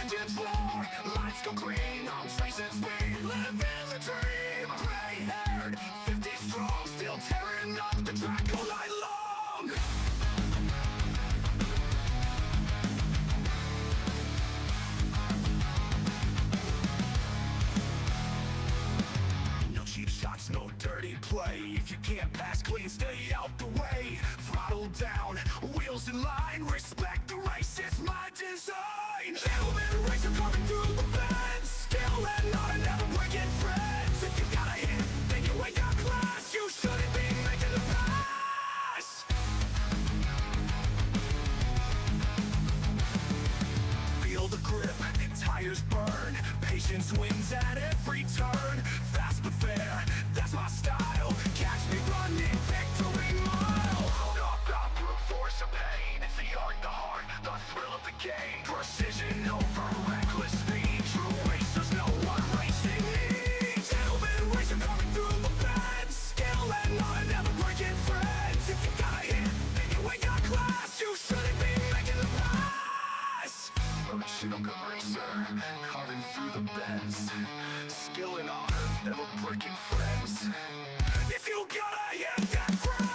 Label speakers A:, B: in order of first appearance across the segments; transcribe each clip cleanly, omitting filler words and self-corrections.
A: Engines roar, lights go green, I'm tracing speed, living the dream. Gray-haired, 50 strong, still tearing up the track all night long. No cheap shots, no dirty play. If you can't pass clean, stay out the way. Throttle down, wheels in line, respect the race, it's my design. Gentlemen racer coming through the fence, skill and not an ever-breaking friends. If you got a hit, then you ain't got class, you shouldn't be making the pass. Feel the grip, tires burn, patience wins at every turn. Fast but fair, that's my style, catch me running victory mile. Not about brute force or pain, it's the art, the heart, the thrill of the game. Precision over reckless speed, true racers know what racing needs. Gentlemen racing coming through the fence, skill and not an ever-breaking friends. If you got a hit, then you ain't got class, you shouldn't be making the pass. Original good racer, carving through the bends, skill and honor, never breaking friends. If you gotta hit that ground,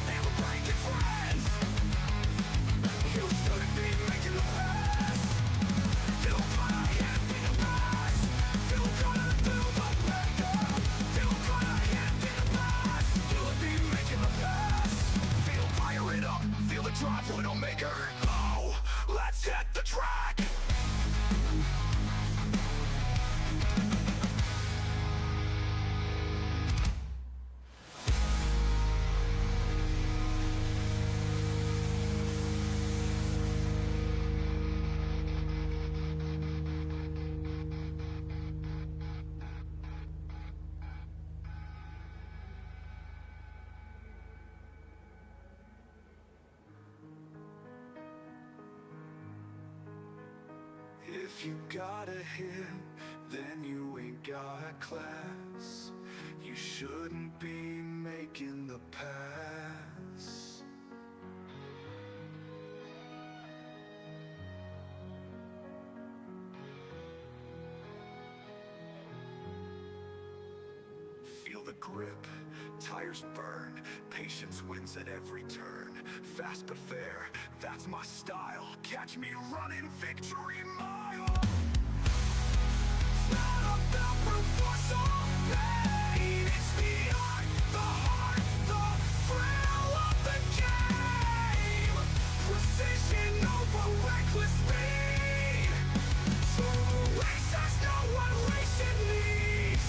A: never breaking friends, you shouldn't be making the pass. You gotta hit the pass, you gotta do the better. You gotta hit the pass, you'll be making the pass. Feel fire it up, feel the drive, Widdowmaker. Oh, let's hit the track. If you got a hit, then you ain't got class, you shouldn't be making the pass. Feel the grip, tires burn, patience wins at every turn. Fast but fair, that's my style, catch me running victory mile. It's not about brute force or pain, it's the art, the heart, the thrill of the game. Precision over reckless speed, true racers know what racing needs.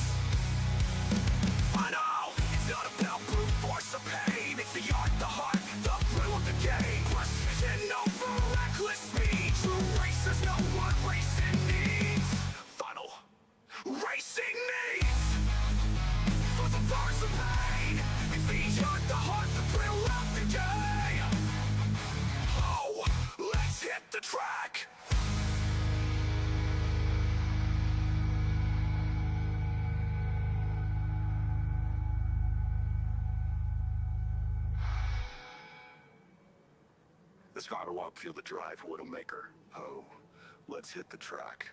A: I know, it's not about brute force or pain, it's the art, the heart, the thrill of the game. Precision over reckless speed, true racers know what racing needs. Final, racing needs. For the bars of pain, it's the art, the heart, the thrill of the game. Oh, let's hit the track. The Skywalk, feel the drive, Widdowmaker. Oh, let's hit the track.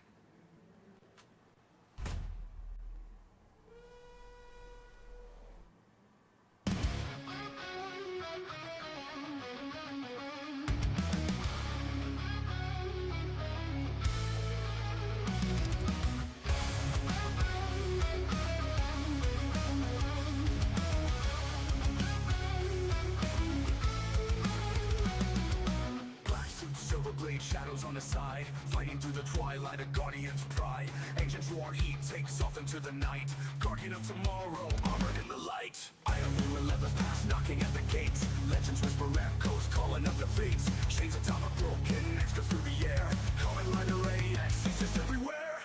A: Shadows on the side, fighting through the twilight, a guardian's pride. Engines roar, heat takes off into the night. Guardian of tomorrow, armored in the light. Iron blue 11th pass, knocking at the gates. Legends whisper echoes, calling up the fates. Chains of time are broken, extra through the air. Common line array, it's just everywhere.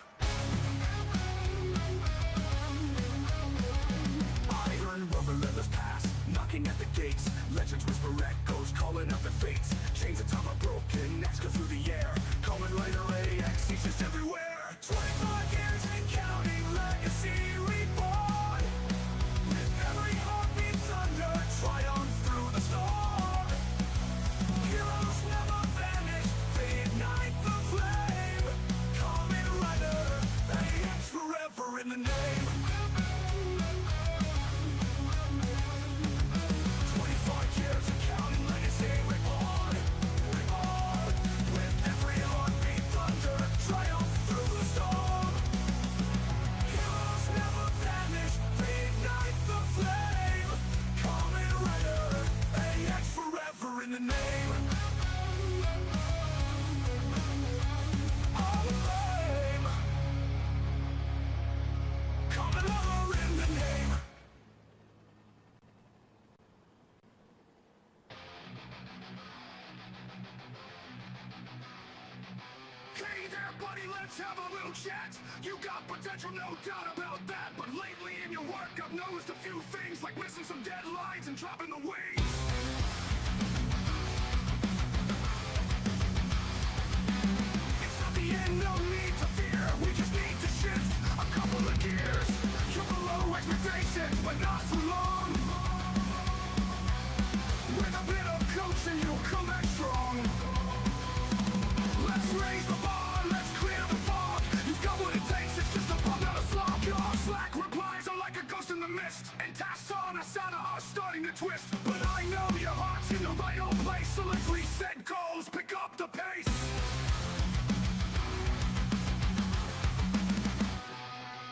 A: Iron rubber leathers pass, knocking at the gates. Legends whisper echoes, calling up the fates. Chains of time are broken, X go through the air. Common light array, X just everywhere. 25 years and counting, legacy reborn. Every heartbeat thunder, triumph through the storm. name. All the lame. Coming over in the name. Hey there, buddy, let's have a little chat. You got potential, no doubt about that. But lately in your work, I've noticed a few things, like missing some deadlines and dropping the weight. It's not the end, no need to fear. We just need to shift a couple of gears. You're below expectations, but not for long. With a bit of coaching, you'll come back strong. Let's raise the bar, let's clear the fog. You've got what it takes, it's just a bug, not a slog. Your slack replies are like a ghost in the mist, and tasks on Asana are starting to twist. But I know your heart's in the right old place, so let's reset goals, pick up the pace.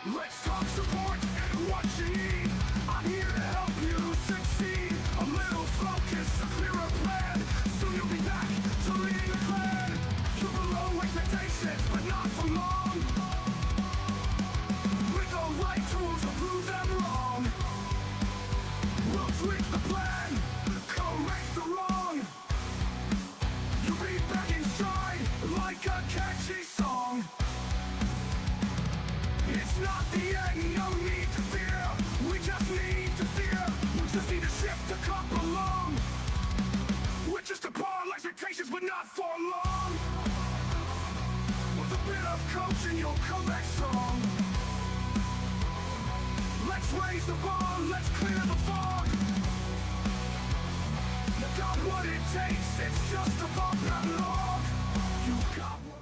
A: Let's talk support and what you need. I'm here to help you succeed. A little focus, a clearer plan. Soon you'll be back to leading the clan. You're below expectations, but not for long. With the right tools to prove them wrong. We'll tweak the plan, correct the wrong. You'll be back in stride like a catchy song. It's not the end, no need to fear. We just need to fear. We just need to shift to come along. We're just apart, expectations, but not for long. With a bit of coaching, you'll come back strong. Let's raise the bar, let's clear the fog. You got what it takes, it's just a bump and log. You got what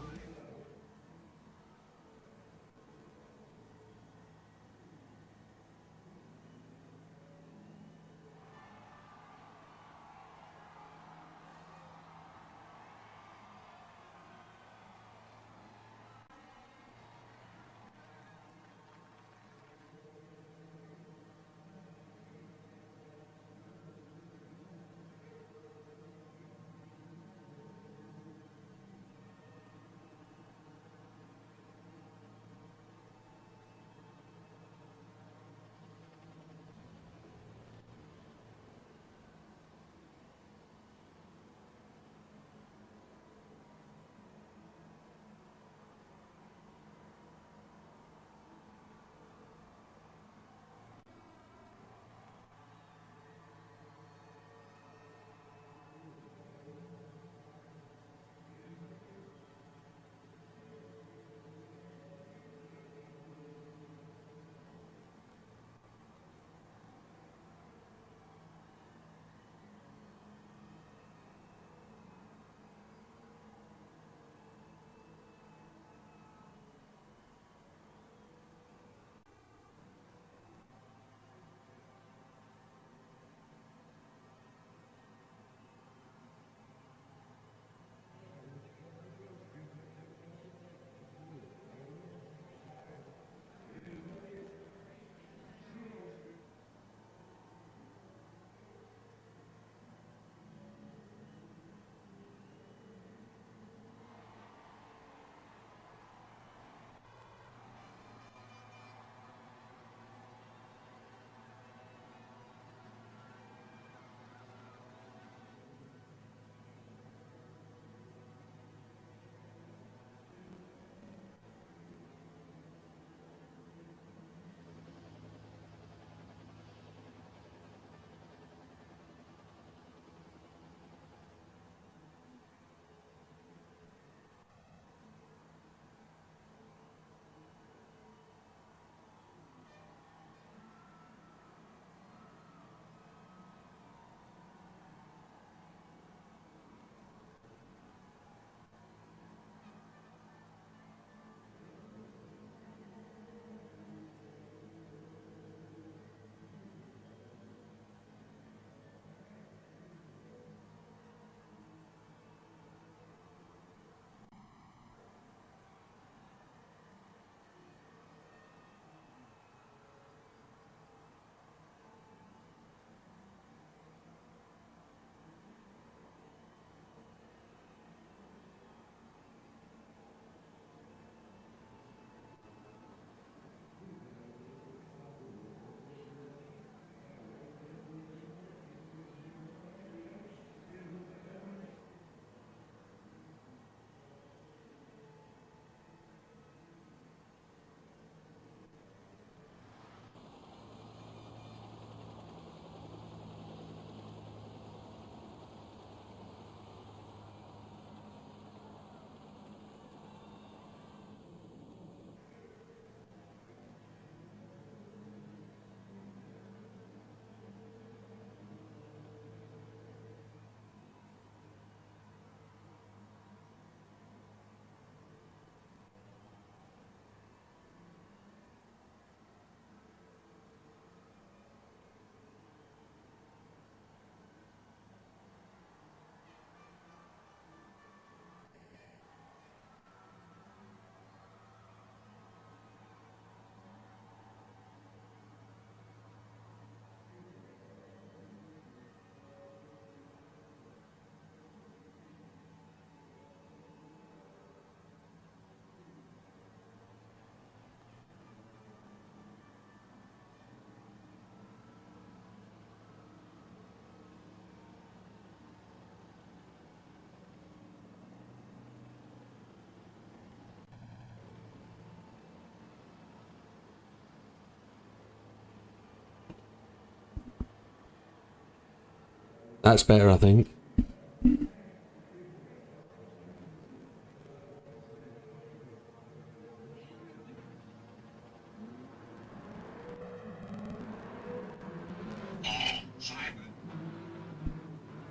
B: That's better, I think.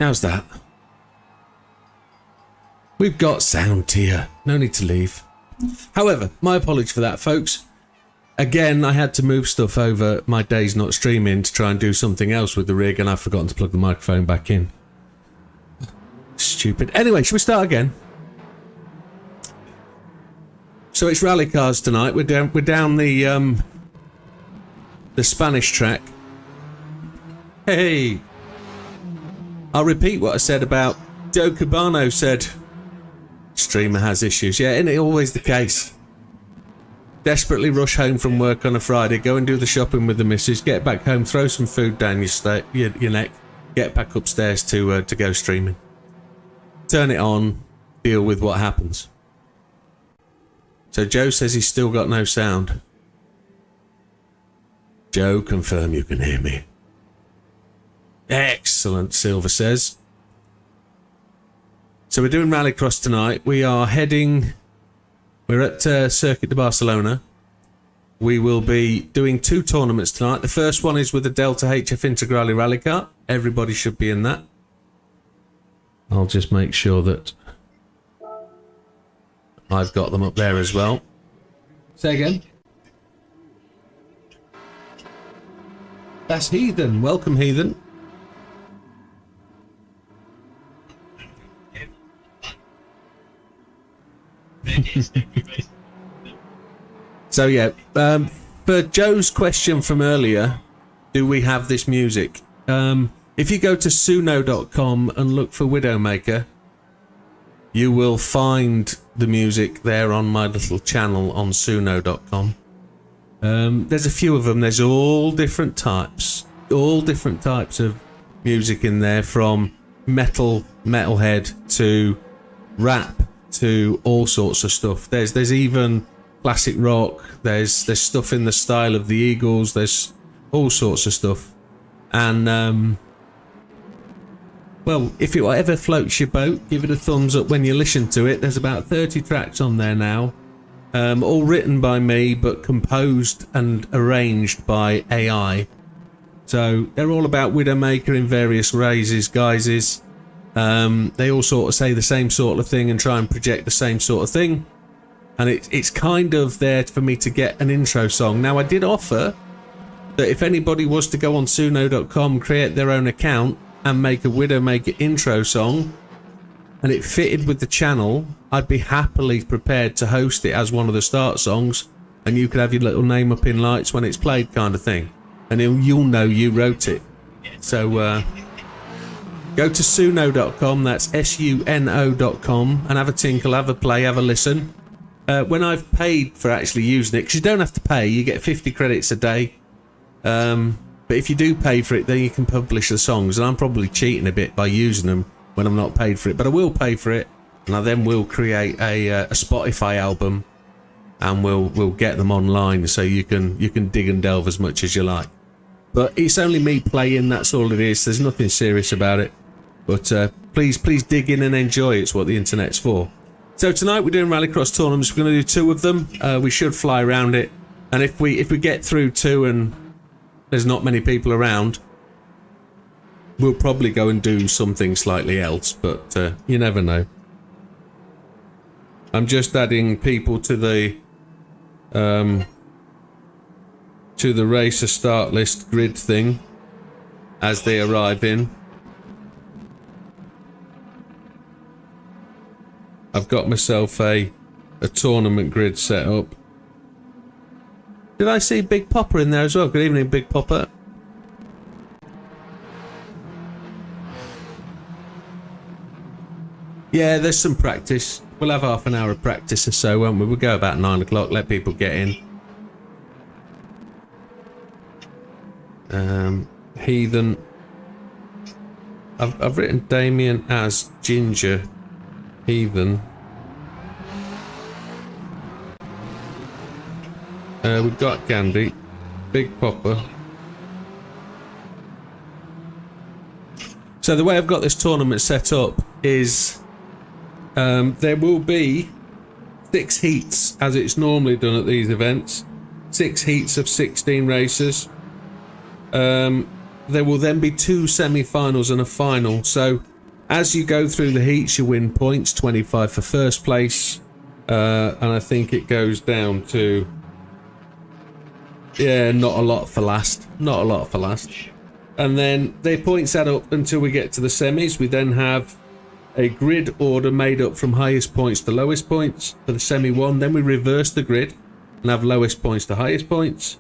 B: How's that? We've got sound tier. No need to leave. However, my apology for that, folks. Again, I had to move stuff over my days not streaming to try and do something else with the rig, and I've forgotten to plug the microphone back in. Stupid. Anyway, should we start again? So it's rally cars tonight. We're down the Spanish track. Hey, I'll repeat what I said about Joe Cabano said. Streamer has issues. Yeah, isn't it always the case? Desperately rush home from work on a Friday, go and do the shopping with the missus, get back home, throw some food down your neck, get back upstairs to go streaming. Turn it on, deal with what happens. So Joe says he's still got no sound. Joe, confirm you can hear me. Excellent, Silver says. So we're doing Rallycross tonight. We're at Circuit de Barcelona. We will be doing 2 tournaments tonight. The first one is with the Delta HF Integrale Rally Car. Everybody should be in that. I'll just make sure that I've got them up there as well. Say again. That's Heathen. Welcome, Heathen. So yeah, for Joe's question from earlier, do we have this music? If you go to suno.com and look for Widdowmaker, you will find the music there on my little channel on suno.com. There's a few of them. There's all different types of music in there, from metalhead to rap to all sorts of stuff. There's even classic rock. There's stuff in the style of the Eagles. There's all sorts of stuff. And well, if it ever floats your boat, give it a thumbs up when you listen to it. There's about 30 tracks on there now, all written by me but composed and arranged by AI. So they're all about Widdowmaker in various guises. They all sort of say the same sort of thing and try and project the same sort of thing, and it's kind of there for me to get an intro song. Now, I did offer that if anybody was to go on suno.com, create their own account and make a Widdowmaker intro song, and it fitted with the channel, I'd be happily prepared to host it as one of the start songs, and you could have your little name up in lights when it's played, kind of thing, and you'll know you wrote it. So go to suno.com, that's suno.com, and have a tinkle, have a play, have a listen. When I've paid for actually using it, because you don't have to pay, you get 50 credits a day. But if you do pay for it, then you can publish the songs, and I'm probably cheating a bit by using them when I'm not paid for it, but I will pay for it, and I then will create a Spotify album, and we'll get them online, so you can dig and delve as much as you like. But it's only me playing, that's all it is. There's nothing serious about it. But please dig in and enjoy. It's what the internet's for. So tonight we're doing Rallycross tournaments. We're going to do 2 of them. We should fly around it, and if we get through 2 and there's not many people around, we'll probably go and do something slightly else. But you never know. I'm just adding people to the racer start list grid thing as they arrive in. I've got myself a tournament grid set up. Did I see Big Popper in there as well? Good evening, Big Popper. Yeah, there's some practice. We'll have half an hour of practice or so, won't we? We'll go about 9 o'clock, let people get in. Heathen. I've written Damien as Ginger. Heathen. We've got Gandhi, Big Popper. So So the way I've got this tournament set up is there will be 6 heats as it's normally done at these events. 6 heats of 16 racers. There will then be 2 semi-finals and a final. So as you go through the heats, you win points, 25 for first place. And I think it goes down to... yeah, not a lot for last. Not a lot for last. And then their points add up until we get to the semis. We then have a grid order made up from highest points to lowest points for the semi 1. Then we reverse the grid and have lowest points to highest points.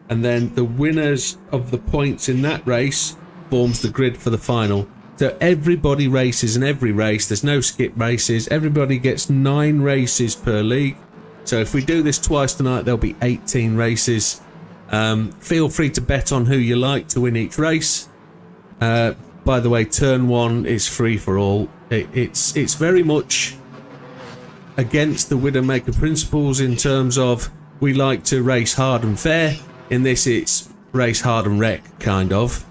B: And then the winners of the points in that race forms the grid for the final. So everybody races in every race. There's no skip races. Everybody gets 9 races per league. So if we do this twice tonight, there'll be 18 races. Feel free to bet on who you like to win each race. By the way, turn 1 is free for all. It's very much against the Widdowmaker principles in terms of we like to race hard and fair. In this, it's race hard and wreck, kind of.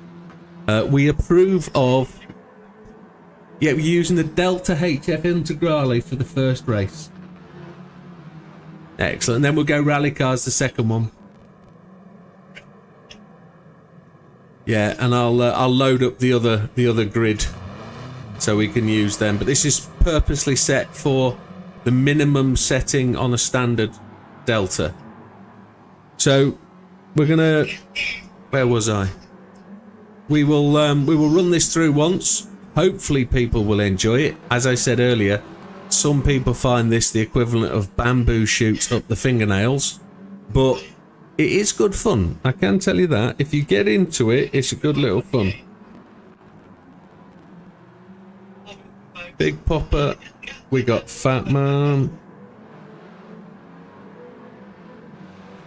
B: We approve of... yeah, we're using the Delta HF Integrale for the first race. Excellent. And then we'll go rally cars the second one. Yeah, and I'll load up the other grid so we can use them. But this is purposely set for the minimum setting on a standard Delta. So we're gonna... where was I? We will run this through once. Hopefully people will enjoy it. As I said earlier, some people find this the equivalent of bamboo shoots up the fingernails, but it is good fun. I can tell you that. If you get into it, it's a good little fun. Big Popper. We got Fat Man.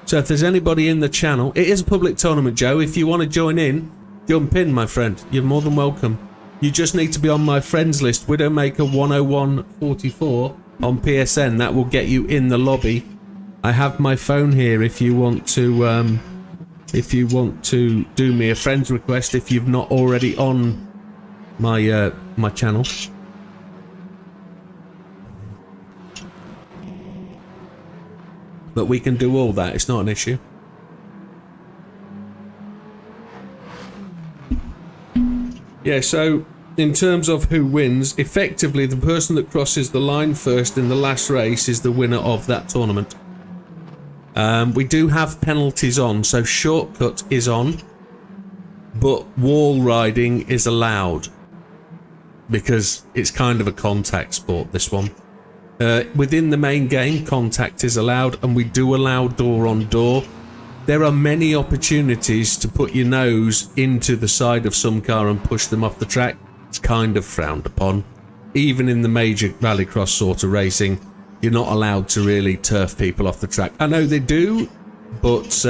B: So if there's anybody in the channel, it is a public tournament, Joe. If you want to join in, jump in, my friend. You're more than welcome. You just need to be on my friends list, Widdowmaker 10144 on PSN. That will get you in the lobby. I have my phone here if you want to do me a friends request if you've not already on my my channel. But we can do all that. It's not an issue. Yeah, so in terms of who wins, effectively the person that crosses the line first in the last race is the winner of that tournament. We do have penalties on, so shortcut is on, but wall riding is allowed because it's kind of a contact sport, this one. Within the main game, contact is allowed, and we do allow door on door. There are many opportunities to put your nose into the side of some car and push them off the track. It's kind of frowned upon. Even in the major rallycross sort of racing, you're not allowed to really turf people off the track. I know they do, but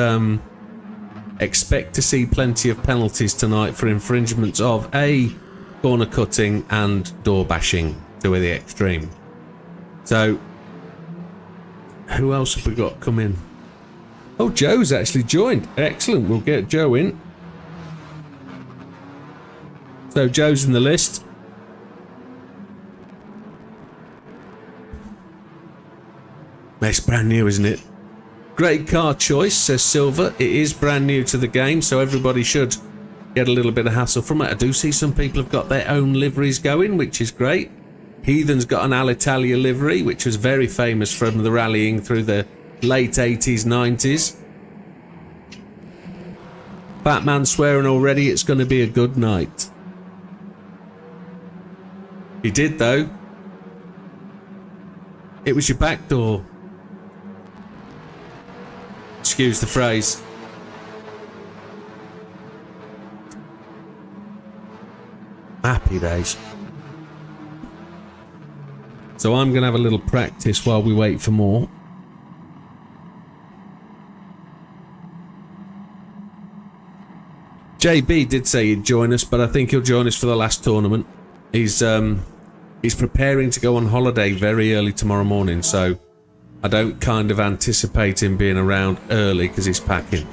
B: expect to see plenty of penalties tonight for infringements of corner cutting and door bashing to the extreme. So, who else have we got come in? Oh, Joe's actually joined. Excellent. We'll get Joe in. So Joe's in the list. It's brand new, isn't it? Great car choice, says Silver. It is brand new to the game, so everybody should get a little bit of hassle from it. I do see some people have got their own liveries going, which is great. Heathen's got an Alitalia livery, which was very famous from the rallying through the late 80s, 90s. Batman swearing already it's going to be a good night. He did, though. It was your back door. Excuse the phrase. Happy days. So I'm going to have a little practice while we wait for more. JB did say he'd join us, but I think he'll join us for the last tournament. He's preparing to go on holiday very early tomorrow morning, so I don't kind of anticipate him being around early because he's packing.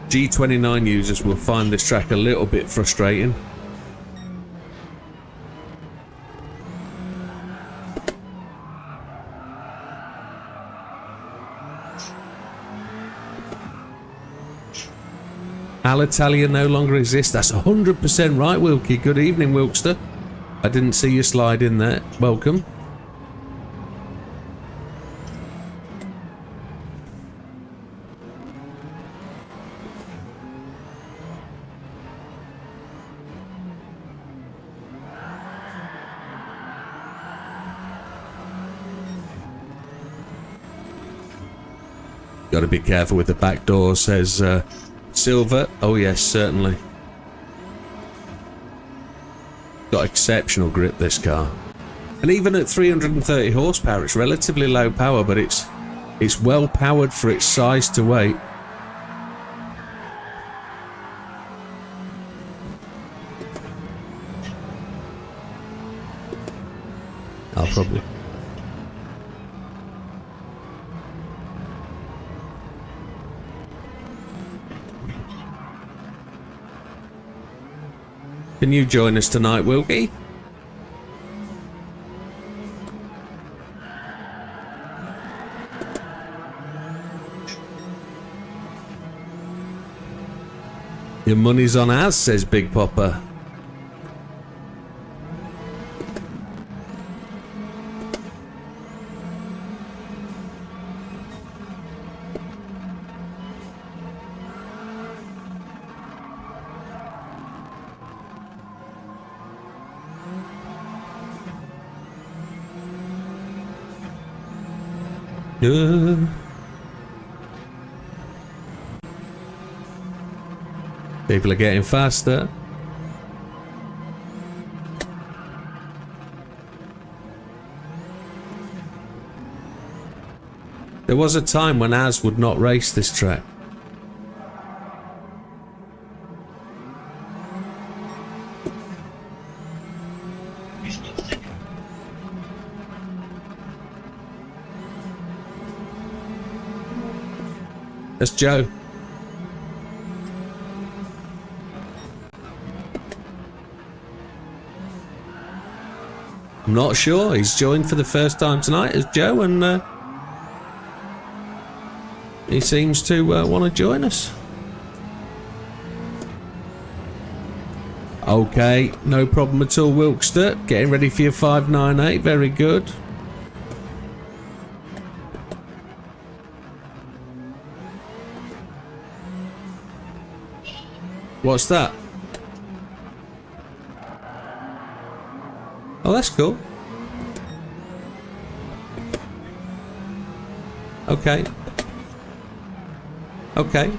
B: G29 users will find this track a little bit frustrating. Alitalia no longer exists. That's 100% right, Wilkie. Good evening, Wilkster. I didn't see you slide in there. Welcome. Got to be careful with the back door, says Silver. Oh yes, certainly. Got exceptional grip, this car. And even at 330 horsepower, it's relatively low power, but it's well powered for its size to weight. I'll probably... Can you join us tonight, Wilkie? Your money's on us, says Big Popper. People are getting faster. There was a time when Az would not race this track. That's Joe. I'm not sure. He's joined for the first time tonight as Joe, and he seems to want to join us. Okay, no problem at all, Wilkster. Getting ready for your 598. Very good. What's that? Oh, that's cool. Okay. Okay.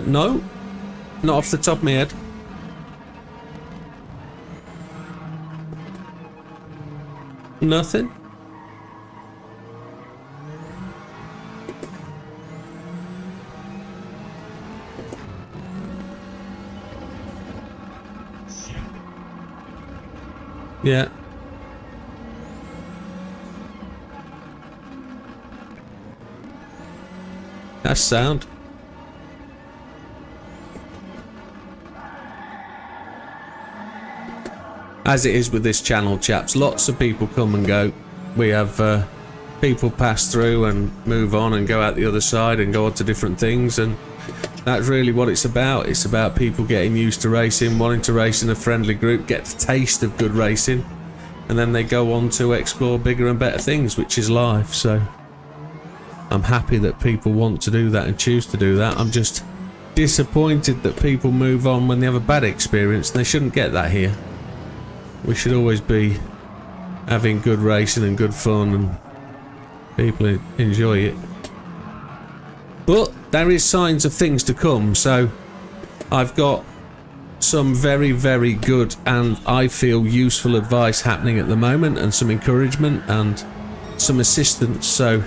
B: No. Not off the top of my head. Nothing. Yeah. That's sound. As it is with this channel, chaps, lots of people come and go. We have people pass through and move on and go out the other side and go on to different things, and that's really what it's about. It's about people getting used to racing, wanting to race in a friendly group, get the taste of good racing, and then they go on to explore bigger and better things, which is life. So I'm happy that people want to do that and choose to do that. I'm just disappointed that people move on when they have a bad experience, and they shouldn't get that here. We should always be having good racing and good fun, and people enjoy it. But there is signs of things to come, so I've got some very, very good and I feel useful advice happening at the moment, and some encouragement and some assistance. So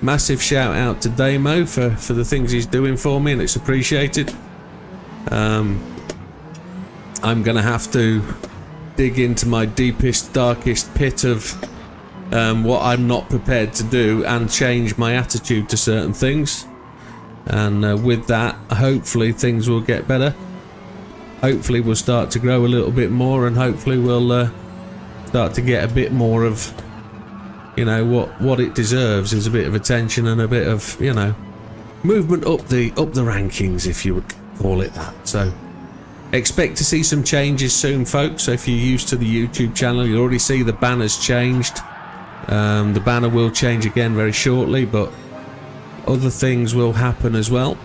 B: massive shout out to Damo for the things he's doing for me, and it's appreciated. I'm gonna have to dig into my deepest, darkest pit of what I'm not prepared to do and change my attitude to certain things. And with that, hopefully things will get better. Hopefully we'll start to grow a little bit more, and hopefully we'll start to get a bit more of, you know, what it deserves is a bit of attention and a bit of, you know, movement up the rankings, if you would call it that. So expect to see some changes soon, folks. So if you're used to the YouTube channel, you'll already see the banner's changed. The banner will change again very shortly, but other things will happen as well.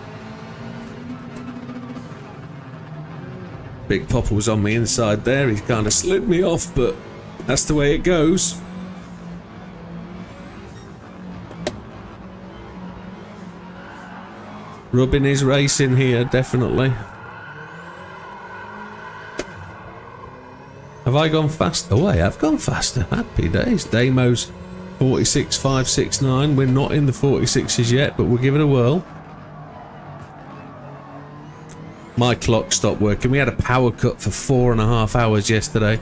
B: Big Popper was on me inside there. He kind of slid me off, but that's the way it goes. Rubbing his racing here, definitely. Have I gone faster? Oh, I have gone faster. Happy days. Damo's 46.569. We're not in the 46s yet, but we'll give it a whirl. My clock stopped working. We had a power cut for 4.5 hours yesterday.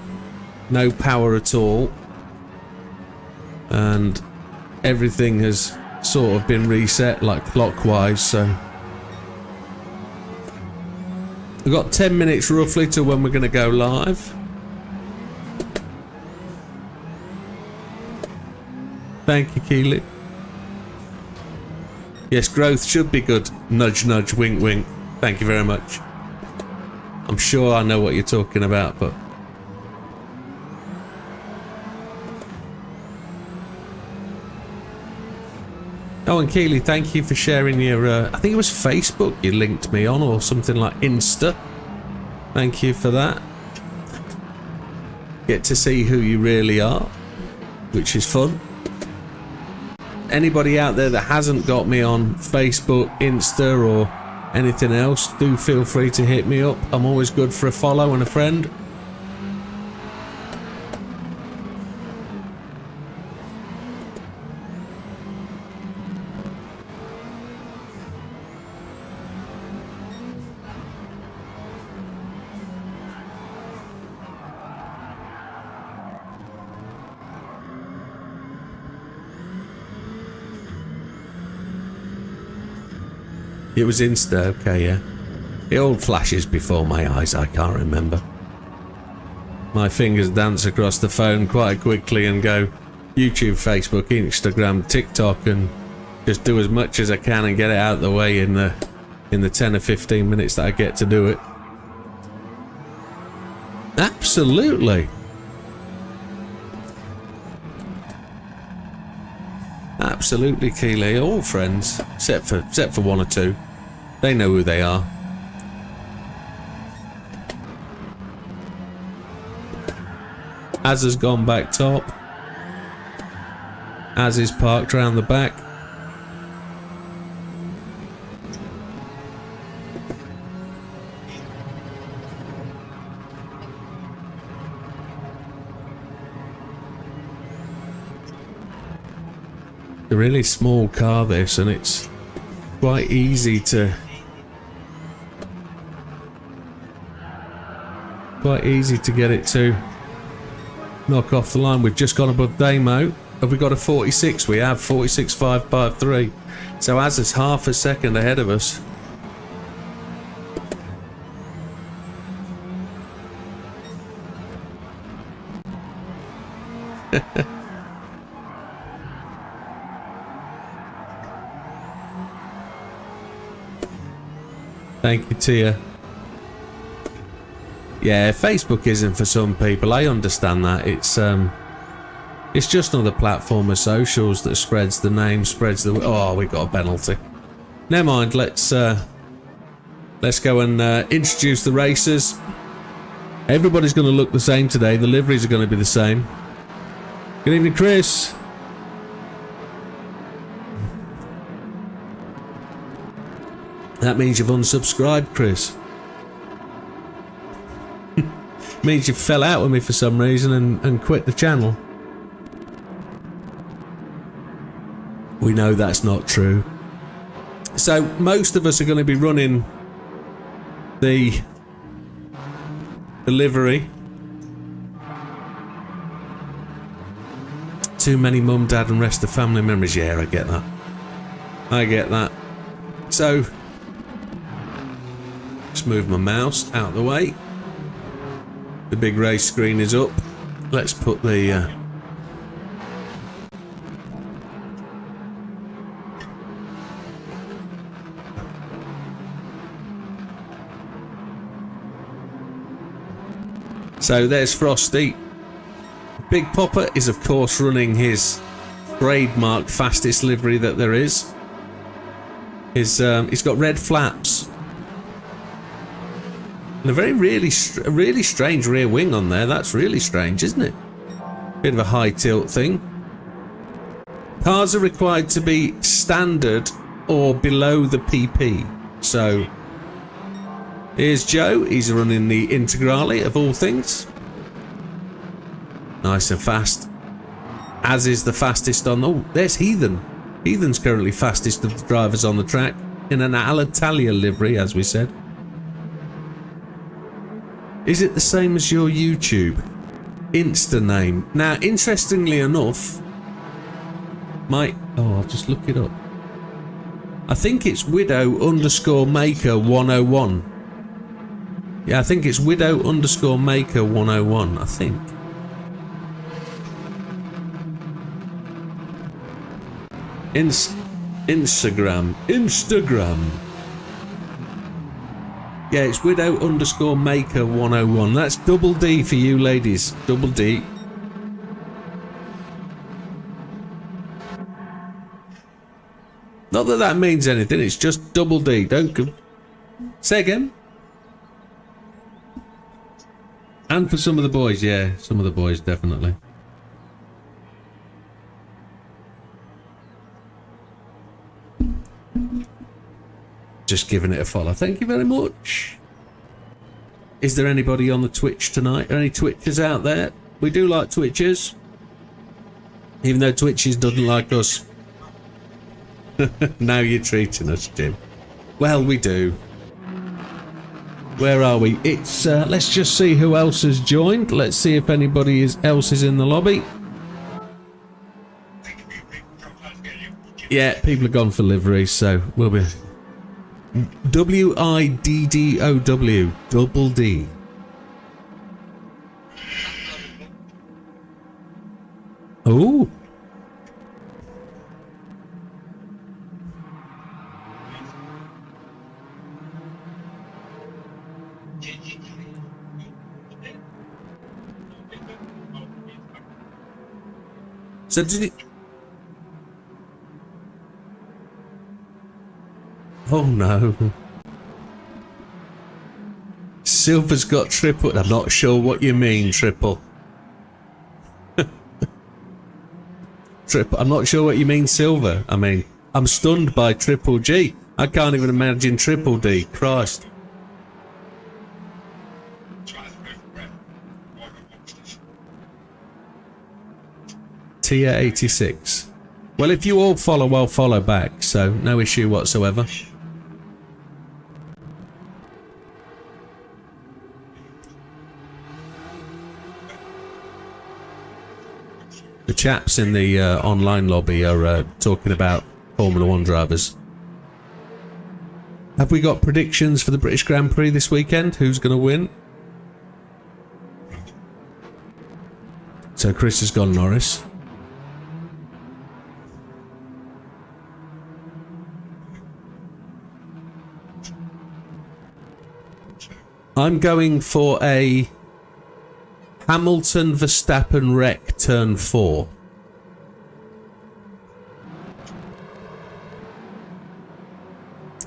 B: No power at all. And everything has sort of been reset, like clockwise, so... We've got 10 minutes roughly to when we're going to go live. Thank you, Keely. Yes, growth should be good. Nudge, nudge, wink, wink. Thank you very much. I'm sure I know what you're talking about, but... Oh, and Keely, thank you for sharing your... I think it was Facebook you linked me on, or something like Insta. Thank you for that. Get to see who you really are, which is fun. Anybody out there that hasn't got me on Facebook, Insta, or anything else, do feel free to hit me up. I'm always good for a follow and a friend. It was Insta, okay, yeah. It all flashes before my eyes, I can't remember. My fingers dance across the phone quite quickly and go YouTube, Facebook, Instagram, TikTok, and just do as much as I can and get it out of the way in the 10 or 15 minutes that I get to do it. Absolutely. Absolutely, Keely. All friends, except for one or two. They know who they are. Az has gone back top. Az is parked round the back. A really small car this, and it's quite easy to get it to knock off the line. We've just gone above Damo. Have we got a 46? We have 46.553. So Az is half a second ahead of us. Thank you, Tia. Yeah, Facebook isn't for some people. I understand that. It's just another platform of socials that spreads the name, spreads the... Oh, we got a penalty. Never mind. Let's go and introduce the racers. Everybody's going to look the same today. The liveries are going to be the same. Good evening, Chris. That means you've unsubscribed, Chris. Means you fell out with me for some reason and quit the channel. We know that's not true. So most of us are going to be running the livery too many mum, dad and rest of family members. Yeah, I get that. I get that. So, let's move my mouse out of the way. The big race screen is up. Let's put the... So there's Frosty. Big Popper is of course running his trademark fastest livery that there is. He's got red flaps. And a really strange rear wing on there. That's really strange, isn't it? Bit of a high tilt thing. Cars are required to be standard or below the PP. So here's Joe. He's running the Integrale of all things. Nice and fast. As is the fastest on... Oh, there's Heathen. Heathen's currently fastest of the drivers on the track in an Alitalia livery, as we said. Is it the same as your YouTube Insta name? Now, interestingly enough, I'll just look it up. I think it's Widow_Maker 101. Yeah, I think it's Widow_Maker 101, I think. Instagram. Yeah, it's Widow_Maker 101. That's double D for you ladies. Double D. Not that that means anything, it's just double D. Don't... Say again? And for some of the boys, yeah. Some of the boys, definitely. Just giving it a follow. Thank you very much. Is there anybody on the Twitch tonight? Are any Twitchers out there? We do like Twitchers. Even though Twitchers doesn't like us. Now you're treating us, Jim. Well, we do. Where are we? It's, let's just see who else has joined. Let's see if anybody else is in the lobby. Yeah, people have gone for livery, so we'll be... WIDDOW. Double D. Oh. So did it... Oh no. Silver's got triple. I'm not sure what you mean, triple. Triple. I'm not sure what you mean, Silver. I mean, I'm stunned by Triple G. I can't even imagine Triple D. Christ. Tier 86. Well, if you all follow, I'll follow back, so no issue whatsoever. The chaps in the online lobby are talking about Formula 1 drivers. Have we got predictions for the British Grand Prix this weekend? Who's going to win? So Chris has gone Norris. I'm going for a Hamilton Verstappen wreck turn 4.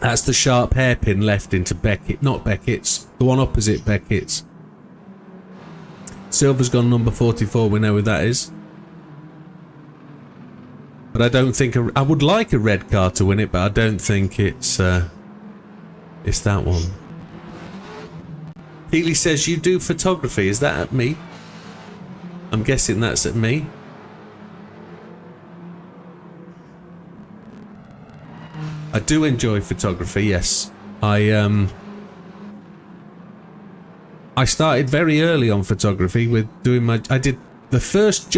B: That's the sharp hairpin left into Beckett, not Beckett's, the one opposite Beckett's. Silver's gone number 44, we know who that is. But I don't think, I would like a red car to win it, but I don't think it's that one. Healy says, you do photography, is that at me? I'm guessing that's at me. I do enjoy photography, yes. I started very early on photography with doing my... I did the first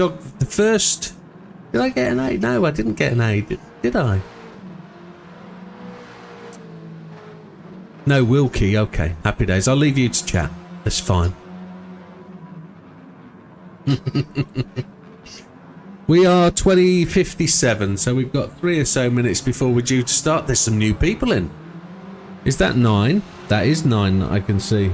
B: Did I get an A? No, I didn't get an A, did I? No, Wilkie, okay. Happy days. I'll leave you to chat. That's fine. We are 20:57, so we've got 3 or so minutes before we're due to start. There's some new people in. Is that 9? That is 9 that I can see.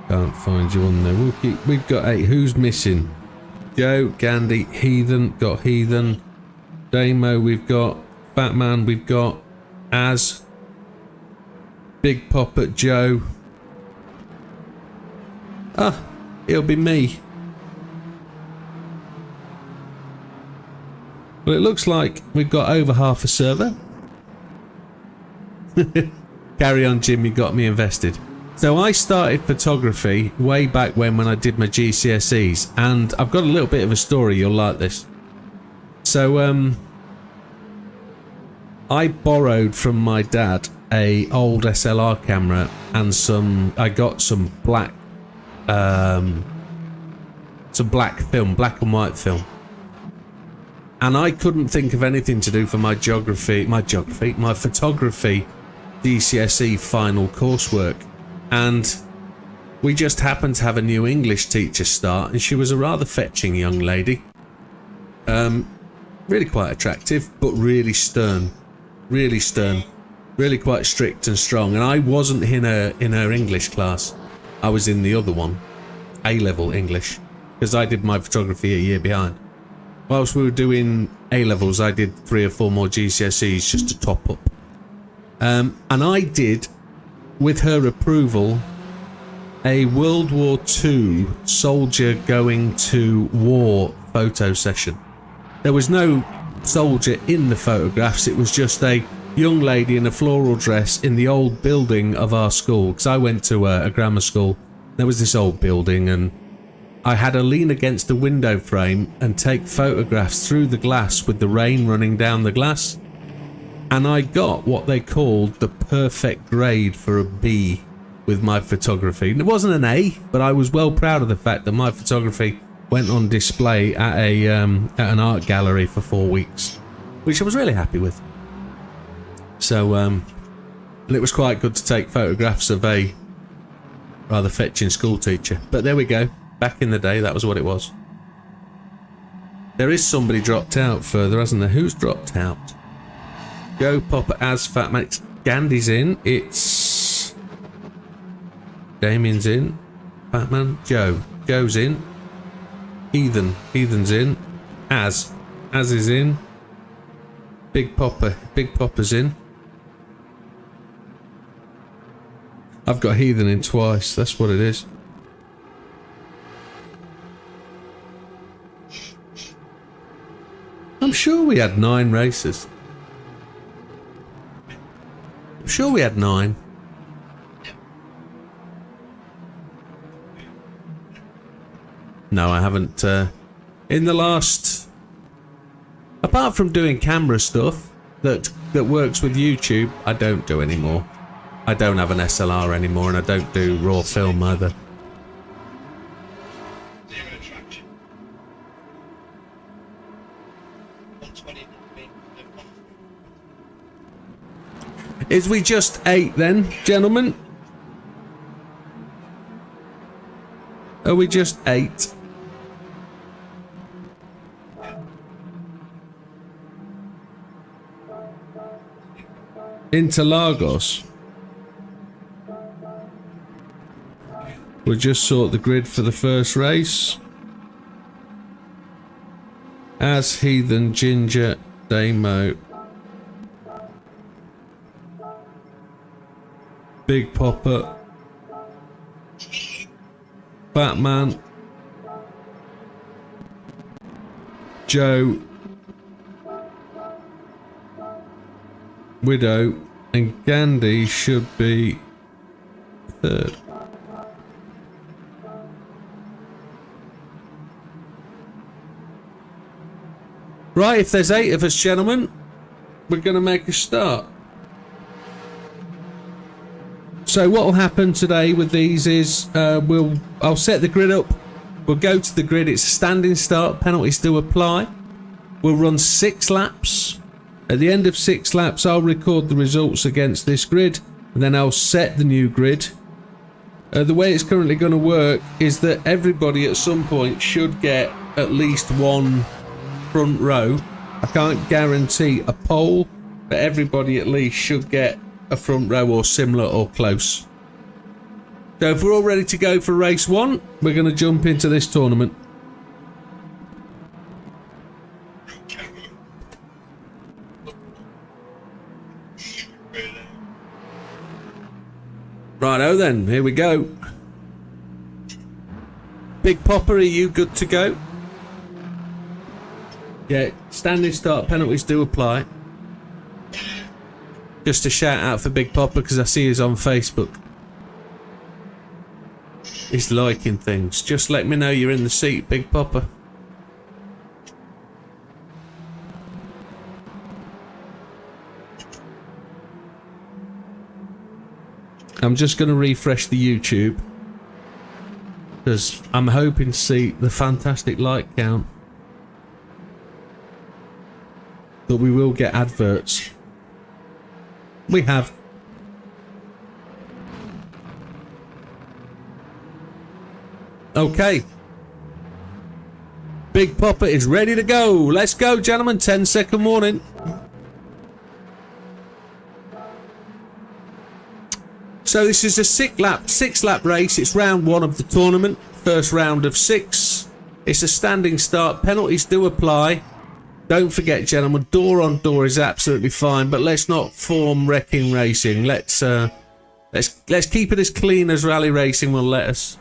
B: Can't find you on there. We've got 8. Who's missing? Joe, Gandhi, Heathen, got Heathen. Damo, we've got. Batman, we've got. Az. Big Poppet, Joe. Ah, it'll be me. Well, it looks like we've got over half a server. Carry on, Jim, you got me invested. So I started photography way back when I did my GCSEs, and I've got a little bit of a story, you'll like this. So I borrowed from my dad a old SLR camera and I got some black film, black and white film. And I couldn't think of anything to do for my photography GCSE final coursework. And we just happened to have a new English teacher start, and she was a rather fetching young lady. Really quite attractive, but really stern. Really stern. Really quite strict and strong. And I wasn't in her English class. I was in the other one. A-level English. Because I did my photography a year behind. Whilst we were doing A-levels, I did 3 or 4 more GCSEs just to top up. And I did, with her approval, a World War II soldier going to war photo session. There was no soldier in the photographs, it was just a young lady in a floral dress in the old building of our school, because I went to a grammar school. There was this old building, and I had to lean against a window frame and take photographs through the glass with the rain running down the glass. And I got what they called the perfect grade for a B with my photography. And it wasn't an A, but I was well proud of the fact that my photography went on display at an art gallery for 4 weeks, which I was really happy with. So, and it was quite good to take photographs of a rather fetching school teacher. But there we go. Back in the day, that was what it was. There is somebody dropped out further, hasn't there? Who's dropped out? Joe, Popper, Az, Fat Man. Gandhi's in. It's Damien's in. Batman. Joe. Joe's in. Heathen. Heathen's in. Az is in. Big Popper. Big Popper's in. I've got Heathen in twice. That's what it is. I'm sure we had 9 races. I'm sure we had 9. No, I haven't. In the last, apart from doing camera stuff that works with YouTube, I don't do anymore. I don't have an SLR anymore, and I don't do raw film either. Is we just 8 then, gentlemen? Are we just 8? Interlagos. We'll just sort the grid for the first race. As Heathen, Ginger, Damo, Big Popper, Batman, Joe, Widow, and Gandhi should be 3rd. Right, if there's 8 of us, gentlemen, we're going to make a start. So what will happen today with these is I'll set the grid up We'll go to the grid. It's a standing start. Penalties do apply. We'll run 6 laps. At the end of 6 laps, I'll record the results against this grid, and then I'll set the new grid. The way it's currently going to work is that everybody at some point should get at least one front row. I can't guarantee a pole, but everybody at least should get a front row or similar or close. So if we're all ready to go for race 1, we're going to jump into this tournament. Righto then, here we go. Big Popper, are you good to go? Yeah, standing start, penalties do apply. Just a shout out for Big Popper because I see he's on Facebook. He's liking things. Just let me know you're in the seat, Big Popper. I'm just going to refresh the YouTube because I'm hoping to see the fantastic like count. But we will get adverts. We have. Okay. Big Popper is ready to go. Let's go, gentlemen. 10-second warning. So this is a 6-lap race. It's round 1 of the tournament. First round of 6. It's a standing start. Penalties do apply. Don't forget, gentlemen, door on door is absolutely fine, but let's not form wrecking racing. Let's keep it as clean as rally racing will let us.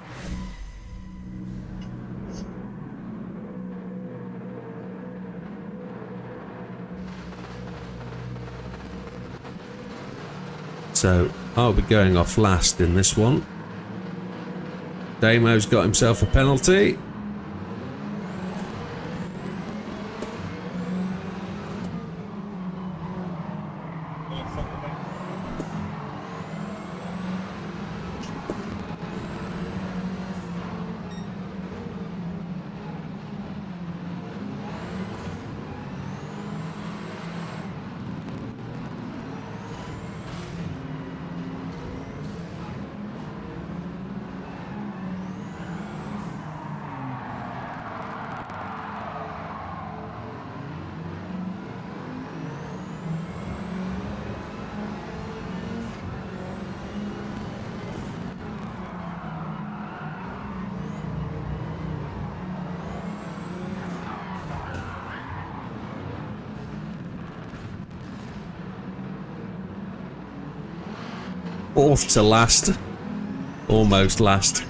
B: So I'll be going off last in this one. Damo's got himself a penalty. Fourth to last. Almost last.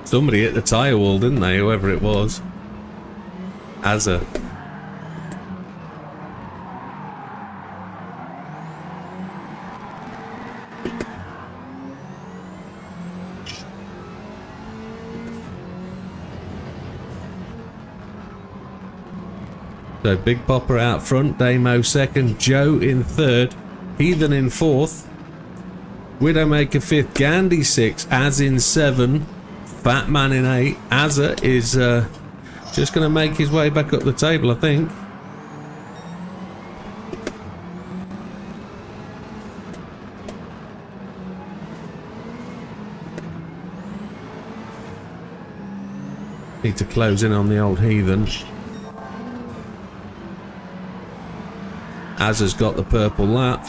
B: Somebody hit the tyre wall, didn't they? Whoever it was. Azza. So Big Popper out front, Damo second, Joe in third, Heathen in fourth, Widdowmaker fifth, Gandhi sixth, Az in seven, Fat Man in eight. Azza is just going to make his way back up the table, I think. Need to close in on the old Heathen. Azza's got the purple lap.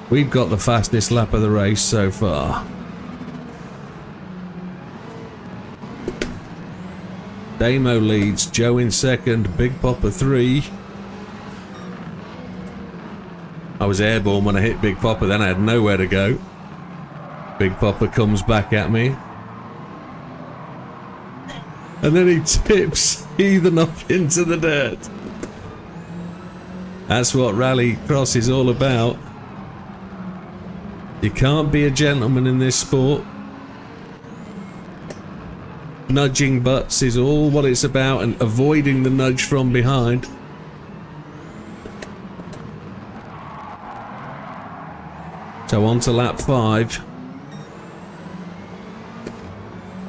B: We've got the fastest lap of the race so far. Damo leads, Joe in second, Big Popper 3. I was airborne when I hit Big Popper, then I had nowhere to go. Big Popper comes back at me. And then he tips Heathen off into the dirt. That's what Rallycross is all about. You can't be a gentleman in this sport. Nudging butts is all what it's about, and avoiding the nudge from behind. So on to lap 5.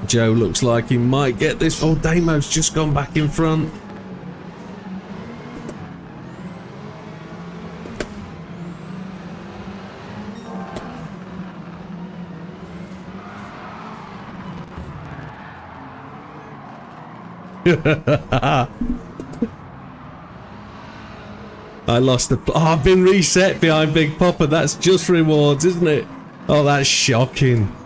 B: Joe looks like he might get this. Oh, Damo's just gone back in front. I lost the... Oh, I've been reset behind Big Popper. That's just rewards, isn't it? Oh, that's shocking.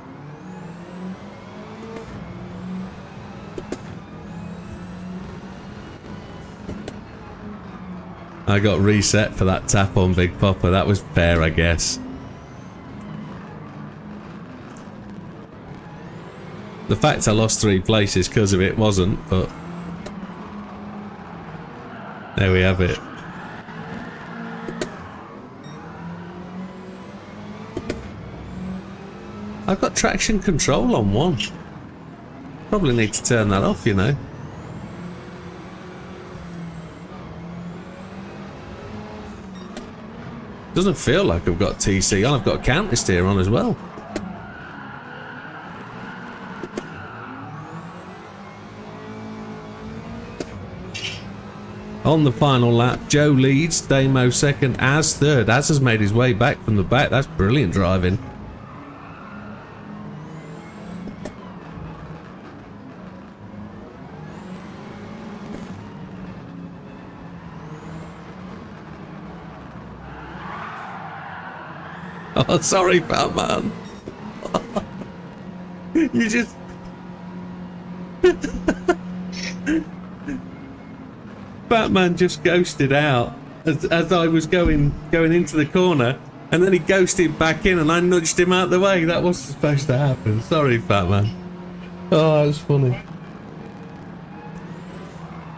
B: I got reset for that tap on Big Popper. That was fair, I guess. The fact I lost 3 places because of it wasn't, but... there we have it. I've got traction control on 1. Probably need to turn that off, you know. Doesn't feel like I've got TC on. I've got counter steer on as well. On the final lap, Joe leads, Damo second, Az third. Az has made his way back from the back. That's brilliant driving. Oh, sorry, Batman. You just... Batman just ghosted out as I was going into the corner, and then he ghosted back in and I nudged him out the way. That wasn't supposed to happen. Sorry, Batman. Oh, that was funny.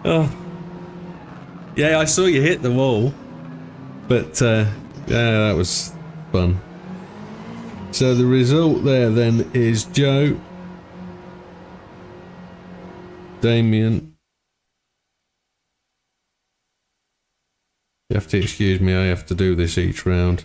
B: Oh. Yeah, I saw you hit the wall. But, yeah, that was fun. So the result there then is Joe, Damien. You have to excuse me, I have to do this each round.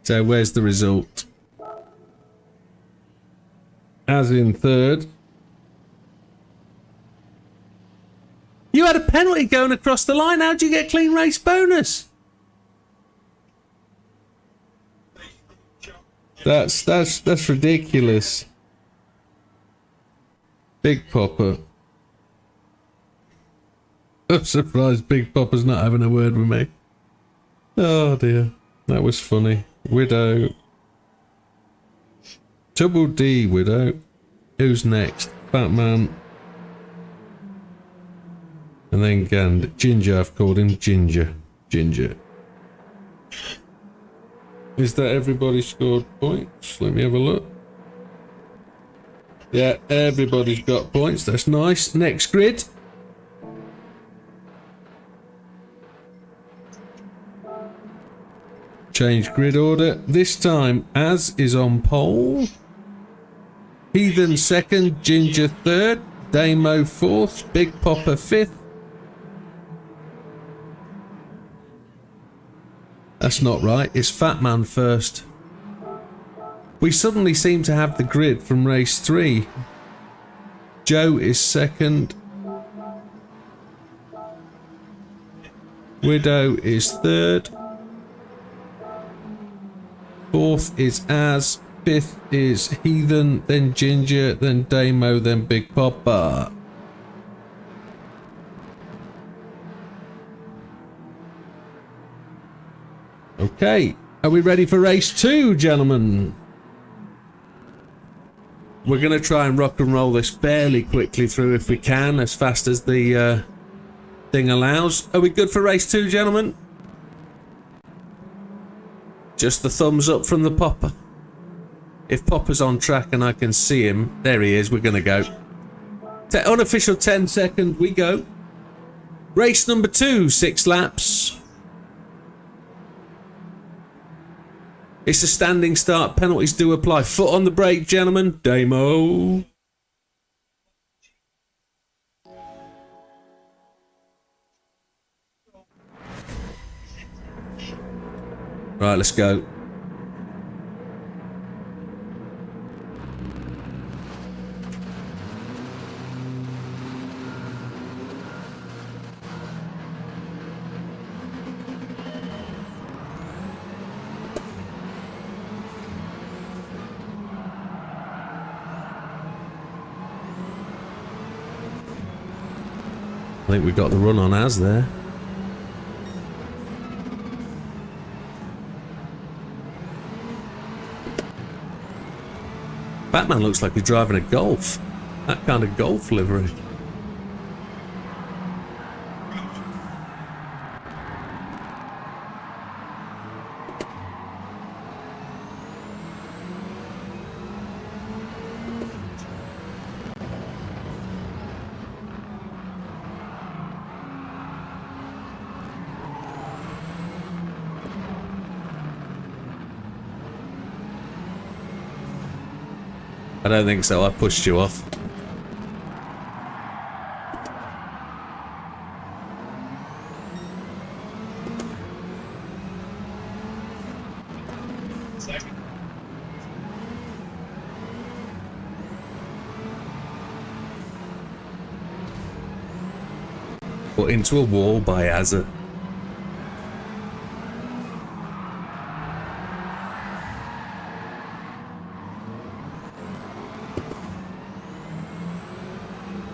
B: So where's the result? Az in third. You had a penalty going across the line. How'd you get clean race bonus? That's ridiculous. Big Popper. I'm surprised Big Popper's not having a word with me. Oh dear, that was funny. Widow. Double D Widow. Who's next? Batman. And then Gand. Ginger, I've called him Ginger. Ginger. Is that everybody scored points? Let me have a look. Yeah, everybody's got points. That's nice. Next grid. Change grid order. This time, Az is on pole. Heathen second. Ginger third. Damo fourth. Big Popper fifth. That's not right. It's Fat Man first. We suddenly seem to have the grid from race 3. Joe is second. Widow is third. Fourth is Az. Fifth is Heathen, then Ginger, then Damo, then Big Popper. Okay, are we ready for race 2, gentlemen? We're going to try and rock and roll this fairly quickly through if we can, as fast as the thing allows. Are we good for race 2, gentlemen? Just the thumbs up from the Popper. If Popper's on track and I can see him, there he is, we're going to go. Unofficial 10-second, we go. Race number 2, 6 laps. It's a standing start. Penalties do apply. Foot on the brake, gentlemen. Damo. Right, let's go. I think we've got the run on as there. Batman looks like he's driving a Golf. That kind of Golf livery. I don't think so, I pushed you off. Put into a wall by Azza.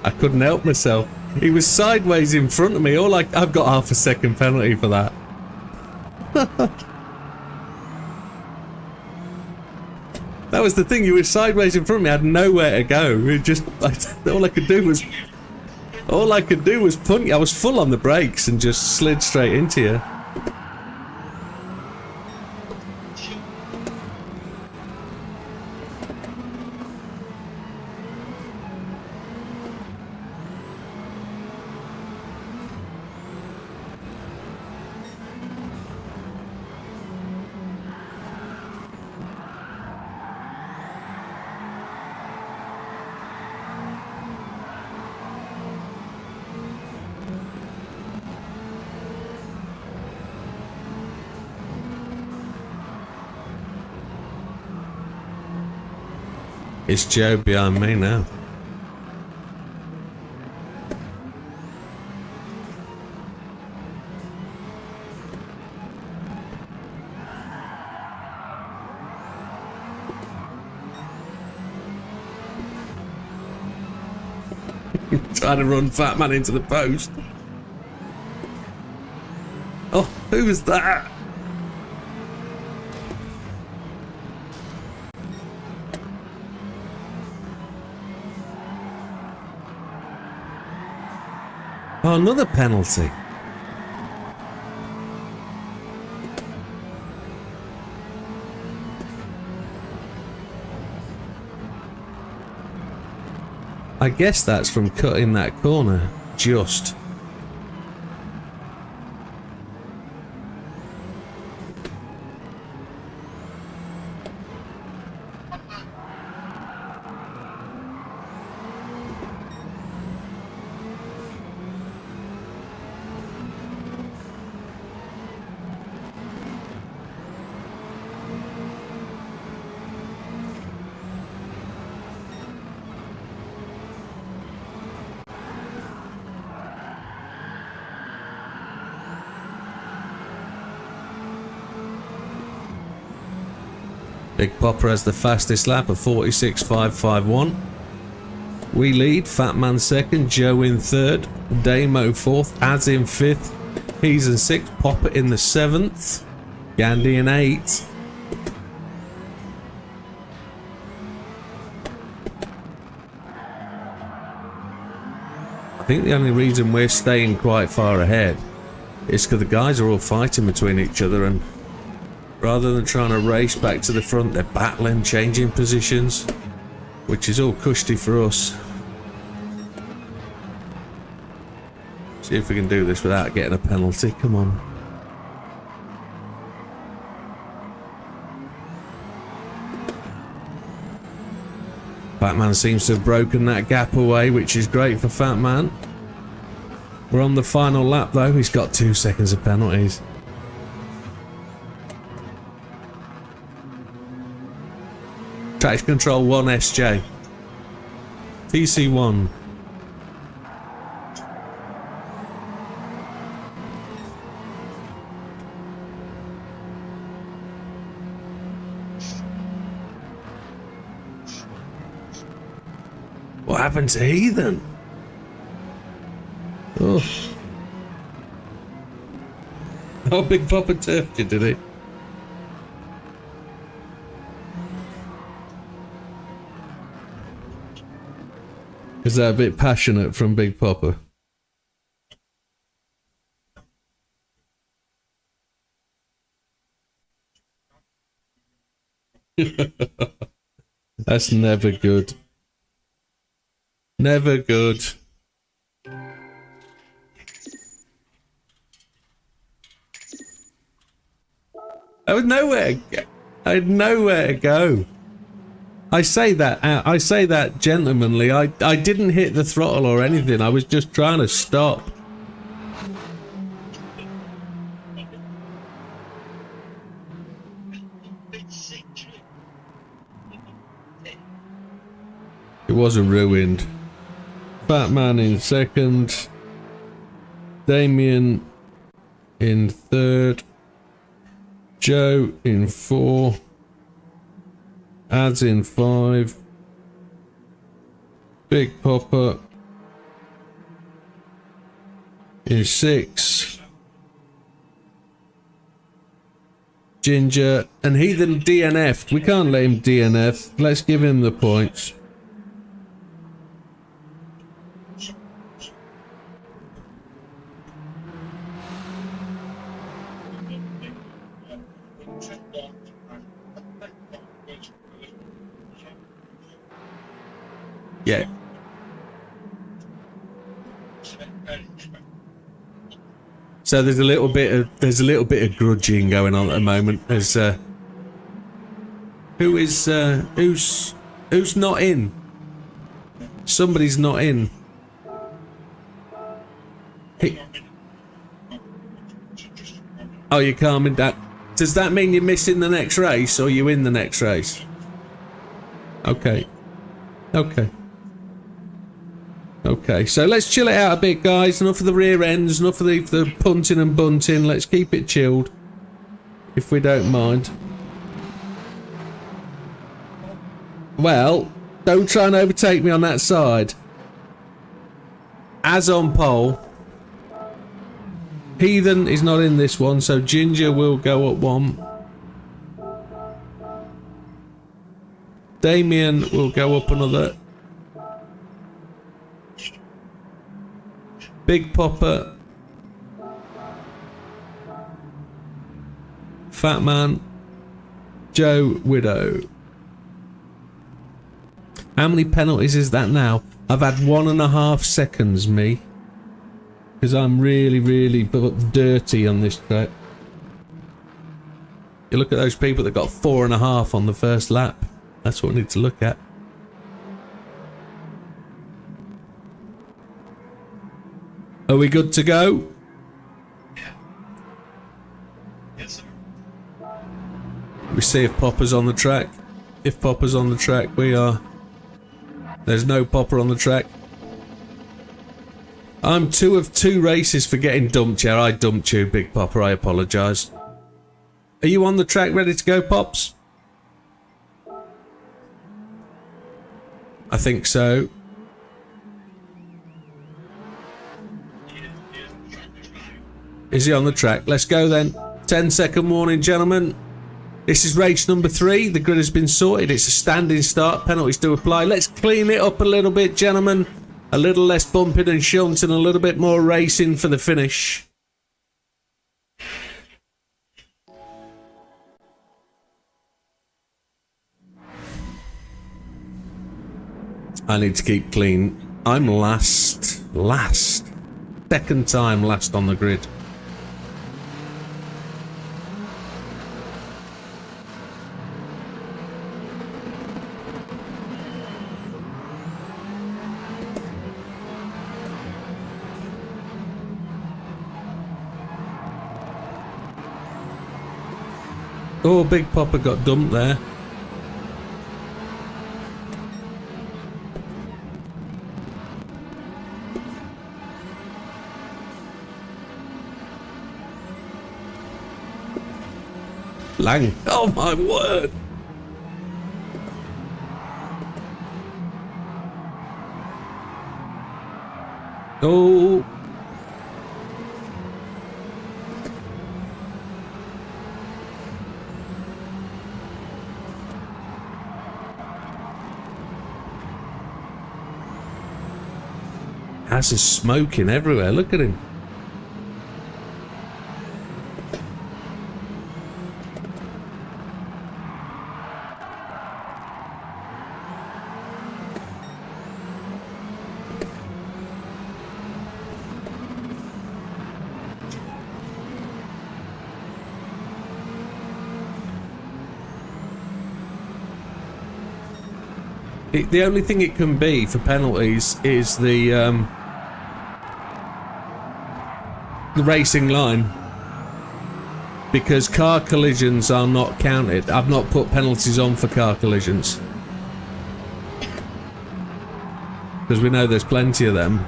B: I couldn't help myself. He was sideways in front of me. I've got half a second penalty for that. That was the thing. You were sideways in front of me. I had nowhere to go. It just all I could do was punt you. I was full on the brakes and just slid straight into you. It's Joe behind me now. Trying to run Fat Man into the post. Oh, who was that? Oh, another penalty. I guess that's from cutting that corner. Just. Big Popper has the fastest lap of 46.551. We lead, Fat Man second, Joe in third, Damo fourth, Az in fifth, He's in sixth, Popper in the seventh. Gandhi in 8. I think the only reason we're staying quite far ahead is because the guys are all fighting between each other, and rather than trying to race back to the front, they're battling, changing positions, which is all cushy for us. See if we can do this without getting a penalty. Come on. Fat Man seems to have broken that gap away, which is great for Fat Man. We're on the final lap though. He's got 2 seconds of penalties. Traction control 1 SJ. TC1. What happened to Heathen? Oh. Oh, Big Papa turfed you, did he? Is that a bit passionate from Big Papa? That's never good. Never good. I had nowhere to go. I say that gentlemanly. I didn't hit the throttle or anything. I was just trying to stop. It wasn't ruined. Fat Man in second. Damien in third. Joe in 4. Ads in 5. Big Papa in 6. Ginger and Heathen DNF'd. We can't let him DNF. Let's give him the points. Yeah. So there's a little bit of grudging going on at the moment. There's who's not in? Somebody's not in. Oh, you're calming down. Does that mean you're missing the next race, or you in the next race? Okay. Okay. Okay, so let's chill it out a bit, guys. Enough of the rear ends, enough of the punting and bunting. Let's keep it chilled, if we don't mind. Well, don't try and overtake me on that side. As on pole. Heathen is not in this one, so Ginger will go up 1. Damien will go up another. Big Papa, Fat Man, Joe, Widow. How many penalties is that now? I've had 1.5 seconds, me. Because I'm really dirty on this track. You look at those people that got 4.5 on the first lap. That's what we need to look at. Are we good to go?
C: Yeah. Yes, sir.
B: We see if Popper's on the track. If Popper's on the track, we are. There's no Popper on the track. I'm 2 of 2 races for getting dumped here. I dumped you, Big Popper. I apologise. Are you on the track ready to go, Pops? I think so. Is he on the track? Let's go then. 10-second warning, gentlemen. This is race number 3. The grid has been sorted. It's a standing start. Penalties do apply. Let's clean it up a little bit, gentlemen. A little less bumping and shunting, a little bit more racing for the finish. I need to keep clean. I'm last. Second time last on the grid. Oh, Big Popper got dumped there. Lang. Oh my word. Oh. Has is smoking everywhere. Look at him. The only thing it can be for penalties is the racing line, because car collisions are not counted. I've not put penalties on for car collisions because we know there's plenty of them.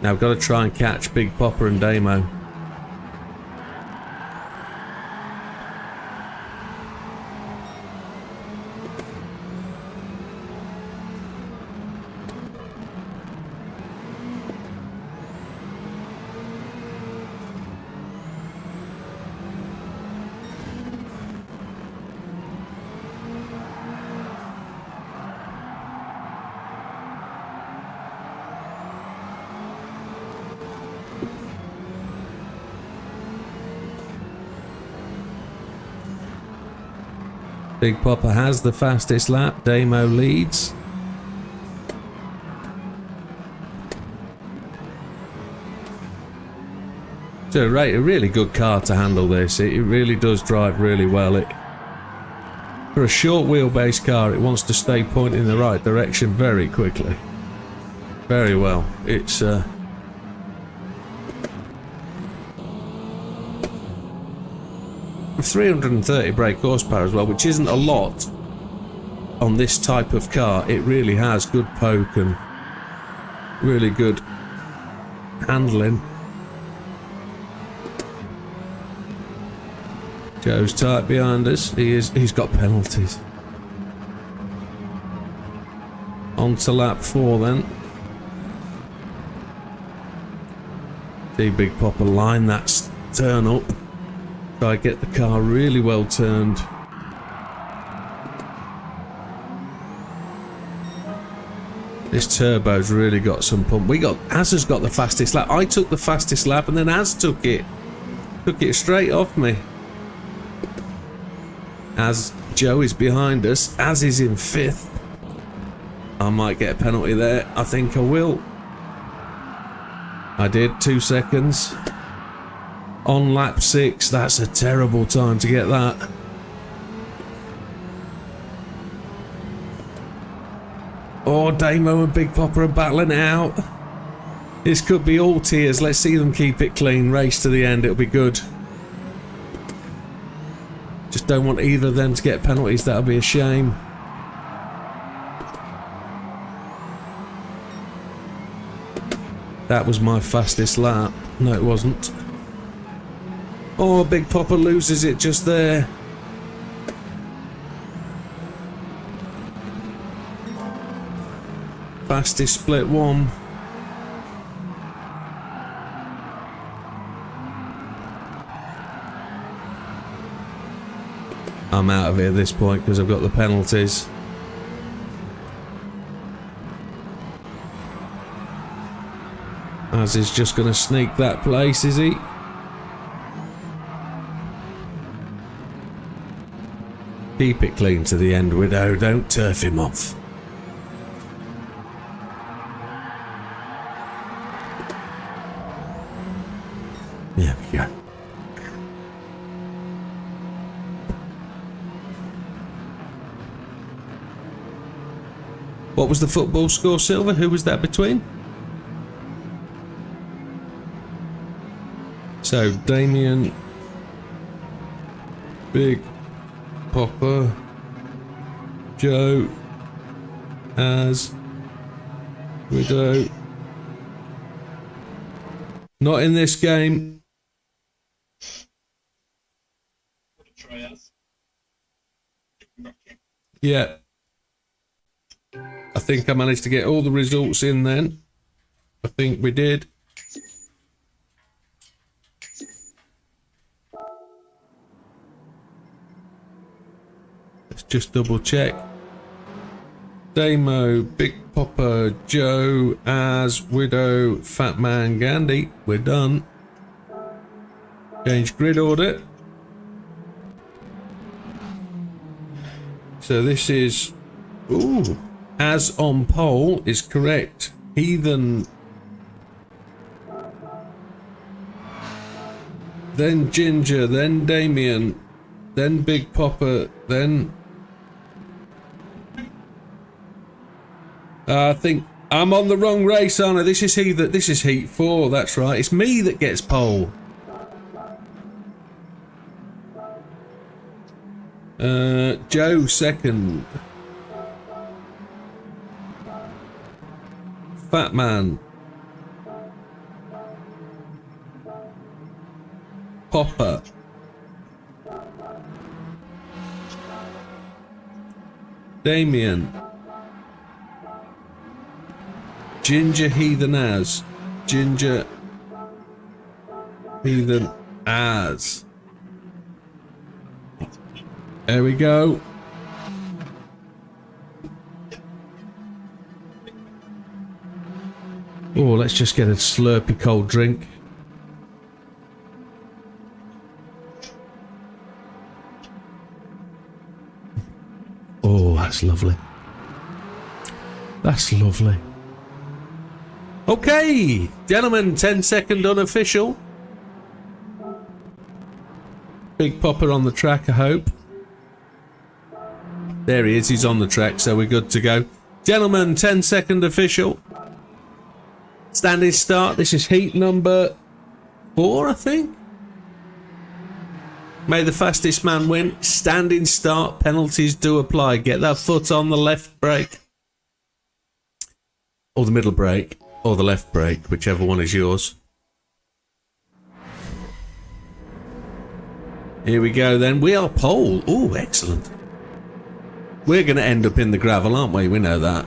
B: Now I've got to try and catch Big Popper and Damo. Big Popper has the fastest lap. Damo leads. It's a really good car to handle this. It really does drive really well. For a short wheelbase car, it wants to stay pointing in the right direction very quickly. Very well. It's 330 brake horsepower as well, which isn't a lot on this type of car. It really has good poke and really good handling. Joe's tight behind us. He's got penalties. On to lap 4 then. See Big Popper line that turn up. Try to get the car really well turned. This turbo's really got some pump. Az has got the fastest lap. I took the fastest lap and then Az took it straight off me. As Joe is behind us, Az is in 5th. I might get a penalty there. I think I will. I did. 2 seconds. On lap 6, that's a terrible time to get that. Oh, Damo and Big Popper are battling it out. This could be all tears. Let's see them keep it clean. Race to the end. It'll be good. Just don't want either of them to get penalties. That'll be a shame. That was my fastest lap. No, it wasn't. Oh, Big Popper loses it just there. fastest split one. I'm out of here at this point because I've got the penalties. As is just going to sneak that place, is he? Keep it clean to the end, Widow. Don't turf him off. There we go. What was the football score, Silver? Who was that between? So, Damien, Big Popper, Joe, Az, Widow. Not in this game.
C: Try us.
B: Yeah. I think I managed to get all the results in then. I think we did. Let's just double check. Damo, Big Popper, Joe, Az, Widow, Fat Man, Gandhi. We're done. Change grid order. So this is... Ooh. Az on pole is correct. Heathen. Then Ginger, then Damien, then Big Popper, then... I think I'm on the wrong race, aren't I? This is Heat 4, that's right. It's me that gets pole. Joe second. Fat Man. Popper. Damien. Ginger Heathen Az. Ginger Heathen Az. There we go. Oh, let's just get a slurpy cold drink. Oh, that's lovely. That's lovely. Okay, gentlemen, 10-second unofficial. Big Popper on the track, I hope. There he is, he's on the track, so we're good to go. Gentlemen, 10-second official. Standing start. This is heat number 4, I think. May the fastest man win. Standing start. Penalties do apply. Get that foot on the left brake. Or the middle brake. Or the left brake. Whichever one is yours. Here we go then. We are pole. Oh, excellent. We're going to end up in the gravel, aren't we? We know that.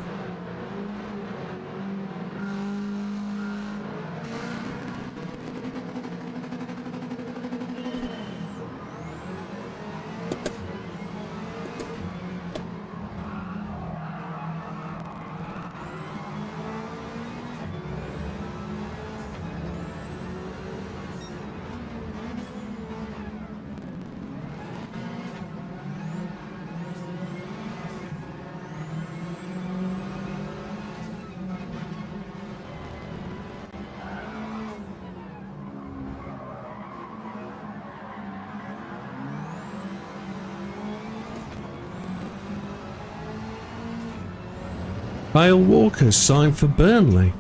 B: Kyle Walker's signed for Burnley.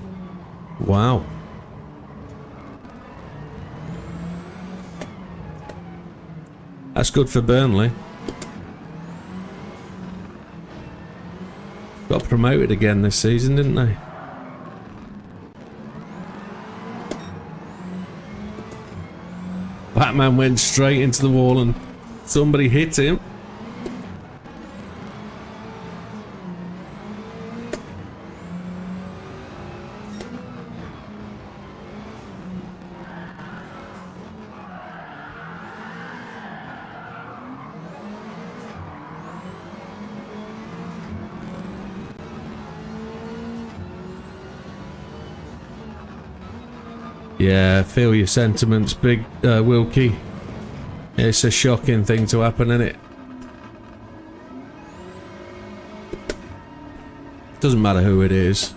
B: Wow. That's good for Burnley. Got promoted again this season, didn't they? Batman went straight into the wall and somebody hit him. Yeah, feel your sentiments, big Wilkie. It's a shocking thing to happen, isn't it? Doesn't matter who it is.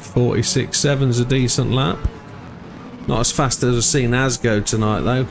B: .46.7's a decent lap. Not as fast as I've seen Az go tonight, though.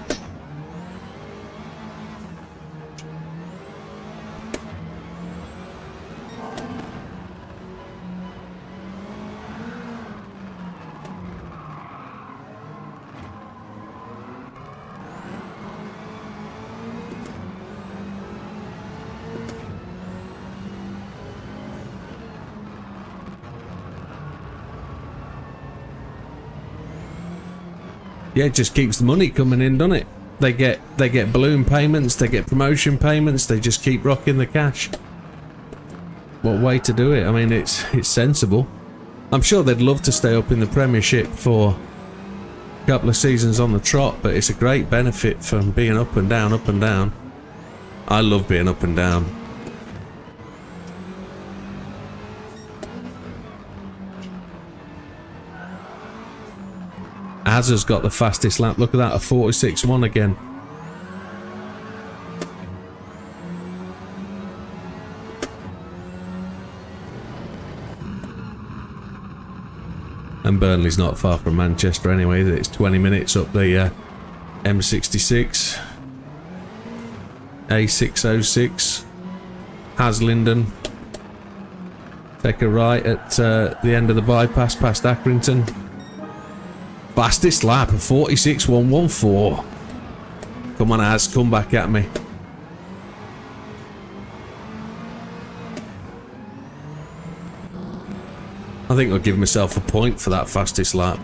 B: Yeah, it just keeps the money coming in, doesn't it? They get balloon payments, they get promotion payments, they just keep rocking the cash. What way to do it? I mean, it's sensible. I'm sure they'd love to stay up in the Premiership for a couple of seasons on the trot, but it's a great benefit from being up and down, up and down. I love being up and down. Az got the fastest lap. Look at that, a 46.1 again. And Burnley's not far from Manchester anyway. It's 20 minutes up the M66. A606. Haslingden. Take a right at the end of the bypass past Accrington. Fastest lap, a 46.114. Come on, Az, come back at me. I think I'll give myself a point for that fastest lap.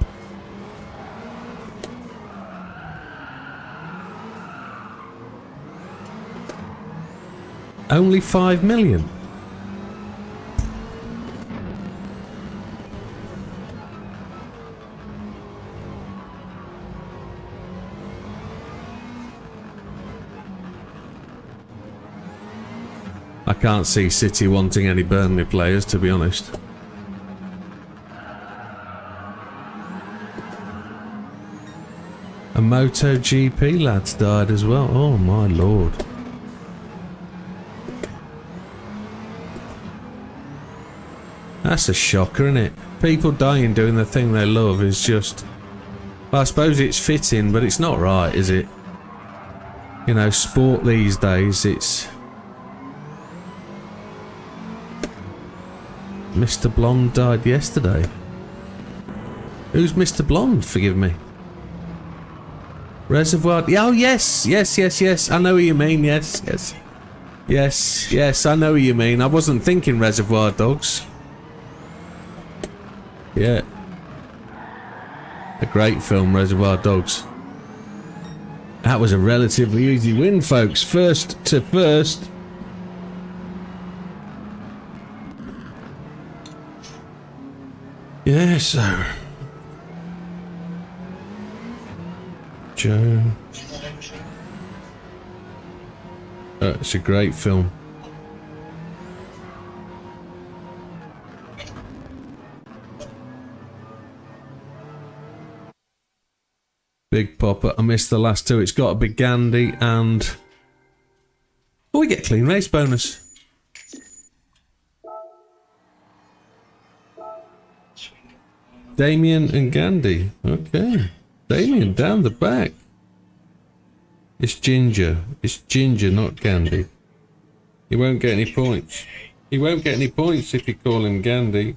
B: Only 5 million. I can't see City wanting any Burnley players, to be honest. A MotoGP lad's died as well. Oh my lord. That's a shocker, isn't it? People dying doing the thing they love is just... Well, I suppose it's fitting, but it's not right, is it? You know, sport these days, it's... Mr. Blonde died yesterday. Who's Mr. Blonde? Forgive me. Reservoir... Oh, yes! Yes, yes, yes. I know what you mean. Yes, yes. Yes, yes, I know what you mean. I wasn't thinking Reservoir Dogs. Yeah. A great film, Reservoir Dogs. That was a relatively easy win, folks. First to first. Yeah, so... Joe... it's a great film. Big Popper. I missed the last two. It's got to be Gandhi and... Oh, we get clean race bonus. Damien and Gandhi. Okay. Damien down the back. It's Ginger. It's Ginger, not Gandhi. He won't get any points. He won't get any points if you call him Gandhi.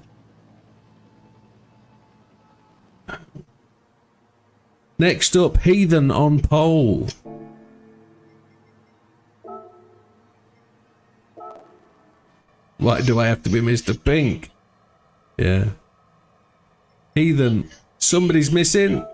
B: Next up, Heathen on pole. Why do I have to be Mr. Pink? Yeah. Heathen, somebody's missing.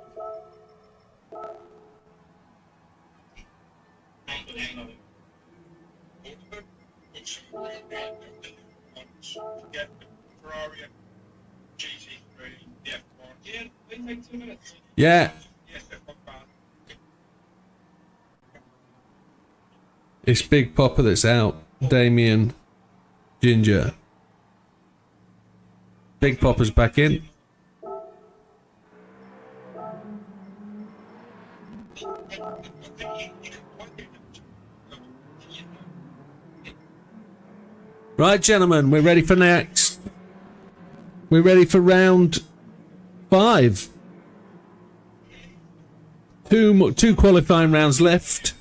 B: Yeah. It's Big Popper that's out. Damien, Ginger. Big Popper's back in. Right, gentlemen, we're ready for next. We're ready for round 5. Two qualifying rounds left.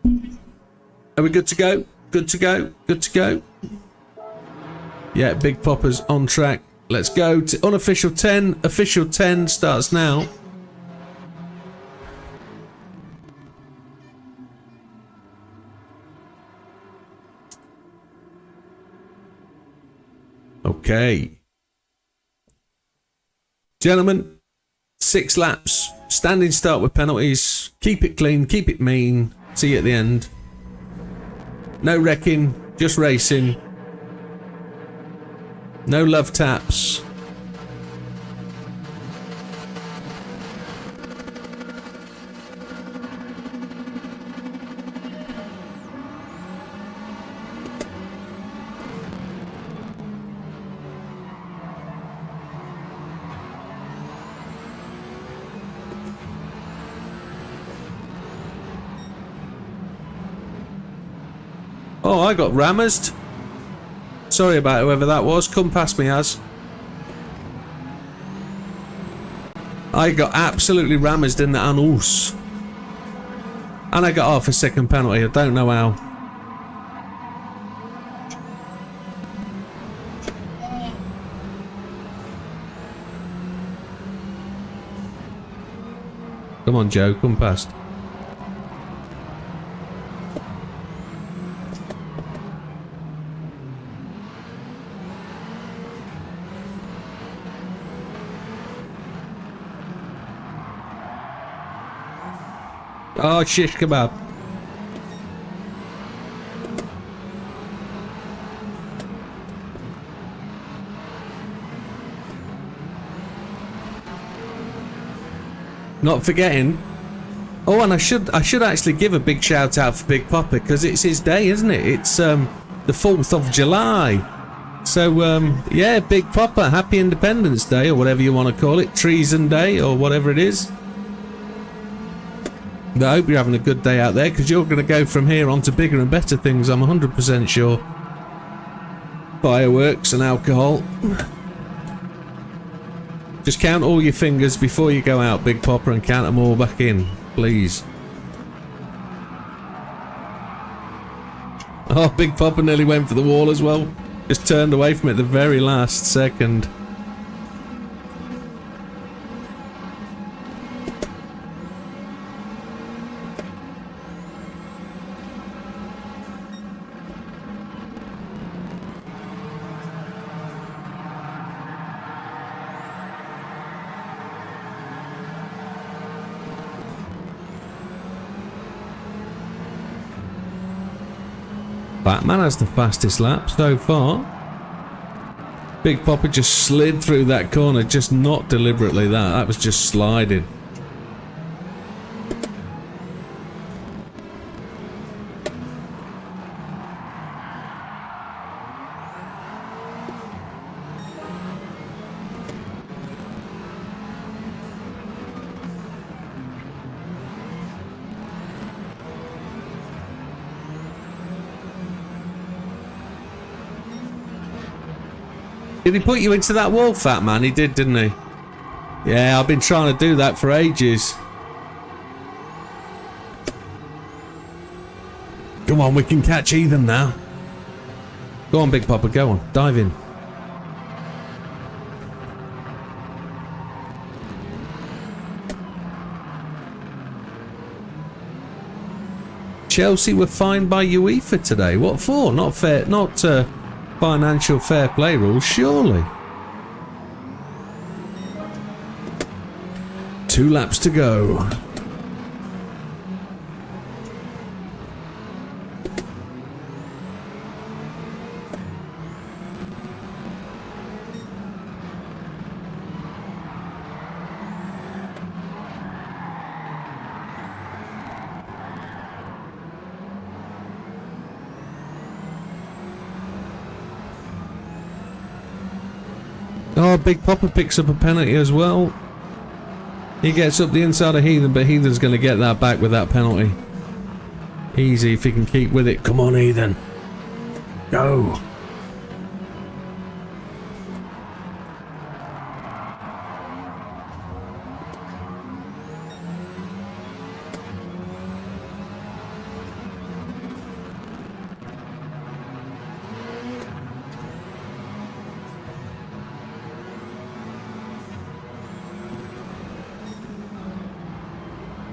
B: Are we good to go? Good to go? Good to go? Yeah, Big Popper's on track. Let's go to unofficial 10. Official 10 starts now. Okay. Gentlemen, 6 laps. Standing start with penalties. Keep it clean, keep it mean. See you at the end. No wrecking, just racing. No love taps. Oh, I got rammersed. Sorry about whoever that was. Come past me, Az. I got absolutely rammersed in the annals. And I got off a second penalty. I don't know how. Come on, Joe. Come past. Oh, shish kebab. Not forgetting. Oh, and I should actually give a big shout out for Big Popper because it's his day, isn't it? It's the 4th of July. So yeah, Big Popper, happy Independence Day or whatever you want to call it, Treason Day or whatever it is. I hope you're having a good day out there because you're going to go from here on to bigger and better things, I'm 100% sure. Fireworks and alcohol. Just count all your fingers before you go out, Big Popper, and count them all back in, please. Oh, Big Popper nearly went for the wall as well. Just turned away from it the very last second. Batman has the fastest lap so far. Big Popper just slid through that corner, just not deliberately that was just sliding. Did he put you into that wall, fat man? He did, didn't he? Yeah, I've been trying to do that for ages. Come on, we can catch Ethan now. Go on, Big Popper, go on. Dive in. Chelsea were fined by UEFA today. What for? Not fair, not financial fair play rules, surely. 2 laps to go. Oh, Big Popper picks up a penalty as well. He gets up the inside of Heathen, but Heathen's going to get that back with that penalty. Easy if he can keep with it. Come on, Heathen. Go.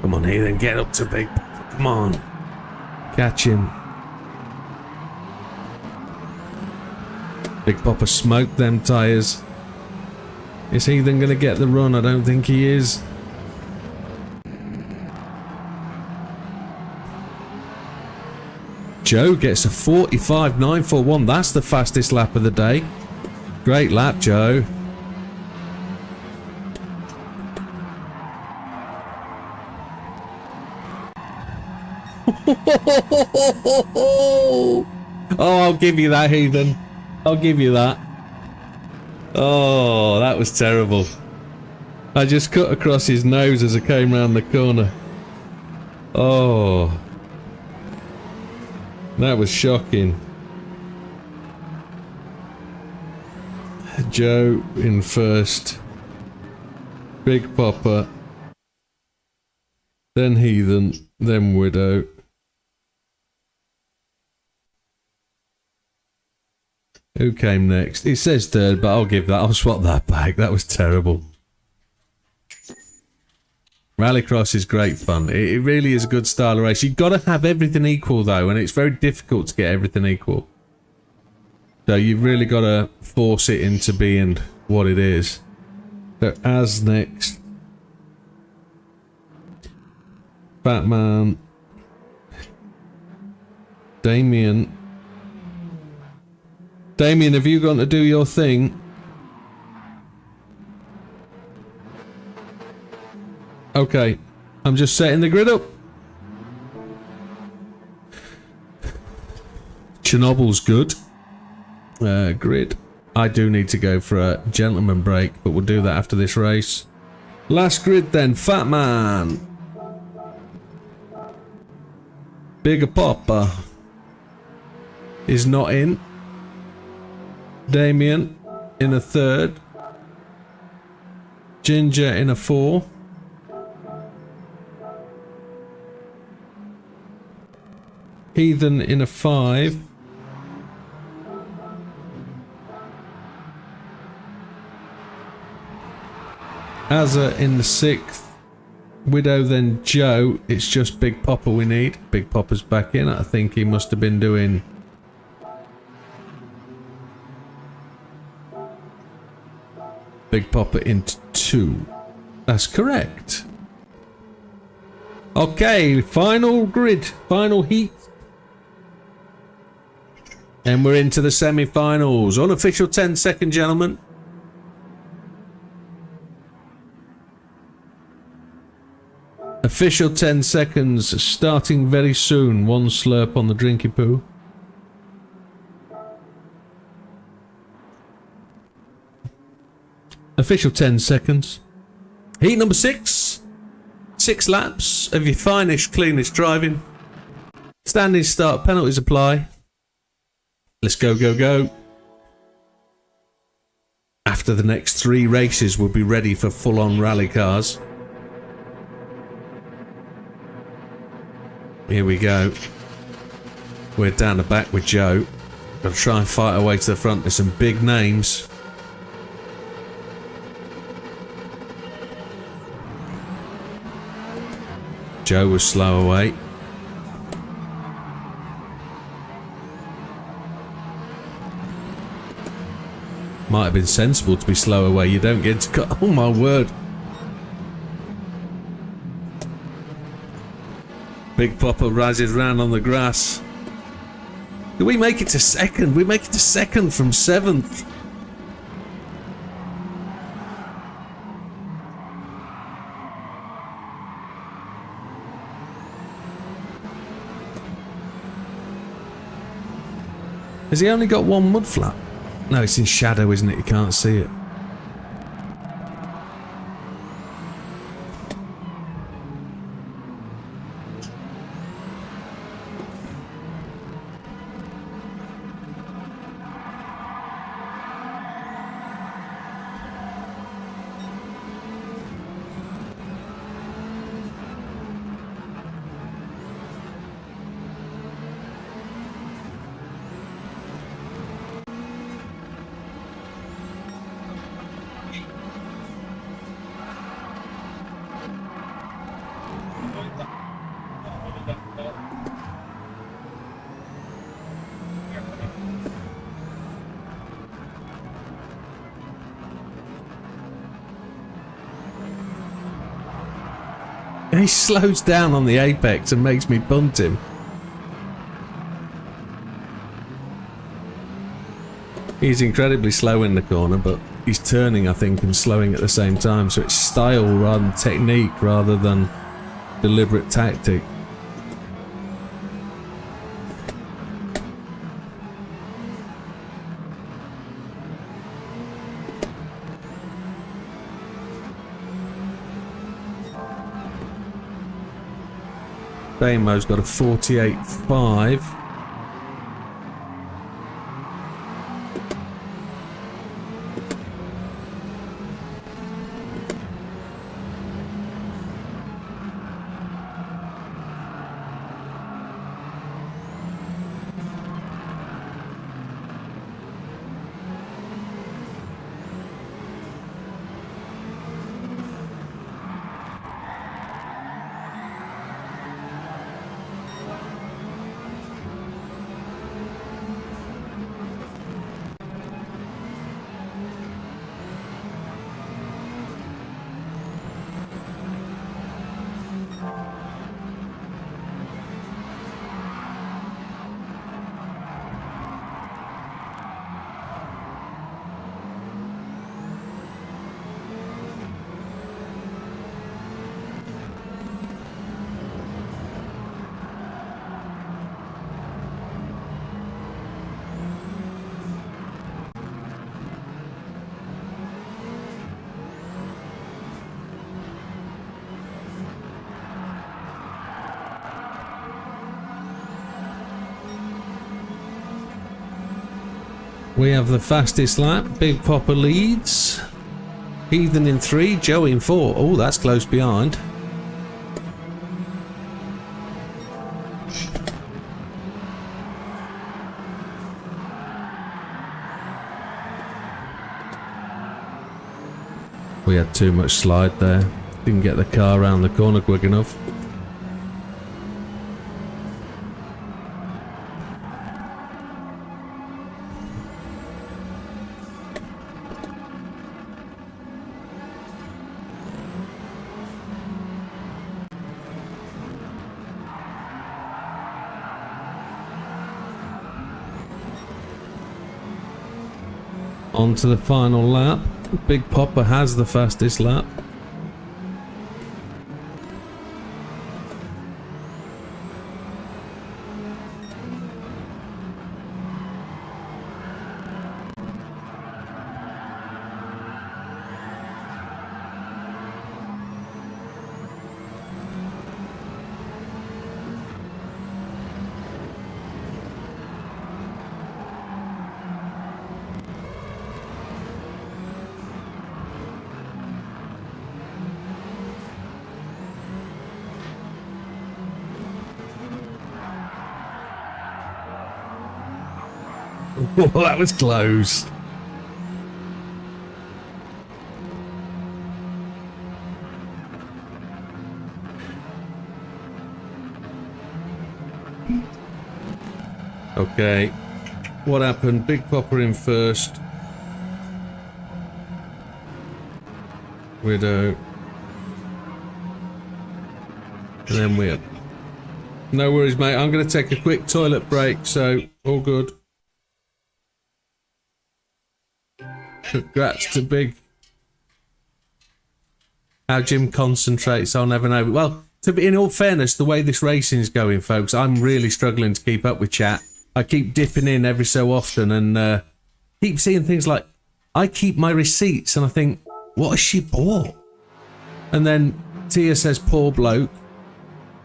B: Come on, Heathen, get up to Big Popper. Come on. Catch him. Big Popper smoked them tyres. Is Heathen going to get the run? I don't think he is. Joe gets a 45.941. That's the fastest lap of the day. Great lap, Joe. Oh, I'll give you that, Heathen. I'll give you that. Oh, that was terrible. I just cut across his nose as I came round the corner. Oh, that was shocking. Joe in first. Big Popper. Then Heathen. Then Widow. Who came next? It says third, but I'll give that. I'll swap that back. That was terrible. Rallycross is great fun. It really is a good style of race. You've got to have everything equal, though, and it's very difficult to get everything equal. So you've really got to force it into being what it is. So as next, Batman, Damien. Damien, have you gone to do your thing? Okay, I'm just setting the grid up. Chernobyl's good. Grid. I do need to go for a gentleman break, but we'll do that after this race. Last grid then, Fat Man. Bigger Popper is not in. Damien in a third. Ginger in a 4. Heathen in a 5. Azza in the 6th. Widow, then Joe. It's just Big Popper we need. Big Popper's back in. I think he must have been doing... Big Popper into 2. That's correct. Okay, final grid. Final heat. And we're into the semi-finals. Unofficial 10-second, gentlemen. Official 10 seconds starting very soon. One slurp on the drinky poo. Official 10 seconds. Heat number 6. 6 laps of your finest, cleanest driving. Standing start, penalties apply. Let's go, go, go. After the next 3 races, we'll be ready for full-on rally cars. Here we go. We're down the back with Joe. Gotta try and fight our way to the front. There's some big names. Joe was slow away. Might have been sensible to be slow away. You don't get to cut. Oh my word. Big Popper rises round on the grass. Do we make it to second? We make it to second from 7th. Has he only got one mud flap? No, it's in shadow, isn't it? You can't see it. He slows down on the apex and makes me punt him. He's incredibly slow in the corner, but he's turning, I think, and slowing at the same time. So it's style rather than technique, rather than deliberate tactic. Bamo's got a 48.5. We have the fastest lap. Big Popper leads. Heathen in 3, Joe in 4. Oh, that's close behind. We had too much slide there. Didn't get the car around the corner quick enough. On to the final lap. Big Popper has the fastest lap. Oh, that was close. Okay, what happened? Big Popper in first. Widow. And then we're... No worries, mate. I'm going to take a quick toilet break, so all good. Congrats to Big. How Jim concentrates, I'll never know. Well, to be, in all fairness, the way this racing is going, folks, I'm really struggling to keep up with chat. I keep dipping in every so often and keep seeing things like, I keep my receipts and I think, what has she bought? And then Tia says, poor bloke.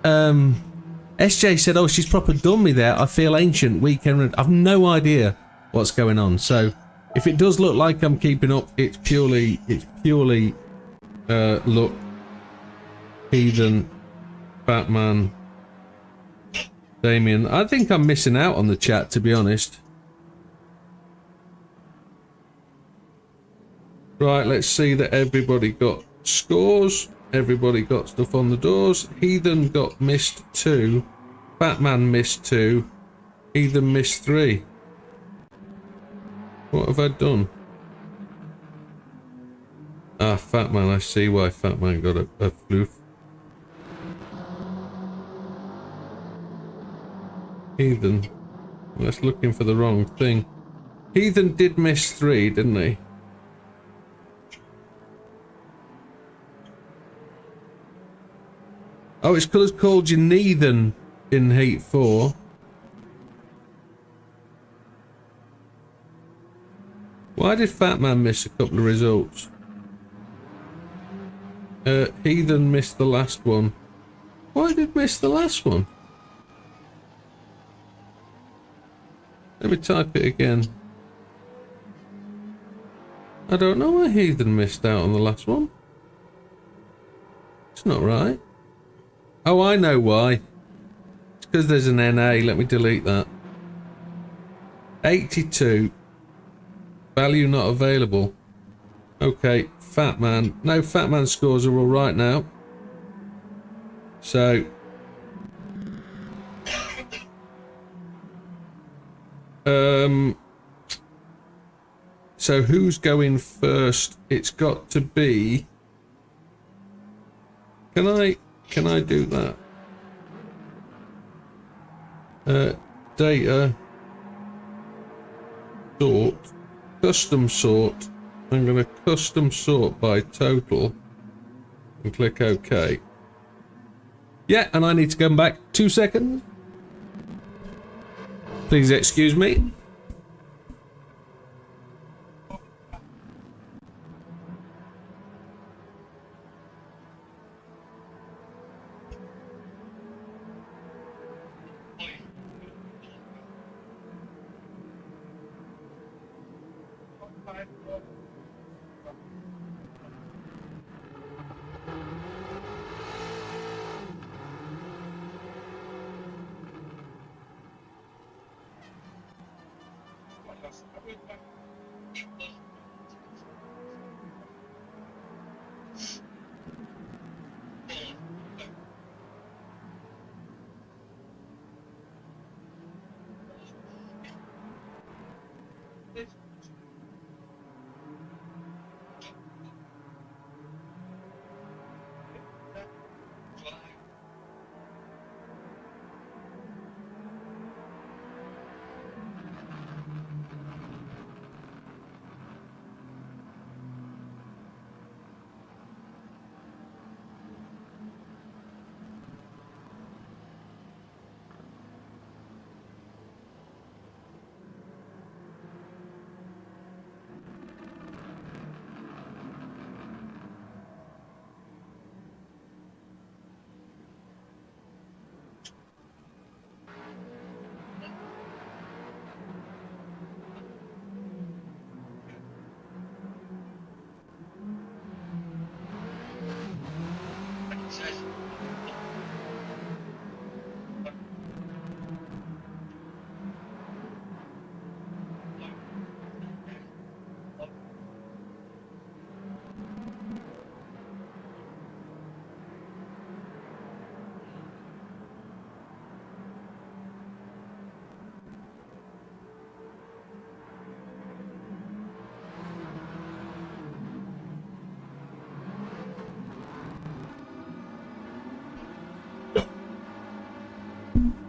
B: SJ said, oh, she's proper done me there. I feel ancient, weekend. I've no idea what's going on. So if it does look like I'm keeping up, it's purely look. Heathen, Batman, Damien. I think I'm missing out on the chat, to be honest. Right, let's see that everybody got scores. Everybody got stuff on the doors. Heathen got missed 2. Batman missed 2. Heathen missed 3. What have I done? Ah, Fatman. I see why Fatman got a floof. Heathen. That's looking for the wrong thing. Heathen did miss 3, didn't he? Oh, it's because called you Neithen in Heat 4. Why did Fat Man miss a couple of results? Heathen missed the last one. Why did miss the last one? Let me type it again. I don't know why Heathen missed out on the last one. It's not right. Oh, I know why. It's because there's an NA. Let me delete that. 82. Value not available. Okay, Fat Man. No, Fat Man scores are all right now. So... So who's going first? It's got to be... Can I do that? Data. Sort. Custom sort. I'm going to custom sort by total. And click OK. Yeah, and I need to come back 2 seconds. Please excuse me.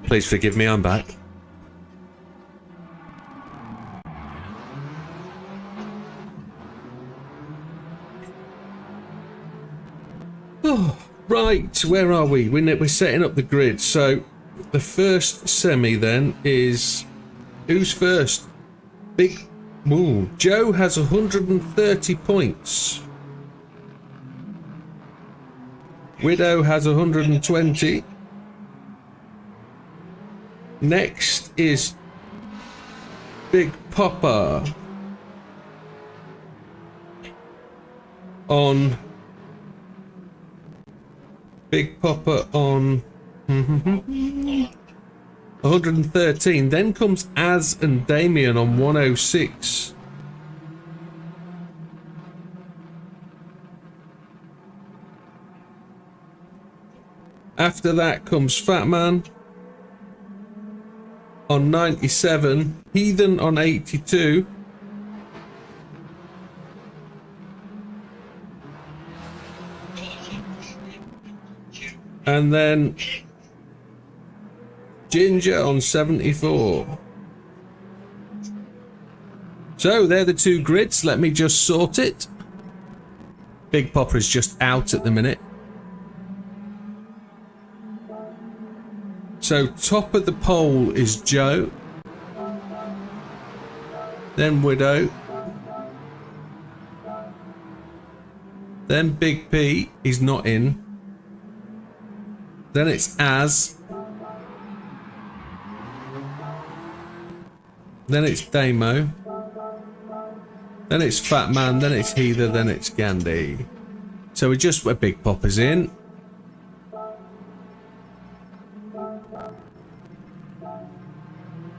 B: Please forgive me, I'm back. Oh, right, where are we? We're setting up the grid. So the first semi then is... Who's first? Big... Ooh, Joe has 130 points. Widow has 120. Next is Big Papa on 113. Then comes Az and Damien on 106. After that comes Fat Man on 97, Heathen on 82, and then Ginger on 74. So they're the two grids. Let me just sort it. Big Popper is just out at the minute. So top of the poll is Joe. Then Widow. Then Big P. He's not in. Then it's Az. Then it's Damo. Then it's Fat Man. Then it's Heather. Then it's Gandhi. So we just where Big Popper's in.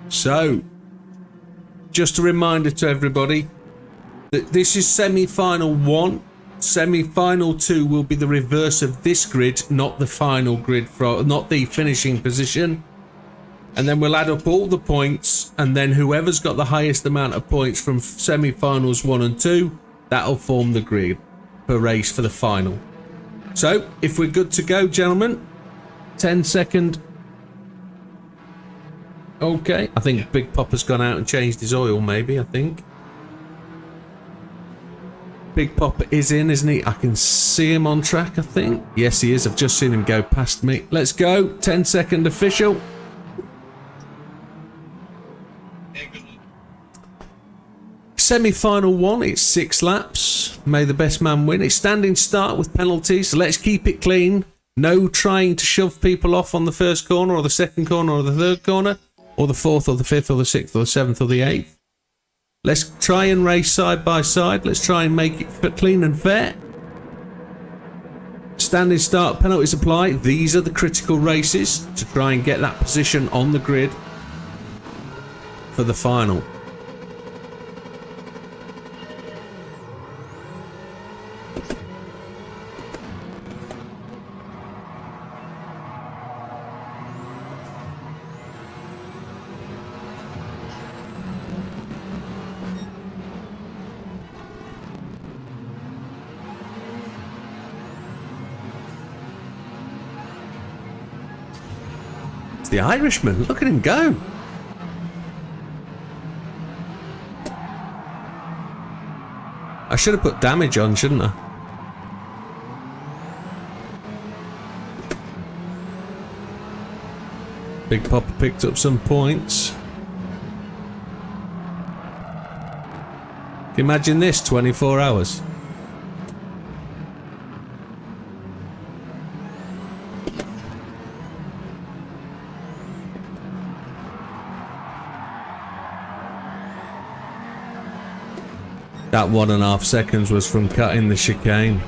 B: So, just a reminder to everybody that this is semi-final 1. Semi-final 2 will be the reverse of this grid, not the final grid, not the finishing position. And then we'll add up all the points, and then whoever's got the highest amount of points from semi-finals 1 and 2, that'll form the grid per race for the final. So, if we're good to go, gentlemen, 10-second. Okay, I think Big Popper's gone out and changed his oil, maybe, I think. Big Popper is in, isn't he? I can see him on track, I think. Yes, he is. I've just seen him go past me. Let's go. 10-second official. Semi-final 1, it's 6 laps. May the best man win. It's standing start with penalties. Let's keep it clean. No trying to shove people off on the first corner or the second corner or the third corner or the fourth or the fifth or the sixth or the seventh or the eighth. Let's try and race side by side. Let's try and make it clean and fair. Standing start, penalties apply. These are the critical races to try and get that position on the grid for the final. The Irishman, look at him go. I should have put damage on, shouldn't I? Big Popper picked up some points. Can you imagine this, 24 hours? That 1.5 seconds was from cutting the chicane.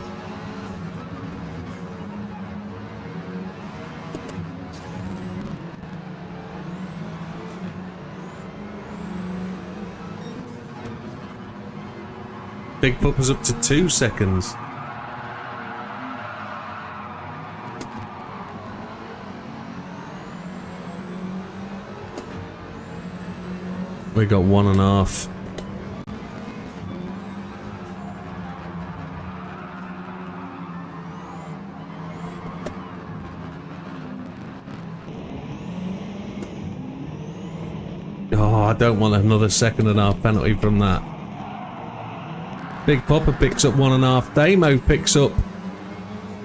B: Big Pup was up to 2 seconds. We got 1.5. Oh, I don't want another 1.5 penalty from that. Big Popper picks up 1.5. Damo picks up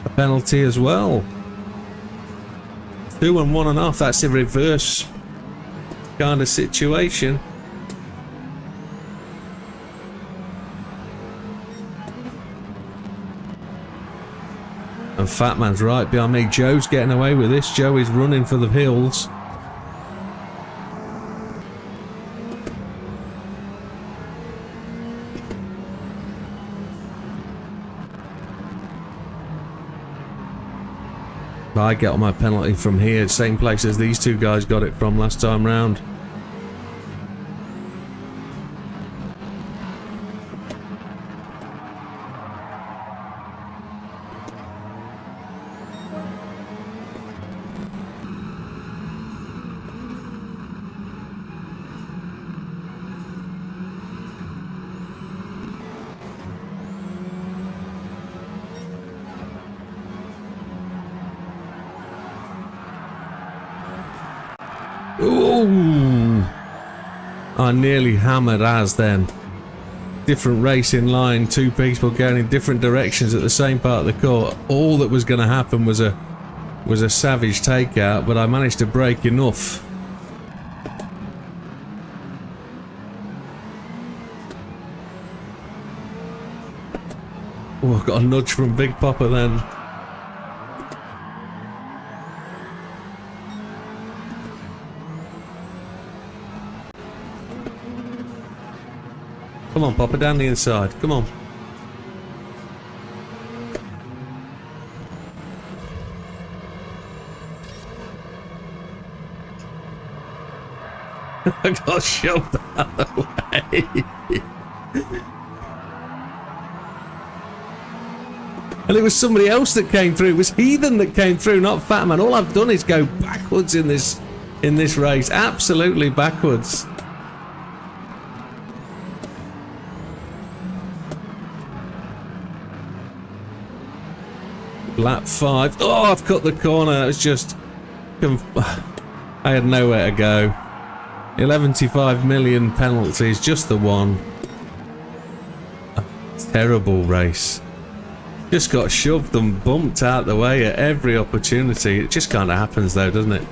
B: a penalty as well. 2 and 1.5. That's a reverse kind of situation. And Fat Man's right behind me. Joe's getting away with this. Joe is running for the hills. I get my penalty from here, same place as these two guys got it from last time round. Ooh! I nearly hammered Az then. Different racing line, two people going in different directions at the same part of the court. All that was going to happen was a savage takeout, but I managed to break enough. Oh, I got a nudge from Big Papa then. Come on, Papa, down the inside. Come on. I got shoved out of the way. And it was somebody else that came through. It was Heathen that came through, not Fat Man. All I've done is go backwards in this race. Absolutely backwards. Lap 5. Oh, I've cut the corner. It was just... I had nowhere to go. 11.5 million penalties, just the one. A terrible race. Just got shoved and bumped out the way at every opportunity. It just kind of happens though, doesn't it?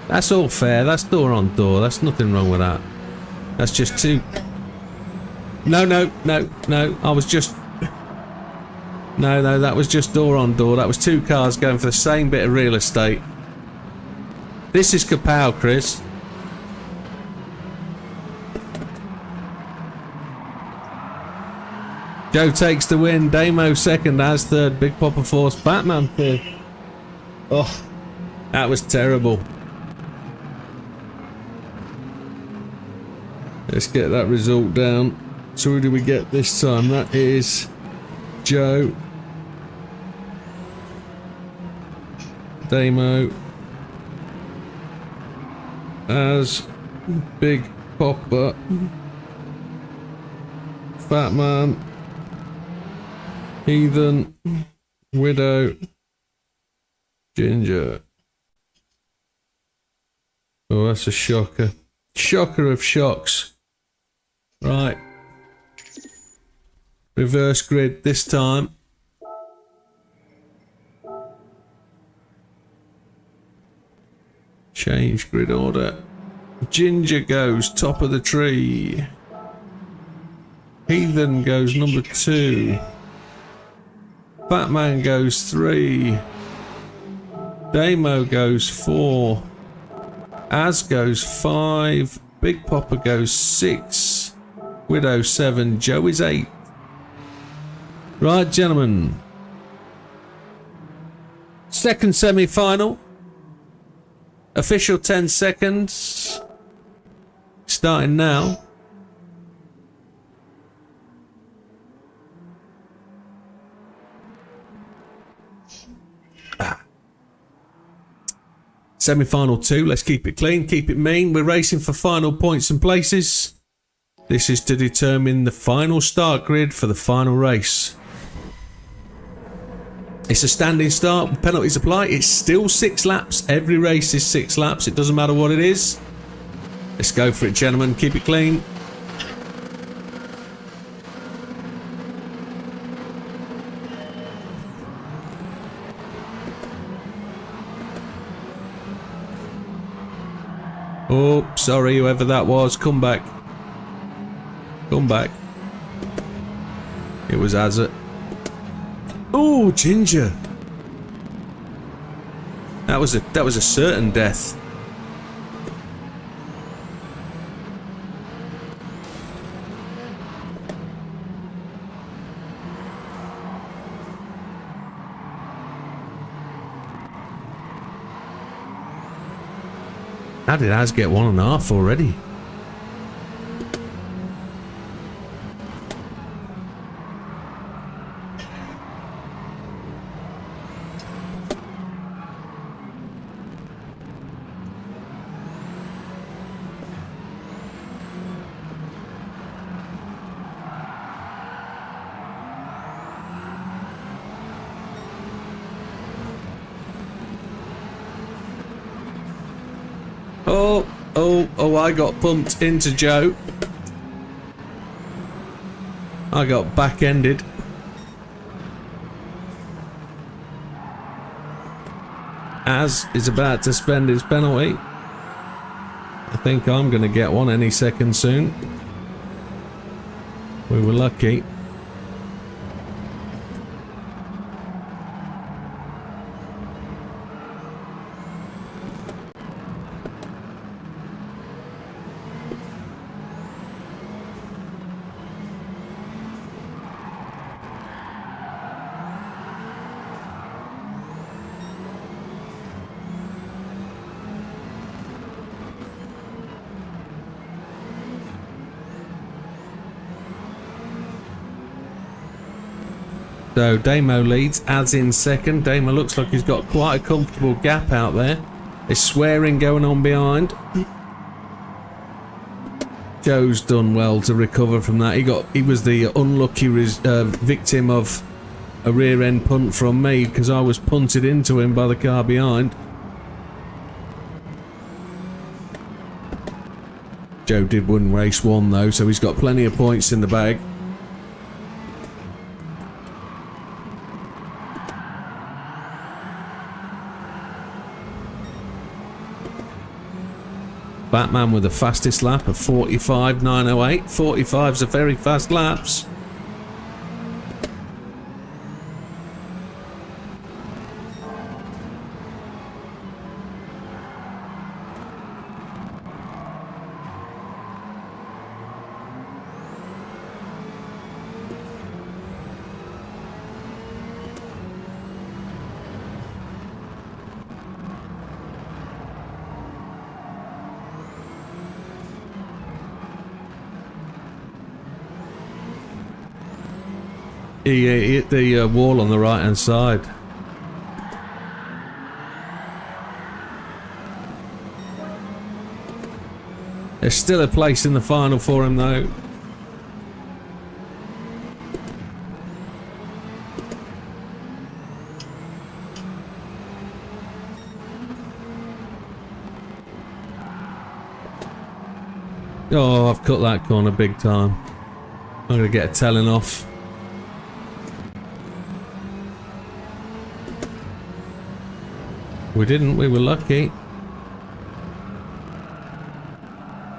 B: That's all fair. That's door on door. That's nothing wrong with that. That's just two... No. I was just... No, that was just door on door. That was two cars going for the same bit of real estate. This is kapow, Chris. Joe takes the win. Damo second, as third. Big Papa fourth. Batman fifth. Oh, that was terrible. Let's get that result down. So who do we get this time? That is Joe, Damo, as Big Papa, Fat Man, Heathen, Widow, Ginger. Oh, that's a shocker. Shocker of shocks. Right. Reverse grid this time. Change grid order. Ginger goes top of the tree. Heathen goes number 2. Batman goes 3. Damo goes 4. Az goes 5. Big Papa goes 6. Widow 7. Joe is 8. Right, gentlemen. Second semi-final. Official 10 seconds. Starting now. Semi-final 2. Let's keep it clean, keep it mean. We're racing for final points and places. This is to determine the final start grid for the final race. It's a standing start with penalties apply. It's still 6 laps. Every race is 6 laps. It doesn't matter what it is. Let's go for it, gentlemen. Keep it clean. Oh, sorry, whoever that was. Come back. Come back. It was Azza. Oh, Ginger. That was a certain death. How did Az get 1.5 already? Oh, I got pumped into Joe. I got back-ended. Az is about to spend his penalty. I think I'm going to get one any second soon. We were lucky. So Damo leads, Az in second. Damo looks like he's got quite a comfortable gap out there. There's swearing going on behind. Joe's done well to recover from that. He was the unlucky victim of a rear end punt from me because I was punted into him by the car behind. Joe did win race 1 though, so he's got plenty of points in the bag. Batman with the fastest lap of 45.908. 45's a very fast laps. He hit the wall on the right hand side. There's still a place in the final for him though. Oh, I've cut that corner big time. I'm going to get a telling off. We didn't, we were lucky.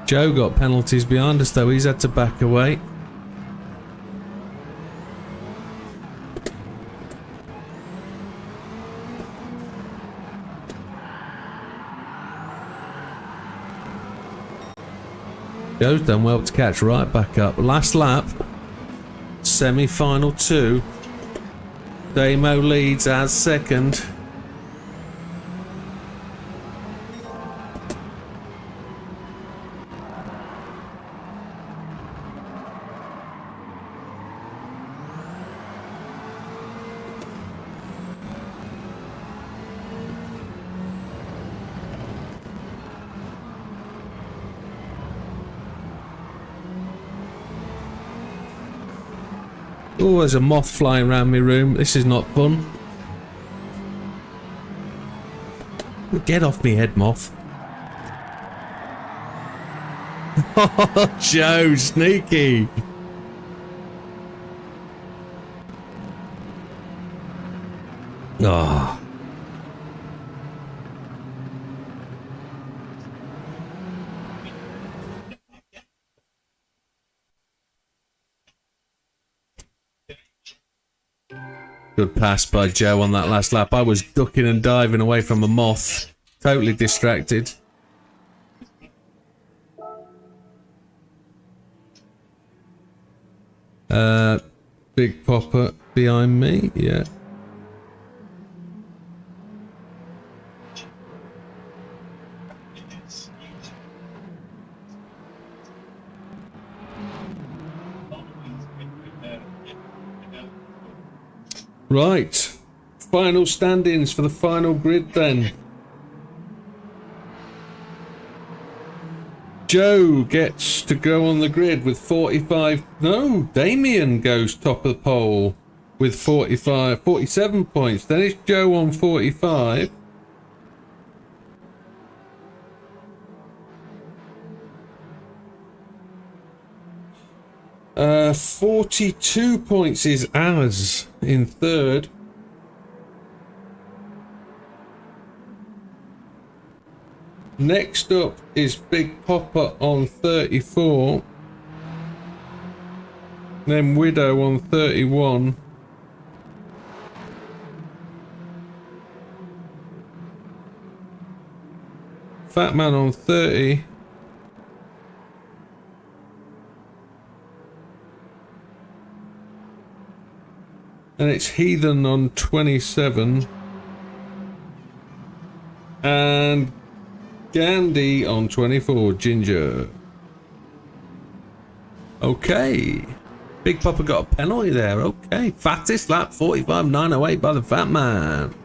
B: Joe got penalties behind us though, he's had to back away. Joe's done well to catch right back up. Last lap, semi-final 2. Damo leads as second. Oh, there's a moth flying around my room. This is not fun. Get off me head, moth. Oh, Joe, sneaky. Oh. Good pass by Joe on that last lap. I was ducking and diving away from a moth. Totally distracted. Big popper behind me, yeah. Right, final standings for the final grid then. Joe gets to go on the grid with 45. No, Damien goes top of the pole with 47 points. Then it's Joe on 45. 42 points is Az in third. Next up is Big Popper on 34. Then Widow on 31. Fat Man on 30. And it's Heathen on 27. And Gandhi on 24. Ginger. Okay. Big Papa got a penalty there. Okay. Fattest lap 45.908 by the Fat Man.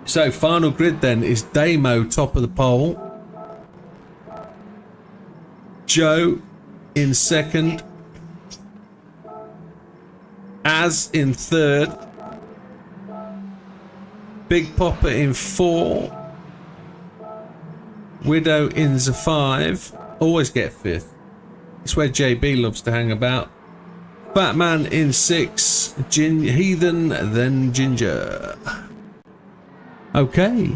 B: So final grid then is Damo top of the pole. Joe in second. Az in third. Big Popper in 4. Widow in the 5. Always get 5th. It's where JB loves to hang about. Fat Man in 6. Heathen, then Ginger. Okay.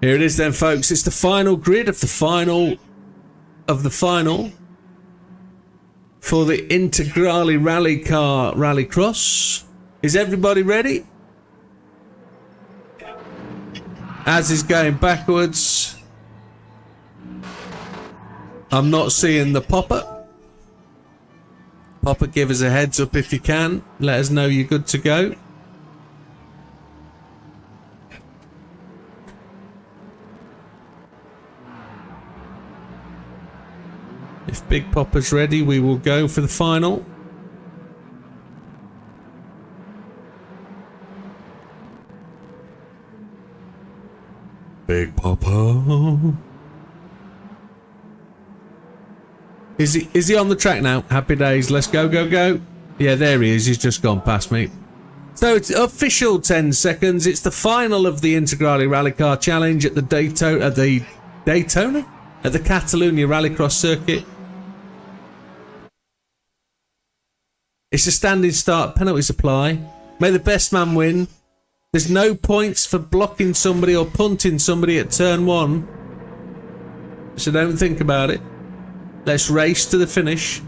B: Here it is then, folks. It's the final grid of the final for the Integrale Rally Car Rallycross. Is everybody ready? Az is going backwards. I'm not seeing the Popper. Popper, give us a heads up if you can. Let us know you're good to go. If Big Popper's ready, we will go for the final. Big Popper. Is he on the track now? Happy days. Let's go, go, go. Yeah, there he is. He's just gone past me. So it's official 10 seconds. It's the final of the Integrale Rally Car Challenge at the Daytona? At the Catalunya Rallycross circuit. It's a standing start, penalties apply. May the best man win. There's no points for blocking somebody or punting somebody at turn 1. So don't think about it. Let's race to the finish.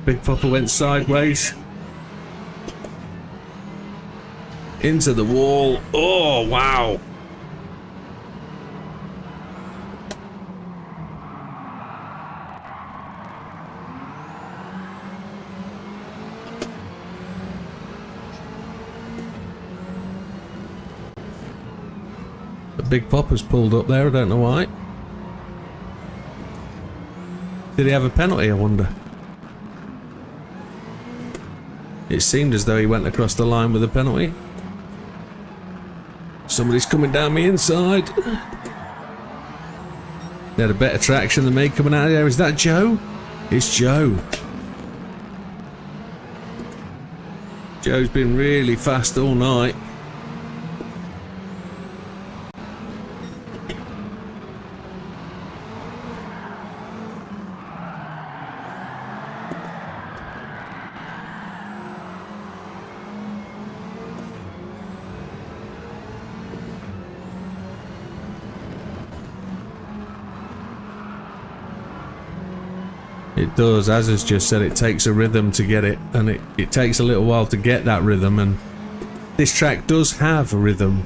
B: Big Popper went sideways. Into the wall. Oh, wow. The Big Popper's pulled up there, I don't know why. Did he have a penalty, I wonder? It seemed as though he went across the line with a penalty. Somebody's coming down me inside. They had a better traction than me coming out of there. Is that Joe? It's Joe. Joe's been really fast all night. It does, as has just said, it takes a rhythm to get it, and it takes a little while to get that rhythm, and this track does have a rhythm,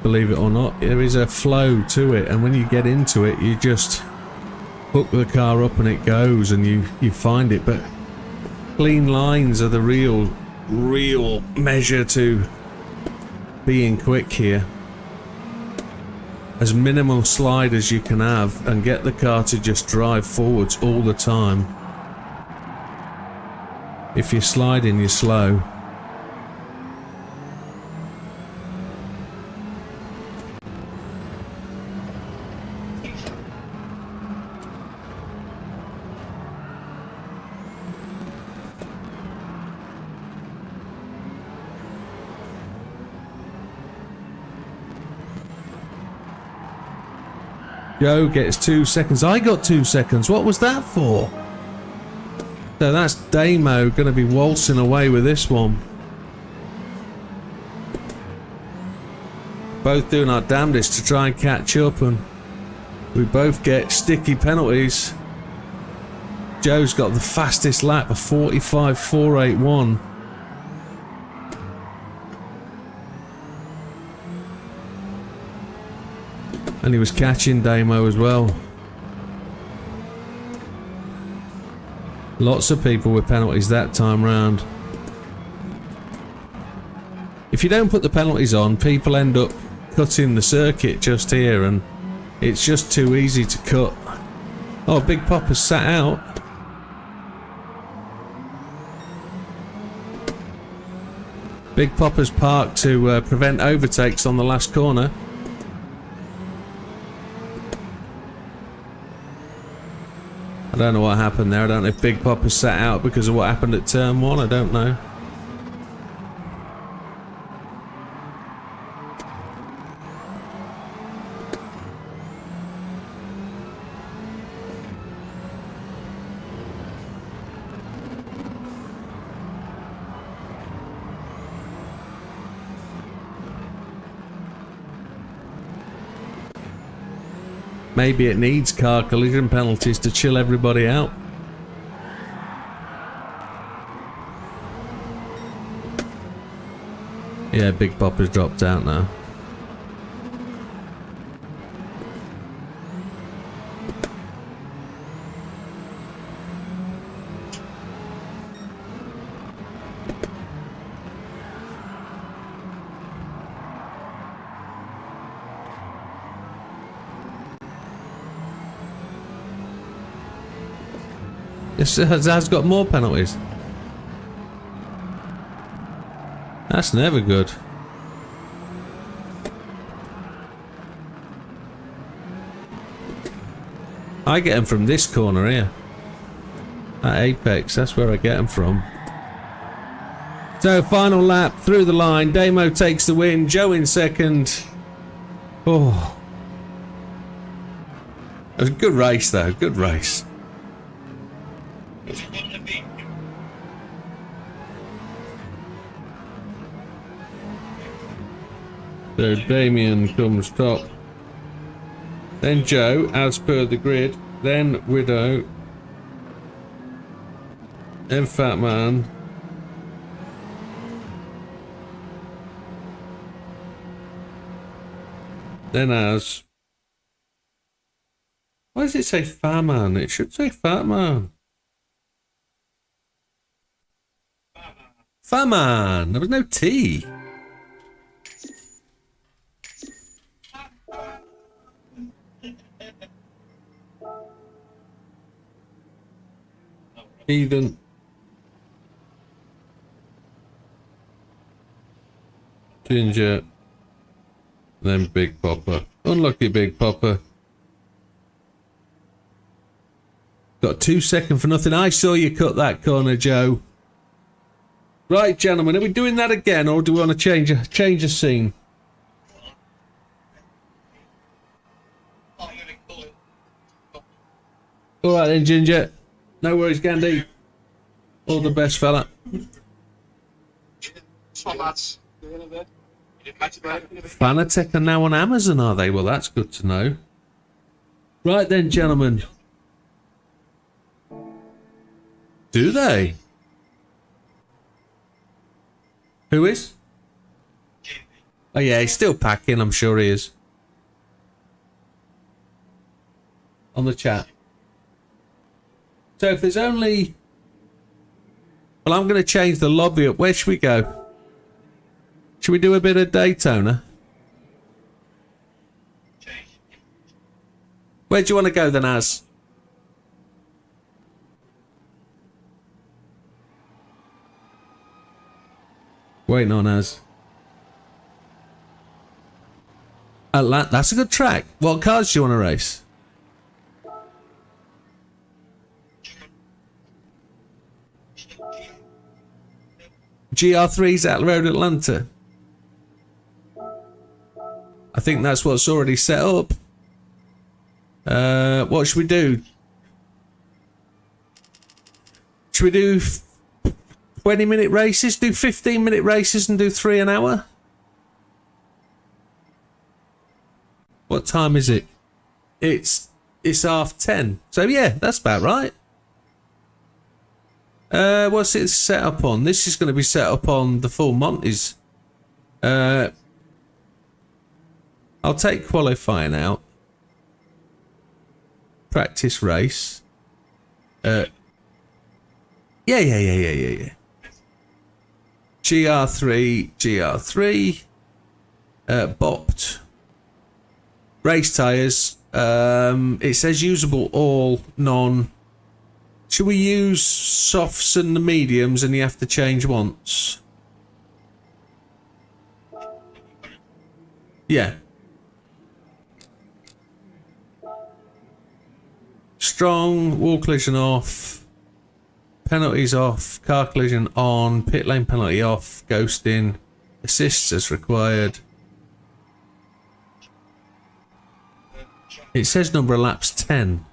B: believe it or not. There is a flow to it, and when you get into it, you just hook the car up and it goes, and you find it. But clean lines are the real measure to being quick here. as minimal slide as you can have and get the car to just drive forwards all the time. If you're sliding, you're slow. Joe gets 2 seconds. I got 2 seconds. What was that for? So that's Damo going to be waltzing away with this one. Both doing our damnedest to try and catch up, and we both get sticky penalties. Joe's got the fastest lap, a 45.481. And he was catching Damo as well. Lots of people with penalties that time round. If you don't put the penalties on, people end up cutting the circuit just here, and it's just too easy to cut. Oh, Big Popper's sat out. Big Popper's parked to prevent overtakes on the last corner. I don't know what happened there. I don't know if Big Popper sat out because of what happened at turn 1. I don't know. Maybe it needs car collision penalties to chill everybody out. Yeah, Big Popper's dropped out now. This has got more penalties. That's never good. I get them from this corner here. At Apex, that's where I get them from. So, final lap through the line. Damo takes the win. Joe in second. Oh. It was a good race though, good race. So Damien comes top, then Joe as per the grid, then Widow, then Fat Man, then Az. Why does it say Fat Man? It should say Fat Man. Fat Man, there was no T. Even Ginger, then Big Popper. Unlucky Big Popper. Got 2 seconds for nothing. I saw you cut that corner, Joe. Right, gentlemen, are we doing that again, or do we want to change a scene? All right then, Ginger. No worries, Gandhi. All the best, fella. Fanatec are now on Amazon, are they? Well, that's good to know. Right then, gentlemen. Do they? Who is? Oh yeah, he's still packing, I'm sure he is. On the chat. So if there's only... Well, I'm going to change the lobby up. Where should we go? Should we do a bit of Daytona? Where do you want to go then, Az? Waiting on Az. That's a good track. What cars do you want to race? GR3's at Road Atlanta. I think that's what's already set up. What should we do? Should we do 20-minute races? Do 15-minute races and do 3 an hour? What time is it? It's 10:30. So yeah, that's about right. What's it set up on? This is going to be set up on the full Monties. I'll take qualifying out. Practice race. Yeah. GR3. Bopped. Race tyres. It says usable all, none. Should we use softs and the mediums and you have to change once? Yeah. Strong, wall collision off, penalties off, car collision on, pit lane penalty off, ghosting, assists as required. It says number of laps 10.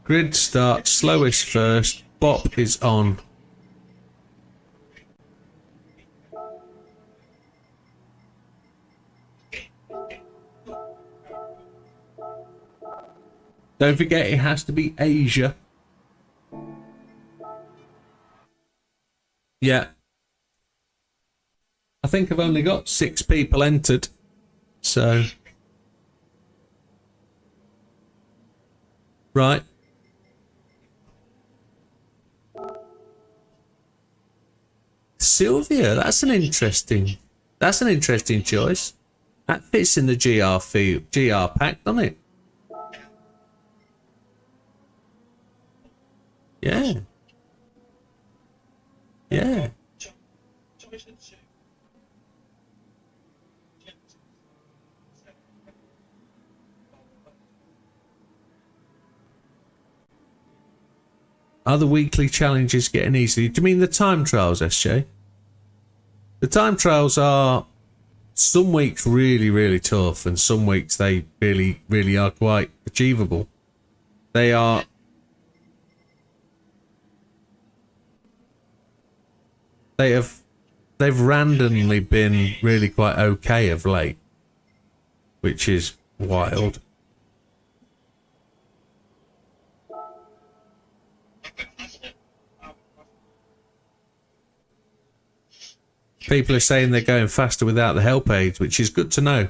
B: Grid start, slowest first, bop is on. Don't forget it has to be Asia. Yeah. I think I've only got 6 people entered. So. Right. Sylvia, that's an interesting choice. That fits in the GR pack, doesn't it? Yeah. Yeah. Are the weekly challenges getting easier? Do you mean the time trials, SJ? The time trials are some weeks really, really tough, and some weeks they really, really are quite achievable. They've randomly been really quite okay of late, which is wild. People are saying they're going faster without the help aids, which is good to know.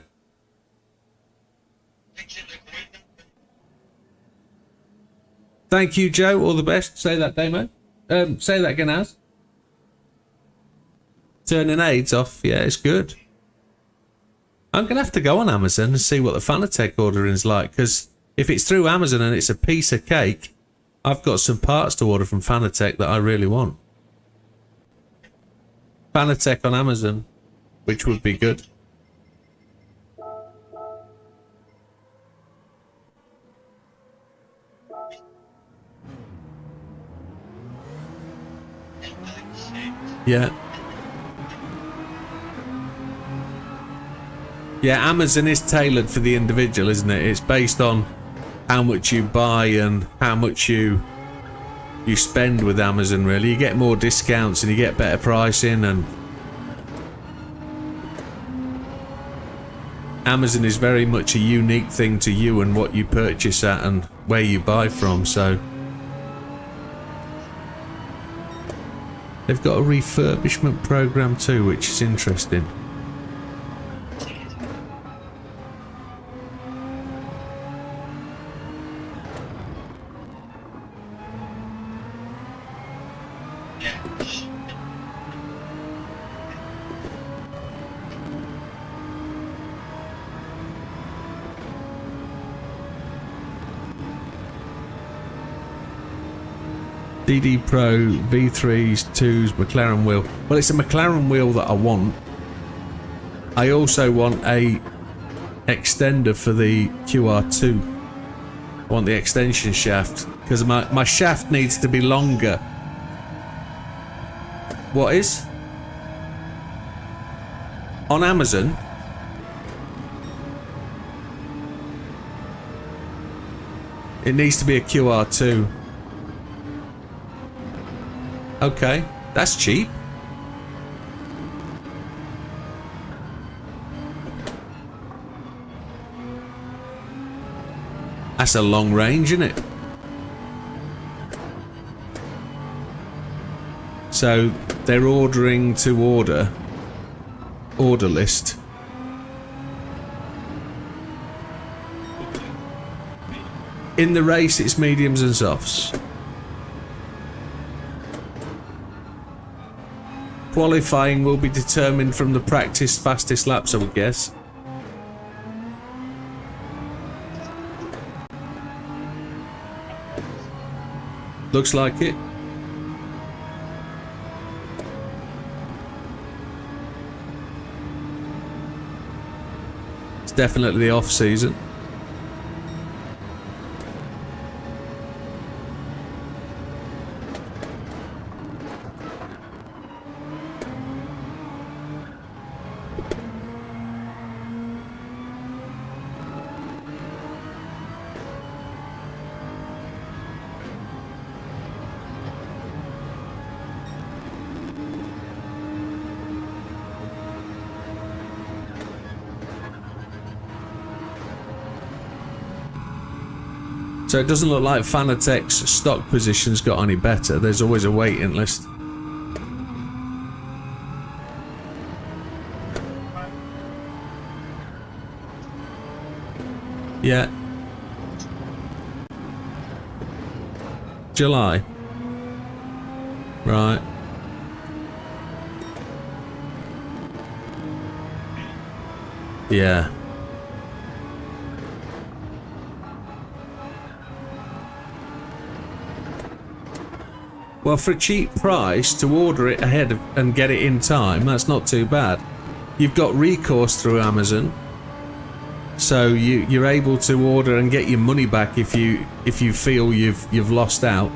B: Thank you, Joe. All the best. Say that, Damo. Say that again, Az. Turning aids off. Yeah, it's good. I'm going to have to go on Amazon and see what the Fanatec ordering is like, because if it's through Amazon and it's a piece of cake, I've got some parts to order from Fanatec that I really want. Fanatec on Amazon, which would be good. Yeah. Yeah, Amazon is tailored for the individual, isn't it? It's based on how much you buy and how much you spend with Amazon, really. You get more discounts and you get better pricing, and Amazon is very much a unique thing to you and what you purchase at and where you buy from. So they've got a refurbishment program too, which is interesting. DD Pro V3s, 2s, McLaren wheel. Well, it's a McLaren wheel that I want. I also want a extender for the QR2. I want the extension shaft because my shaft needs to be longer. What is? On Amazon? It needs to be a QR2. Okay, that's cheap. That's a long range, isn't it? So they're ordering to order list. In the race, it's mediums and softs. Qualifying will be determined from the practice fastest laps, I would guess. Looks like it. It's definitely the off season. So it doesn't look like Fanatec's stock position's got any better. There's always a waiting list. Yeah. July. Right. Yeah. Well, for a cheap price to order it ahead and get it in time, that's not too bad. You've got recourse through Amazon, so you're able to order and get your money back if you feel you've lost out.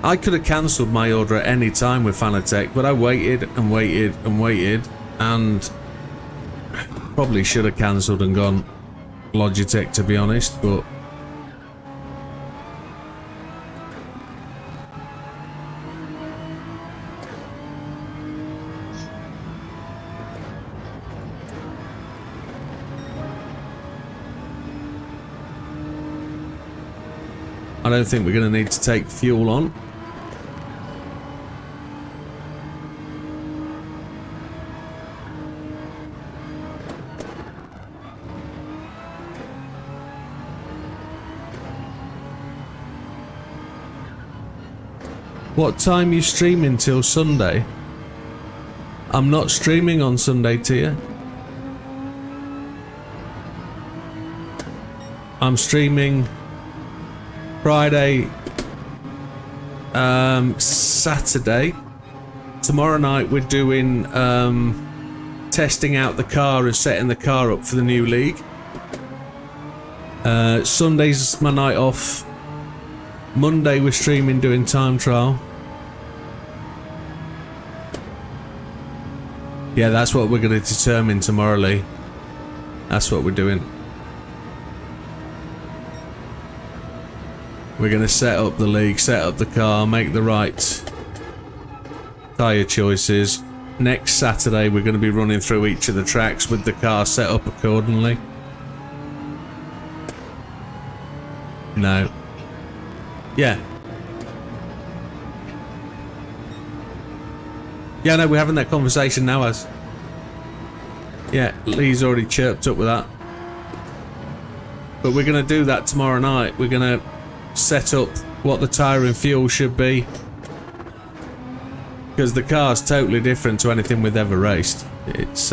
B: I could have cancelled my order at any time with Fanatec, but I waited and waited and waited, and probably should have cancelled and gone Logitech, to be honest, but I don't think we're going to need to take fuel on. What time are you streaming till Sunday? I'm not streaming on Sunday, Tia. I'm streaming Friday, Saturday. Tomorrow night we're doing testing out the car and setting the car up for the new league. Sunday's my night off. Monday we're streaming doing time trial. Yeah, that's what we're going to determine tomorrow, Lee. That's what we're doing. We're going to set up the league, set up the car, make the right tyre choices. Next Saturday we're going to be running through each of the tracks with the car set up accordingly. No. Yeah. Yeah, no, we're having that conversation now, as. Yeah, Lee's already chirped up with that. But we're going to do that tomorrow night. We're going to set up what the tyre and fuel should be, because the car's totally different to anything we've ever raced. It's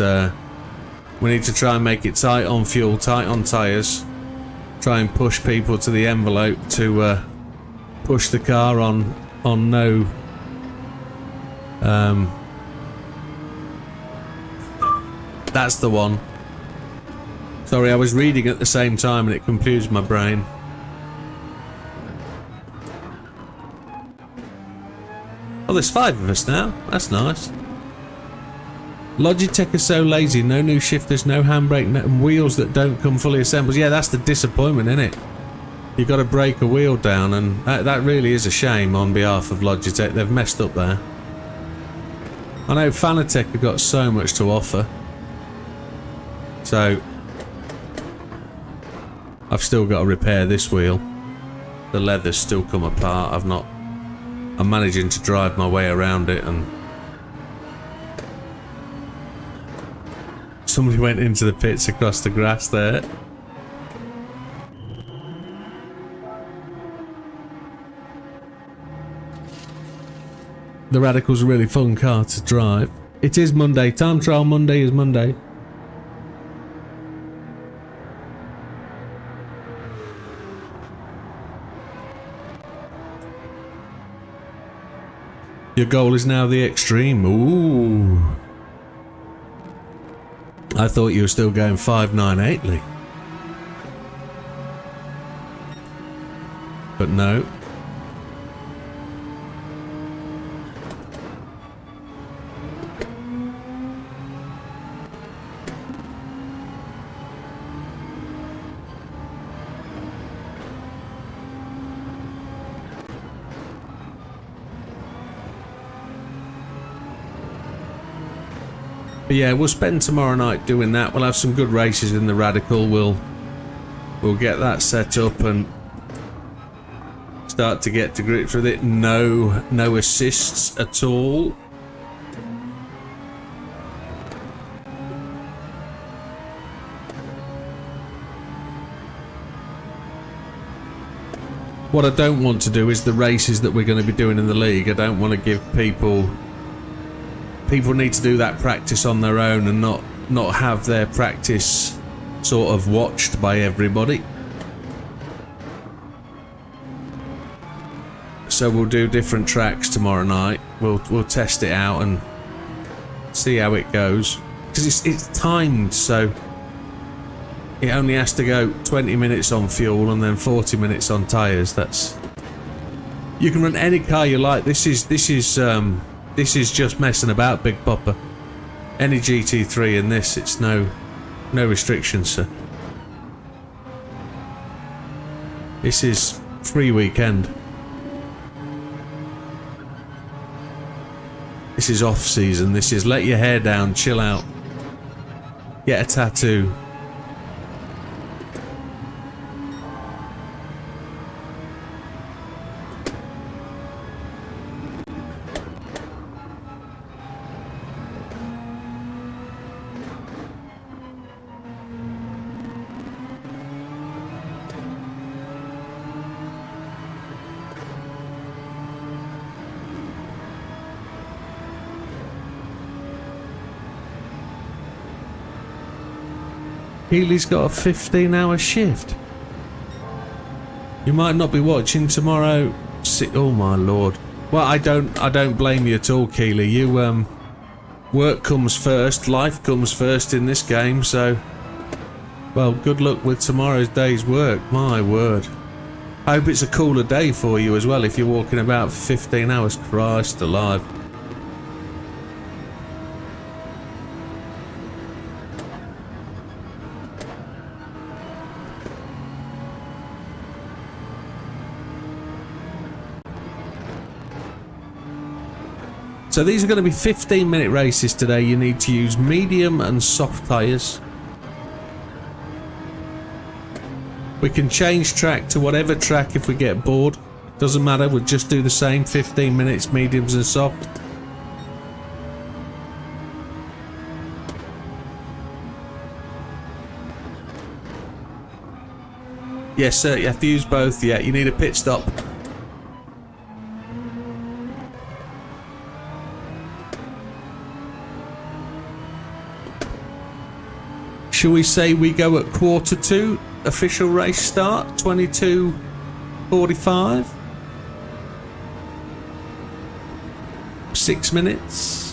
B: we need to try and make it tight on fuel, tight on tyres, try and push people to the envelope to push the car on no that's the one. Sorry, I was reading at the same time and it confused my brain. Oh, there's 5 of us now. That's nice. Logitech is so lazy. No new shifters, no handbrake, no wheels that don't come fully assembled. Yeah, that's the disappointment, isn't it? You've got to break a wheel down, and that really is a shame on behalf of Logitech. They've messed up there. I know Fanatec have got so much to offer. So I've still got to repair this wheel. The leather's still come apart. I'm managing to drive my way around it, and somebody went into the pits across the grass there. The Radical's a really fun car to drive. It is Monday. Time trial Monday is Monday. Your goal is now the extreme. Ooh. I thought you were still going 598ly. But no. But yeah, we'll spend tomorrow night doing that. We'll have some good races in the Radical. We'll get that set up and start to get to grips with it. No assists at all. What I don't want to do is the races that we're going to be doing in the league. I don't want to give people need to do that practice on their own and not have their practice sort of watched by everybody. So we'll do different tracks tomorrow night. We'll test it out and see how it goes, because it's timed, so it only has to go 20 minutes on fuel and then 40 minutes on tyres. You can run any car you like. This is just messing about, Big Popper. Any GT3 in this, it's no restrictions, sir. This is free weekend. This is off season. This is let your hair down, chill out, get a tattoo. Healy's got a 15-hour shift. You might not be watching tomorrow. Oh my lord. Well, I don't blame you at all, Keely. You work comes first, life comes first in this game, so well, good luck with tomorrow's day's work. My word. I hope it's a cooler day for you as well if you're walking about for 15 hours. Christ alive. So these are going to be 15-minute races today. You need to use medium and soft tyres. We can change track to whatever track if we get bored. Doesn't matter, we'll just do the same 15 minutes, mediums and soft. Yes sir, you have to use both. Yeah, you need a pit stop. Shall we say we go at 1:45, official race start, 22:45? 6 minutes.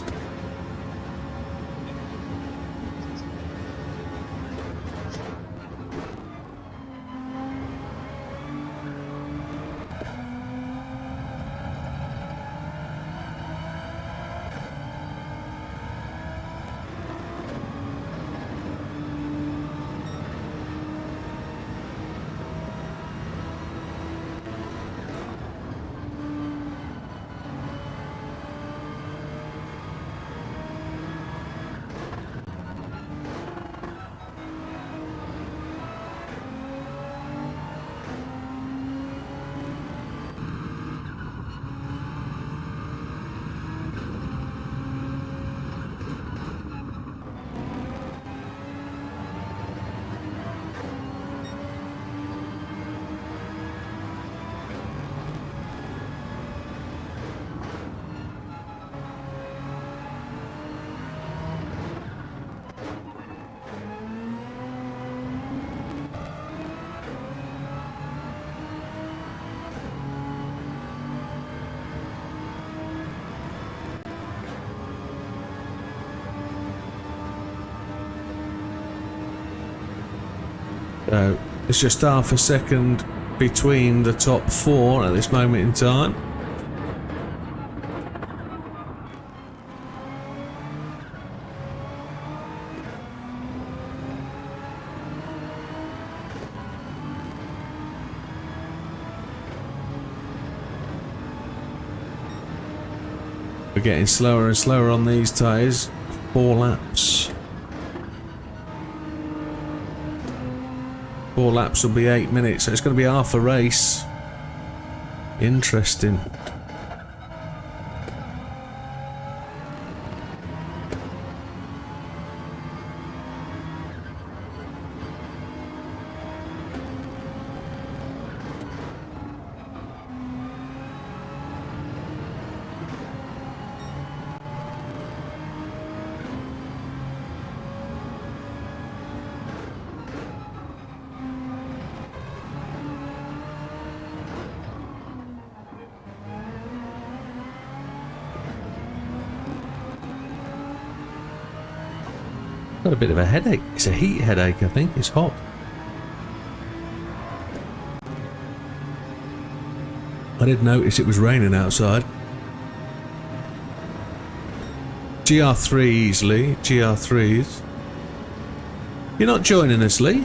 B: So it's just half a second between the top 4 at this moment in time. We're getting slower and slower on these tyres. 4 laps. 4 laps will be 8 minutes, so it's going to be half a race. Interesting. Got a bit of a headache. It's a heat headache, I think. It's hot. I did notice it was raining outside. GR3s, Lee. GR3s. You're not joining us, Lee?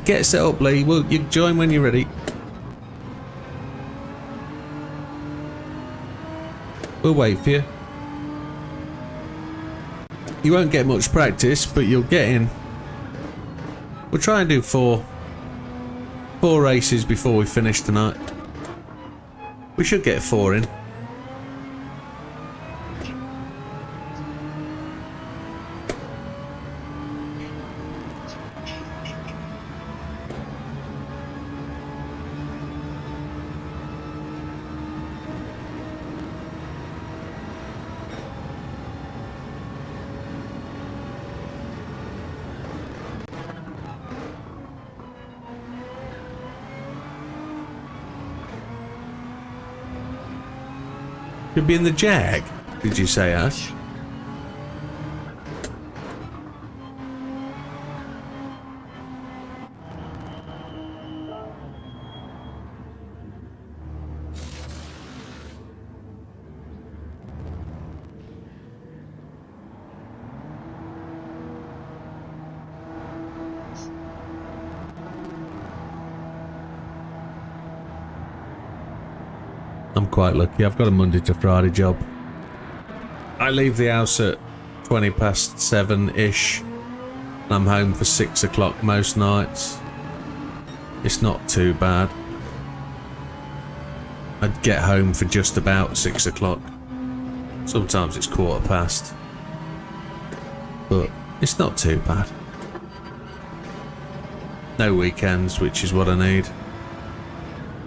B: Get set up, Lee. Well, you join when you're ready. We'll wait for you. You won't get much practice, but you'll get in. We'll try and do four races before we finish tonight. We should get 4 in. Could be in the Jag, did you say, Ash? I'm quite lucky. I've got a Monday to Friday job. I leave the house at 20 past 7-ish. I'm home for 6 o'clock most nights. It's not too bad. I'd get home for just about 6 o'clock. Sometimes it's 1:15. But it's not too bad. No weekends, which is what I need.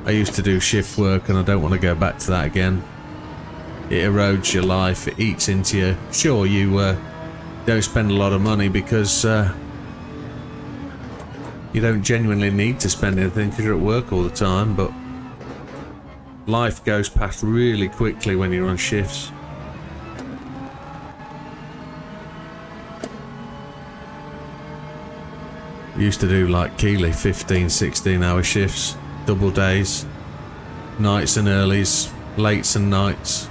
B: I used to do shift work and I don't want to go back to that again. It erodes your life, it eats into you. Sure, you don't spend a lot of money because you don't genuinely need to spend anything because you're at work all the time, but life goes past really quickly when you're on shifts. I used to do like Keeley 15-16 hour shifts, double days, nights and earlies, lates and nights.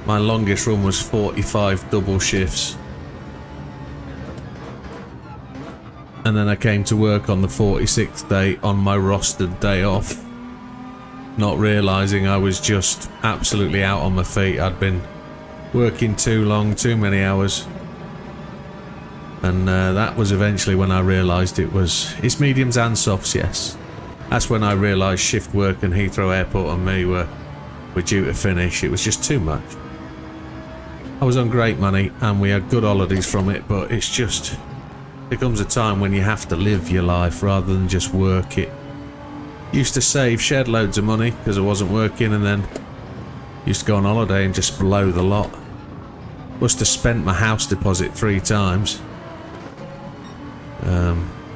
B: My longest run was 45 double shifts. And then I came to work on the 46th day on my rostered day off, not realising I was just absolutely out on my feet. I'd been working too long, too many hours. And that was eventually when I realised it's mediums and softs, yes. That's when I realised shift work and Heathrow Airport and me were due to finish. It was just too much. I was on great money and we had good holidays from it, but it's just, there comes a time when you have to live your life rather than just work it. Used to save shed loads of money because I wasn't working, and then used to go on holiday and just blow the lot. Must have spent my house deposit 3 times.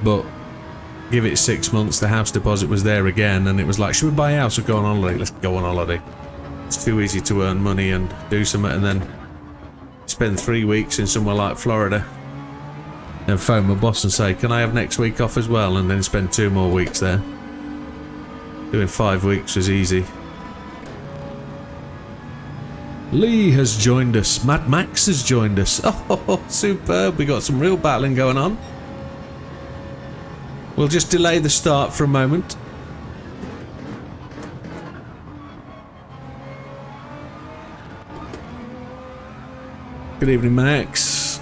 B: But give it 6 months, the house deposit was there again, and it was like, should we buy a house or go on holiday? Let's go on holiday. It's too easy to earn money and do something and then spend 3 weeks in somewhere like Florida and phone my boss and say, can I have next week off as well? And then spend 2 more weeks there. Doing 5 weeks was easy. Lee has joined us. Mad Max has joined us. Oh, superb. We got some real battling going on. We'll just delay the start for a moment. Good evening, Max.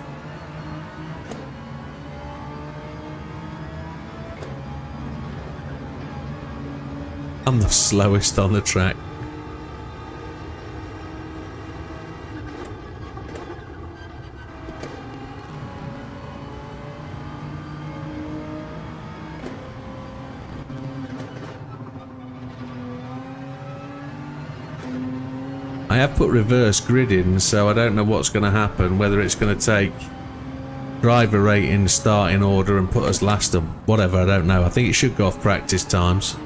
B: I'm the slowest on the track. I have put reverse grid in, so I don't know what's going to happen, whether it's going to take driver rating, starting order and put us last or whatever, I don't know. I think it should go off practice times.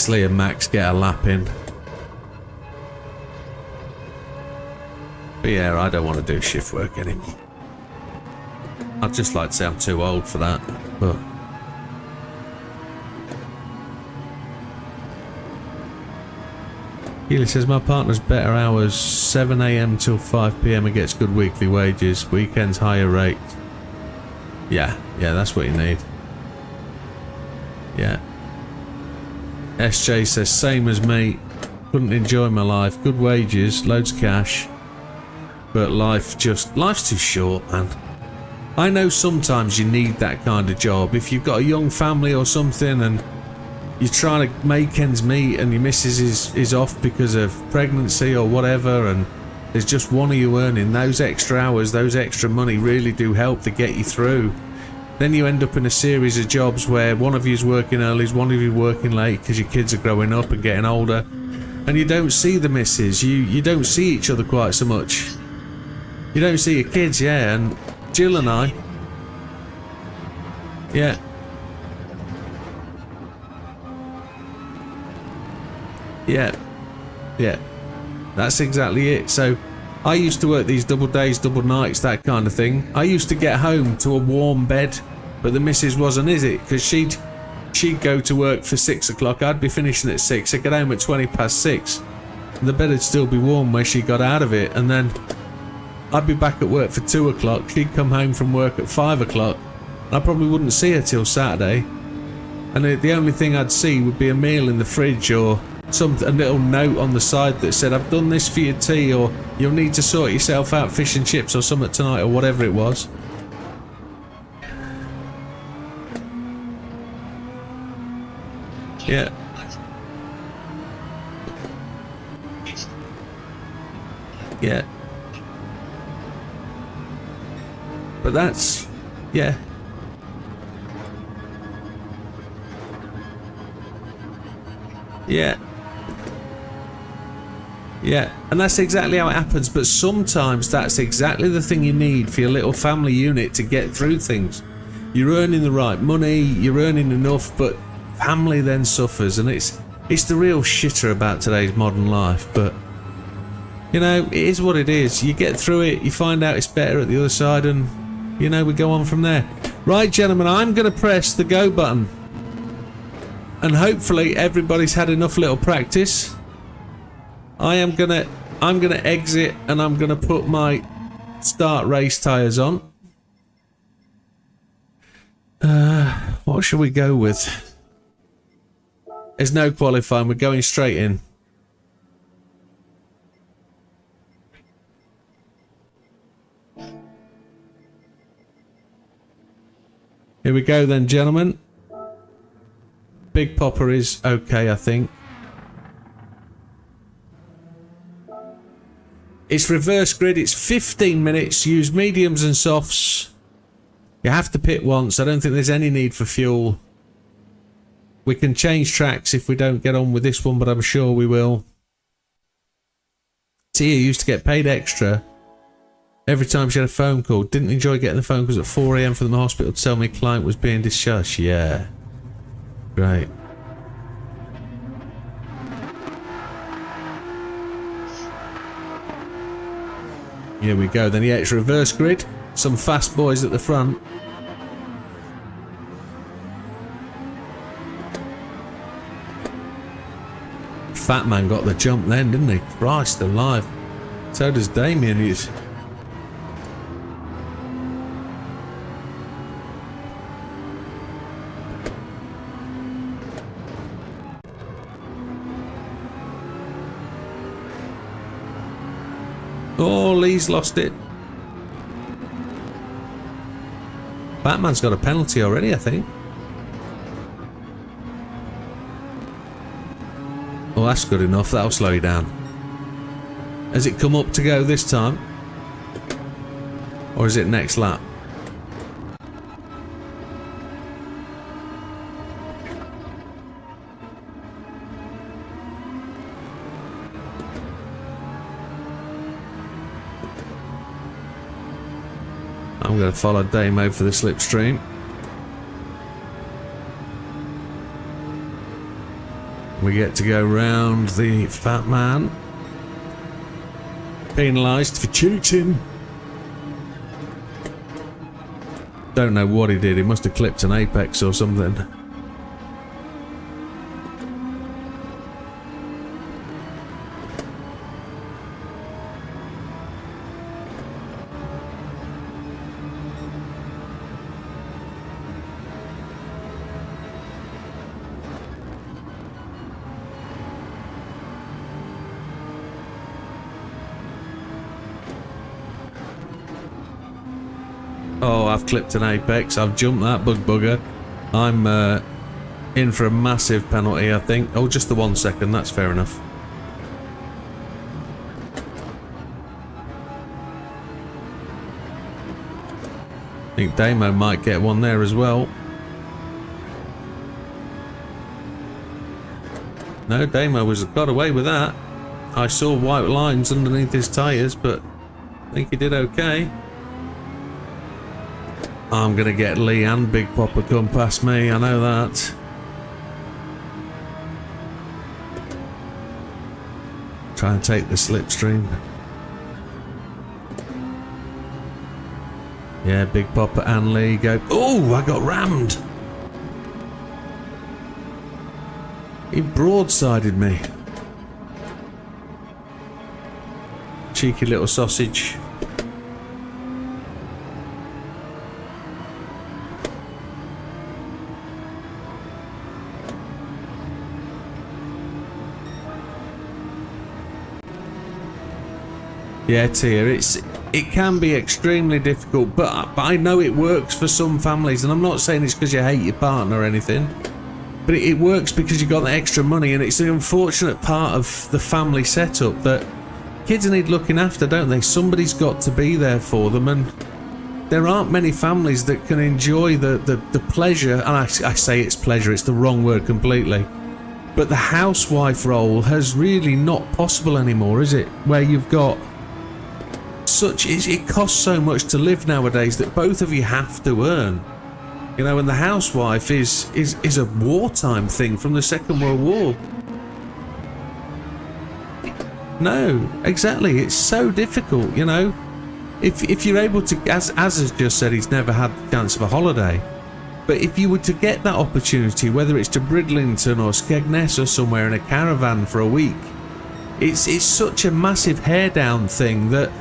B: Lee and Max get a lap in. But yeah, I don't want to do shift work anymore. I'd just like to say I'm too old for that, but Healy says my partner's better hours, 7 AM till 5 PM and gets good weekly wages, weekends higher rate. Yeah, that's what you need. Yeah. SJ says same as me, couldn't enjoy my life, good wages, loads of cash, but life's too short, man. I know sometimes you need that kind of job. If you've got a young family or something and you're trying to make ends meet and your missus is off because of pregnancy or whatever, and there's just one of you earning, those extra hours, those extra money really do help to get you through. Then you end up in a series of jobs where one of you's working early, one of you working late because your kids are growing up and getting older, and you don't see the missus, you don't see each other quite so much. You don't see your kids, yeah, and Jill and I, yeah. Yeah, that's exactly it. So I used to work these double days, double nights, that kind of thing. I used to get home to a warm bed, but the missus wasn't, is it? Because she'd go to work for 6 o'clock, I'd be finishing at 6, I'd get home at 20 past 6, and the bed would still be warm where she got out of it, and then I'd be back at work for 2 o'clock, she'd come home from work at 5 o'clock, I probably wouldn't see her till Saturday, and the only thing I'd see would be a meal in the fridge or a little note on the side that said, "I've done this for your tea," or "You'll need to sort yourself out fish and chips or something tonight," or whatever it was. Yeah. Yeah. But that's, yeah. Yeah. Yeah, and that's exactly how it happens, but sometimes that's exactly the thing you need for your little family unit to get through things. You're earning the right money, you're earning enough, but family then suffers, and it's the real shitter about today's modern life, but you know, it is what it is. You get through it, you find out it's better at the other side, and you know, we go on from there. Right, gentlemen, I'm going to press the go button, and hopefully everybody's had enough little practice. I'm gonna exit, and I'm gonna put my start race tyres on. What should we go with? There's no qualifying, we're going straight in. Here we go then, gentlemen. Big Popper is okay, I think. It's reverse grid, it's 15 minutes, use mediums and softs. You have to pit once, I don't think there's any need for fuel. We can change tracks if we don't get on with this one, but I'm sure we will. Tia used to get paid extra every time she had a phone call. Didn't enjoy getting the phone calls at 4 AM from the hospital to tell me a client was being discharged. Yeah. Great. Here we go then. Yeah, it's reverse grid. Some fast boys at the front. Fat man got the jump then, didn't he? Christ alive. So does Damien. He's... Oh, Lee's lost it. Batman's got a penalty already, I think. Well, that's good enough. That'll slow you down. Has it come up to go this time? Or is it next lap? I'm going to follow Damo for the slipstream. We get to go round the fat man. Penalised for cheating. Don't know what he did. He must have clipped an apex or something. Oh, I've clipped an apex. I've jumped that bug bugger. I'm in for a massive penalty, I think. Oh, just the 1 second. That's fair enough. I think Damo might get one there as well. No, Damo got away with that. I saw white lines underneath his tyres, but I think he did okay. I'm gonna get Lee and Big Popper come past me, I know that. Try and take the slipstream. Yeah, Big Popper and Lee go. Oh, I got rammed. He broadsided me. Cheeky little sausage. Yeah, Tia, it can be extremely difficult, but I know it works for some families, and I'm not saying it's because you hate your partner or anything, but it works because you got the extra money, and it's the unfortunate part of the family setup that kids need looking after, don't they? Somebody's got to be there for them, and there aren't many families that can enjoy the pleasure, and I say it's pleasure, it's the wrong word completely, but the housewife role has really not possible anymore, is it? Where you've got it costs so much to live nowadays that both of you have to earn, you know, and the housewife is a wartime thing from the Second World War. No, exactly, it's so difficult, you know. If you're able to, as has just said, he's never had the chance of a holiday, but if you were to get that opportunity, whether it's to Bridlington or Skegness or somewhere in a caravan for a week, it's such a massive hair down thing that,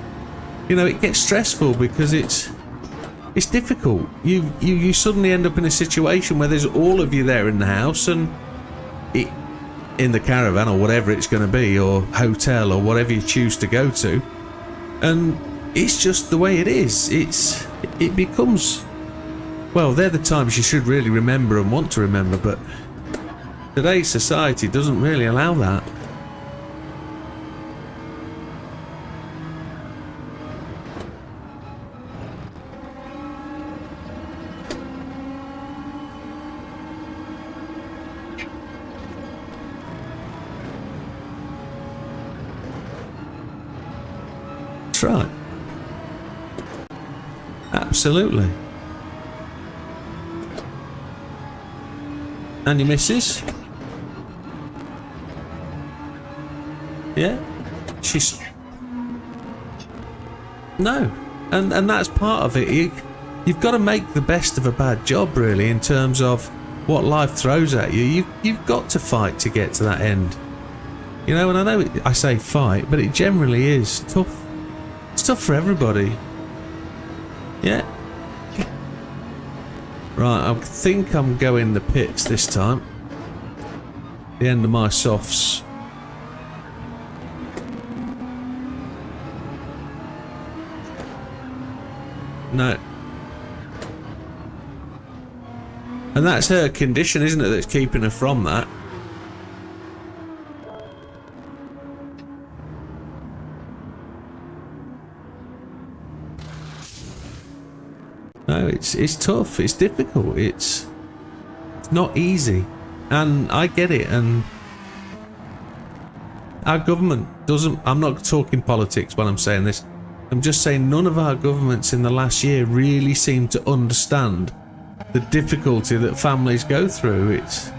B: you know, it gets stressful because it's difficult. You suddenly end up in a situation where there's all of you there in the house, and in the caravan or whatever it's going to be, or hotel or whatever you choose to go to, and it's just the way it is. It becomes, well, they're the times you should really remember and want to remember, but today's society doesn't really allow that. That's right. Absolutely. And your missus? Yeah? She's... No. And that's part of it. You've got to make the best of a bad job, really, in terms of what life throws at you. You've got to fight to get to that end. You know, and I know I say fight, but it generally is tough. It's tough for everybody. Yeah. Right, I think I'm going the pits this time. The end of my softs. No. And that's her condition, isn't it, that's keeping her from that? No, it's tough, it's difficult, it's not easy, and I get it, and our government doesn't, I'm not talking politics when I'm saying this, I'm just saying none of our governments in the last year really seem to understand the difficulty that families go through. It's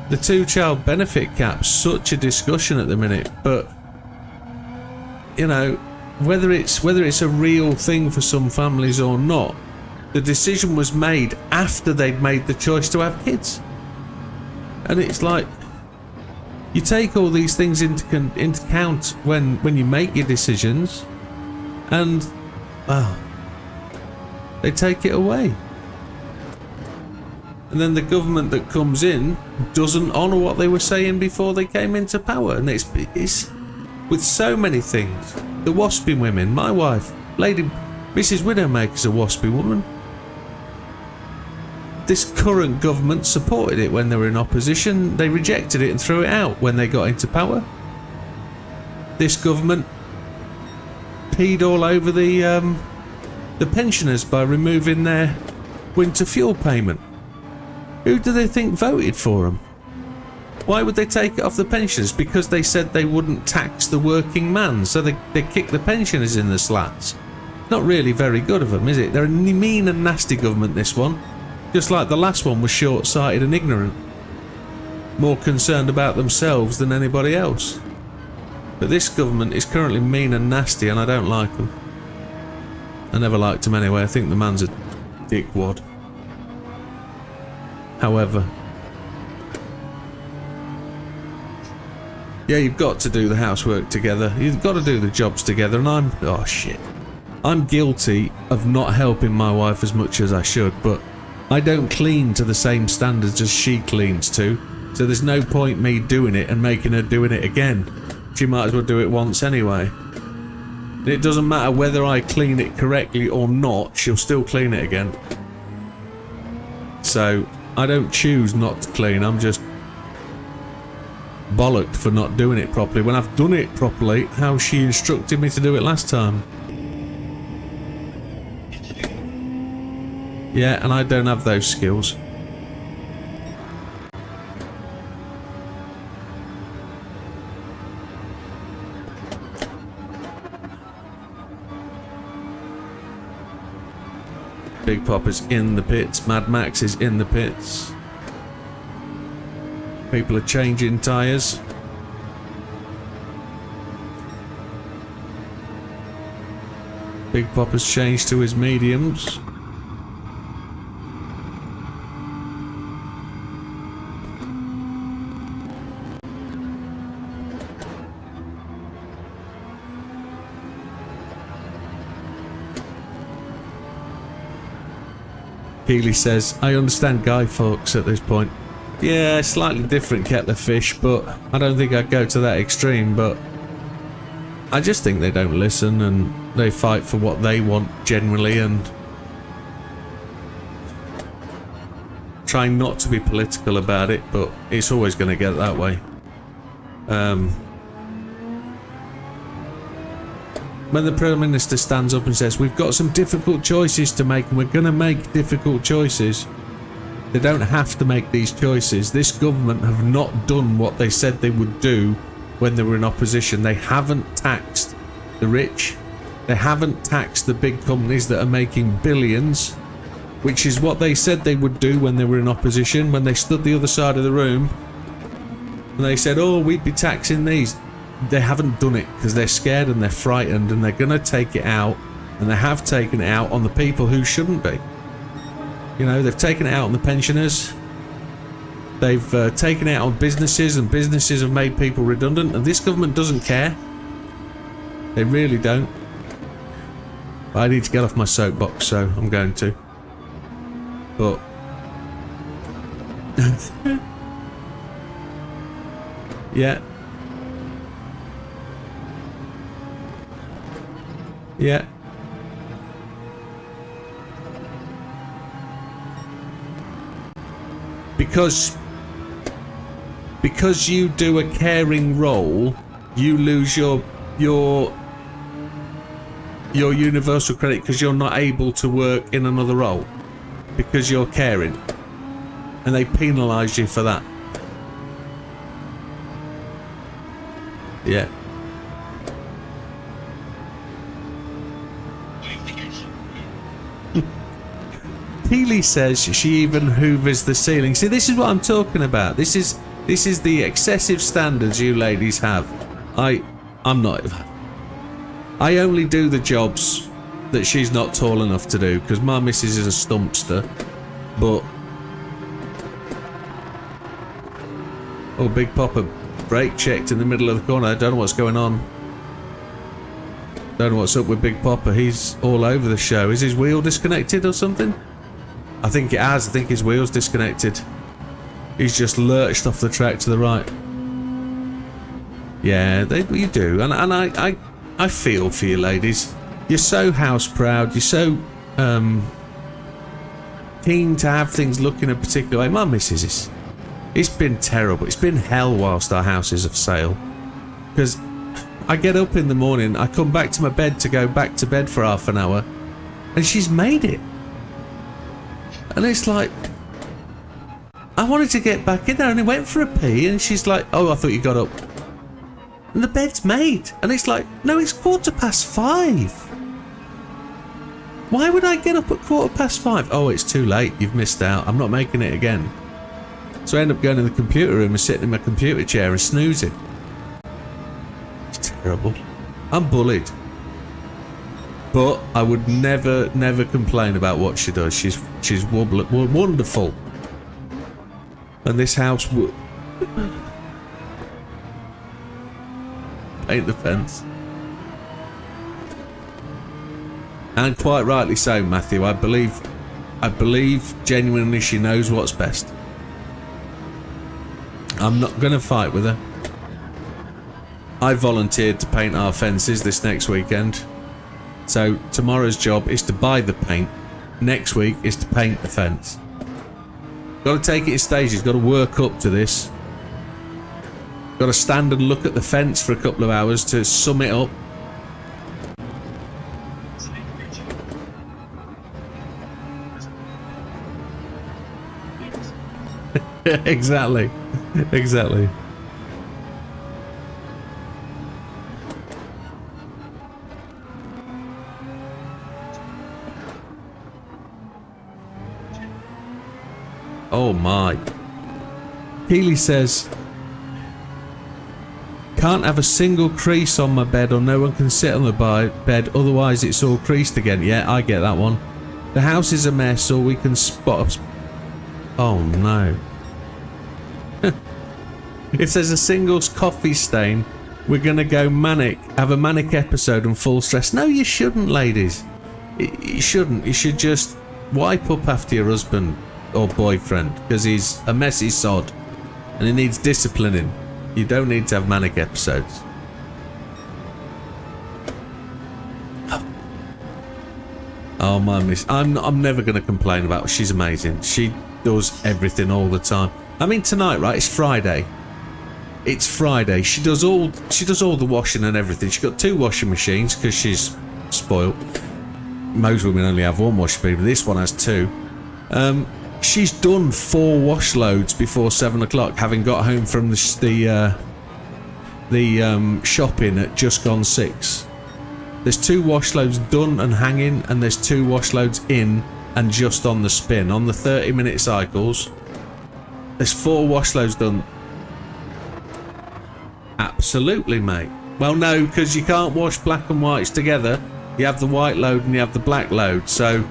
B: the 2-child benefit cap's such a discussion at the minute, but you know, whether it's a real thing for some families or not, the decision was made after they'd made the choice to have kids. And it's like, you take all these things into account when you make your decisions, and well, they take it away. And then the government that comes in doesn't honour what they were saying before they came into power. And it's with so many things. The waspy women, my wife, Lady Mrs. Widdowmaker's a waspy woman. This current government supported it when they were in opposition. They rejected it and threw it out when they got into power. This government peed all over the pensioners by removing their winter fuel payment. Who do they think voted for them? Why would they take it off the pensioners? Because they said they wouldn't tax the working man, so they kick the pensioners in the slats. Not really very good of them, is it? They're a mean and nasty government, this one. Just like the last one was short-sighted and ignorant. More concerned about themselves than anybody else. But this government is currently mean and nasty, and I don't like them. I never liked him anyway. I think the man's a dickwad. However, yeah, you've got to do the housework together. You've got to do the jobs together, and I'm guilty of not helping my wife as much as I should, but I don't clean to the same standards as she cleans to, so there's no point me doing it and making her doing it again. she might as well do it once anyway. It doesn't matter whether I clean it correctly or not, she'll still clean it again. So, I don't choose not to clean, I'm just bollocked for not doing it properly. When I've done it properly, how she instructed me to do it last time. Yeah, and I don't have those skills. Big Papa's in the pits. Mad Max is in the pits. People are changing tyres. Big Papa's changed to his mediums. Keely says, I understand Guy Fawkes at this point. Yeah, slightly different kettle of fish, but I don't think I'd go to that extreme, but I just think they don't listen and they fight for what they want generally and trying not to be political about it, but it's always going to get that way. When the Prime Minister stands up and says, we've got some difficult choices to make and we're going to make difficult choices, they don't have to make these choices. This government have not done what they said they would do when they were in opposition. They haven't taxed the rich. They haven't taxed the big companies that are making billions, which is what they said they would do when they were in opposition, when they stood the other side of the room and they said, oh, we'd be taxing these. They haven't done it because they're scared and they're frightened and they're going to take it out, and they have taken it out on the people who shouldn't be. You know, they've taken it out on the pensioners. They've taken it out on businesses, and businesses have made people redundant, and this government doesn't care. They really don't. I need to get off my soapbox, so I'm going to. But yeah. Yeah. Because you do a caring role, you lose your universal credit because you're not able to work in another role because you're caring, and they penalise you for that. Yeah. Healy says she even hoovers the ceiling. See, this is what I'm talking about. This is the excessive standards you ladies have. I'm not. I only do the jobs that she's not tall enough to do because my missus is a stumpster. But oh, Big Papa brake checked in the middle of the corner. I don't know what's going on. Don't know what's up with Big Papa. He's all over the show. Is his wheel disconnected or something? I think it has. I think his wheel's disconnected. He's just lurched off the track to the right. Yeah, you do. And I feel for you ladies. You're so house proud. You're so keen to have things look in a particular way. My missus is. It's been terrible. It's been hell whilst our house is for sale. Because I get up in the morning, I come back to my bed to go back to bed for half an hour, and she's made it. And it's like, I wanted to get back in there and I went for a pee and she's like, oh, I thought you got up. And the bed's made. And it's like, no, it's 5:15. Why would I get up at 5:15? Oh, it's too late. You've missed out. I'm not making it again. So I end up going to the computer room and sitting in my computer chair and snoozing. It's terrible. I'm bullied. But I would never complain about what she does. She's wonderful. And this house would paint the fence. And quite rightly so, Matthew. I believe genuinely she knows what's best. I'm not going to fight with her. I volunteered to paint our fences this next weekend. So tomorrow's job is to buy the paint. Next week is to paint the fence. Got to take it in stages. Got to work up to this. Got to stand and look at the fence for a couple of hours to sum it up. Exactly. Exactly. Oh my. Keely says, can't have a single crease on my bed or no one can sit on the bed, otherwise it's all creased again. Yeah, I get that one. The house is a mess or we can spot... Oh no. If there's a single coffee stain, we're gonna go manic, have a manic episode and full stress. No, you shouldn't, ladies. You shouldn't. You should just wipe up after your husband or boyfriend because he's a messy sod and he needs disciplining. You don't need to have manic episodes. Oh my miss, I'm never going to complain about her. She's amazing. She does everything all the time. I mean tonight, right? It's Friday. It's Friday. She does all the washing and everything. She's got 2 washing machines because she's spoiled. Most women only have 1 washing machine, but this one has 2. She's done 4 wash loads before 7 o'clock, having got home from the shopping at just gone 6. There's 2 wash loads done and hanging, and there's 2 wash loads in and just on the spin. On the 30-minute cycles, there's 4 wash loads done. Absolutely, mate. Well, no, because you can't wash black and whites together. You have the white load and you have the black load, so...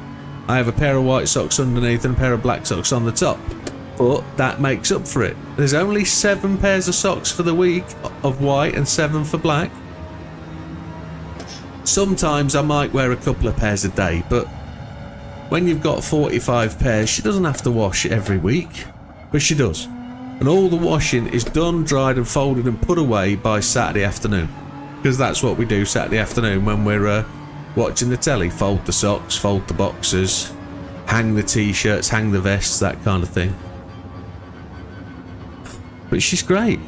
B: I have a pair of white socks underneath and a pair of black socks on the top. But that makes up for it. There's only 7 pairs of socks for the week of white and 7 for black. Sometimes I might wear a couple of pairs a day, but when you've got 45 pairs, she doesn't have to wash every week. But she does. And all the washing is done, dried and folded and put away by Saturday afternoon. Because that's what we do Saturday afternoon when we're... watching the telly. Fold the socks, fold the boxers, hang the t-shirts, hang the vests, that kind of thing. But she's great.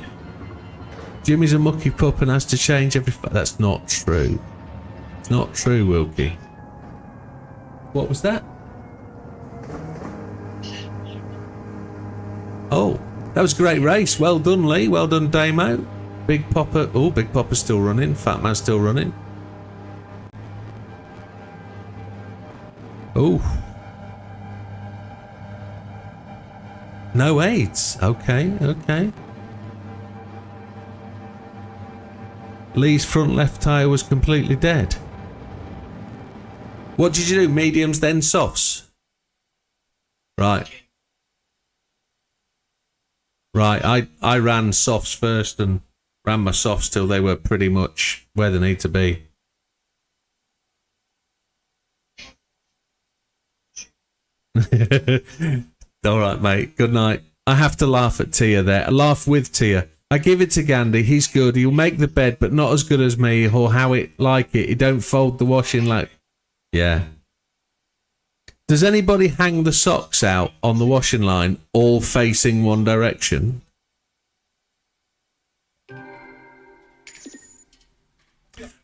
B: Jimmy's a mucky pup and has to change every... That's not true. It's not true, Wilkie. What was that? Oh, that was a great race. Well done, Lee. Well done, Damo. Big Popper. Oh, Big Popper's still running. Fat Man's still running. Oh. No AIDS. Okay, okay. Lee's front left tyre was completely dead. What did you do? Mediums, then softs? Right. Right, I ran softs first and ran my softs till they were pretty much where they need to be. Alright, mate. Good night. I have to laugh at Tia there. I laugh with Tia. I give it to Gandhi. He's good. He'll make the bed, but not as good as me or how it like it. He don't fold the washing like... Yeah. Does anybody hang the socks out on the washing line all facing one direction?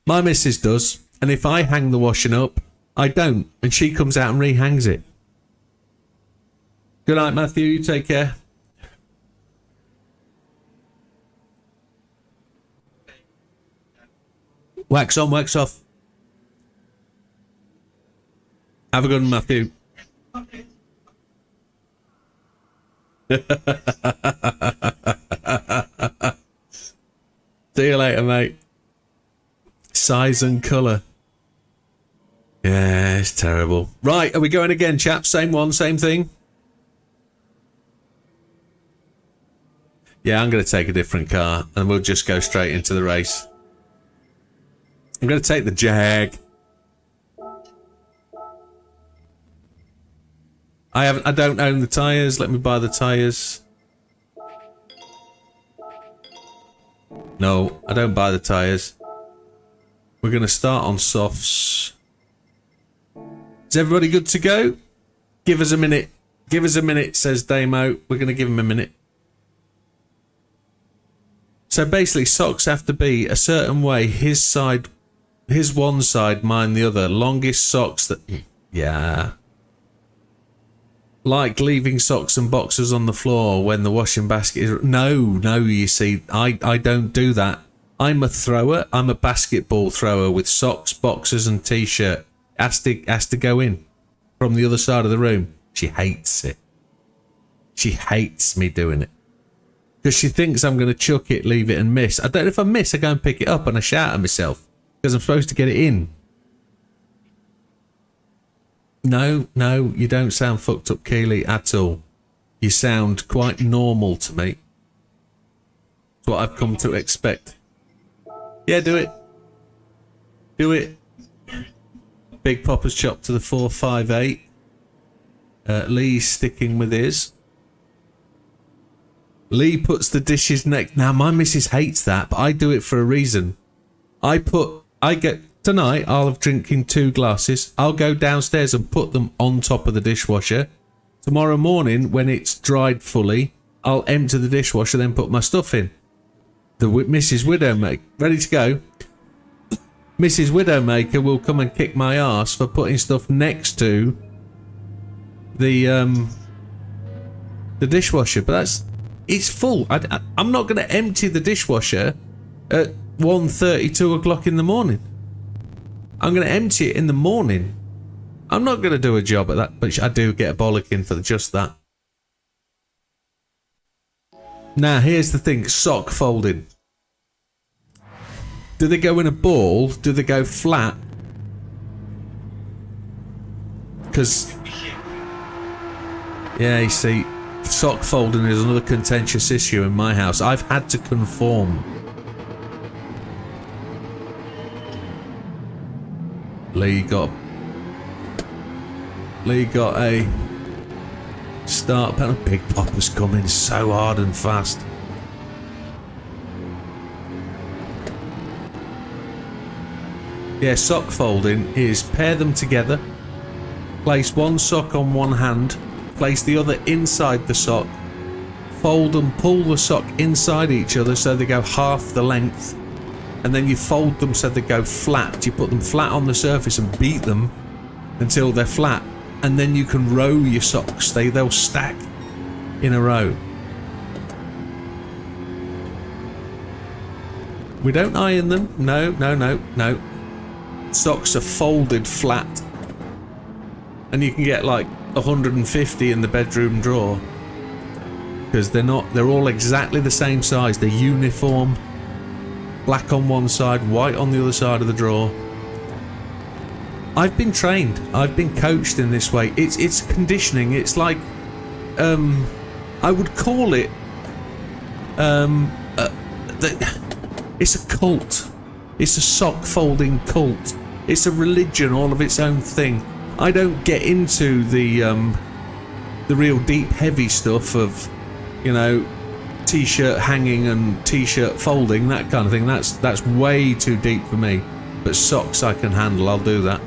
B: My missus does. And if I hang the washing up, I don't. And she comes out and rehangs it. Good night, Matthew. You take care. Wax on, wax off. Have a good one, Matthew. See you later, mate. Size and colour. Yeah, it's terrible. Right, are we going again, chaps? Same one, same thing? Yeah, I'm going to take a different car and we'll just go straight into the race. I'm going to take the Jag. I don't own the tyres. Let me buy the tyres. No, I don't buy the tyres. We're going to start on softs. Is everybody good to go? Give us a minute. Give us a minute, says Damo. We're going to give him a minute. So basically, socks have to be a certain way. His side, his one side, mine the other. Longest socks that... Yeah. Like leaving socks and boxers on the floor when the washing basket is... No, you see, I don't do that. I'm a thrower. I'm a basketball thrower with socks, boxers and T-shirt. Has to go in from the other side of the room. She hates it. She hates me doing it. Because she thinks I'm going to chuck it, leave it and miss. I don't know if I miss, I go and pick it up and I shout at myself. Because I'm supposed to get it in. No, you don't sound fucked up, Keely, at all. You sound quite normal to me. It's what I've come to expect. Yeah, do it. Do it. Big Popper's chopped to the 458. Lee's sticking with his. Lee puts the dishes next. Now, my missus hates that, but I do it for a reason. Tonight, I'll have drinking 2 glasses. I'll go downstairs and put them on top of the dishwasher. Tomorrow morning, when it's dried fully, I'll empty the dishwasher, then put my stuff in. The Mrs. Widdowmaker, ready to go. Mrs. Widdowmaker will come and kick my ass for putting stuff next to the dishwasher, but it's full. I'm not going to empty the dishwasher at 1:30, 2 o'clock in the morning. I'm going to empty it in the morning. I'm not going to do a job at that, but I do get a bollocking for just that. Now, here's the thing. Sock folding. Do they go in a ball? Do they go flat? Because... Yeah, you see, sock folding is another contentious issue in my house. I've had to conform. Lee got a start panel. Big Popper's coming so hard and fast. Yeah, sock folding is pair them together, place one sock on one hand, place the other inside the sock, fold and pull the sock inside each other so they go half the length, and then you fold them so they go flat. You put them flat on the surface and beat them until they're flat, and then you can row your socks. They'll stack in a row. We don't iron them. No. Socks are folded flat, and you can get like 150 in the bedroom drawer because they're all exactly the same size. They're uniform, black on one side, white on the other side of the drawer. I've been trained, I've been coached in this way. It's conditioning. It's like I would call it it's a cult. It's a sock folding cult. It's a religion all of its own thing. I don't get into the real deep heavy stuff of, you know, t-shirt hanging and t-shirt folding, that kind of thing. That's way too deep for me. But socks I can handle, I'll do that.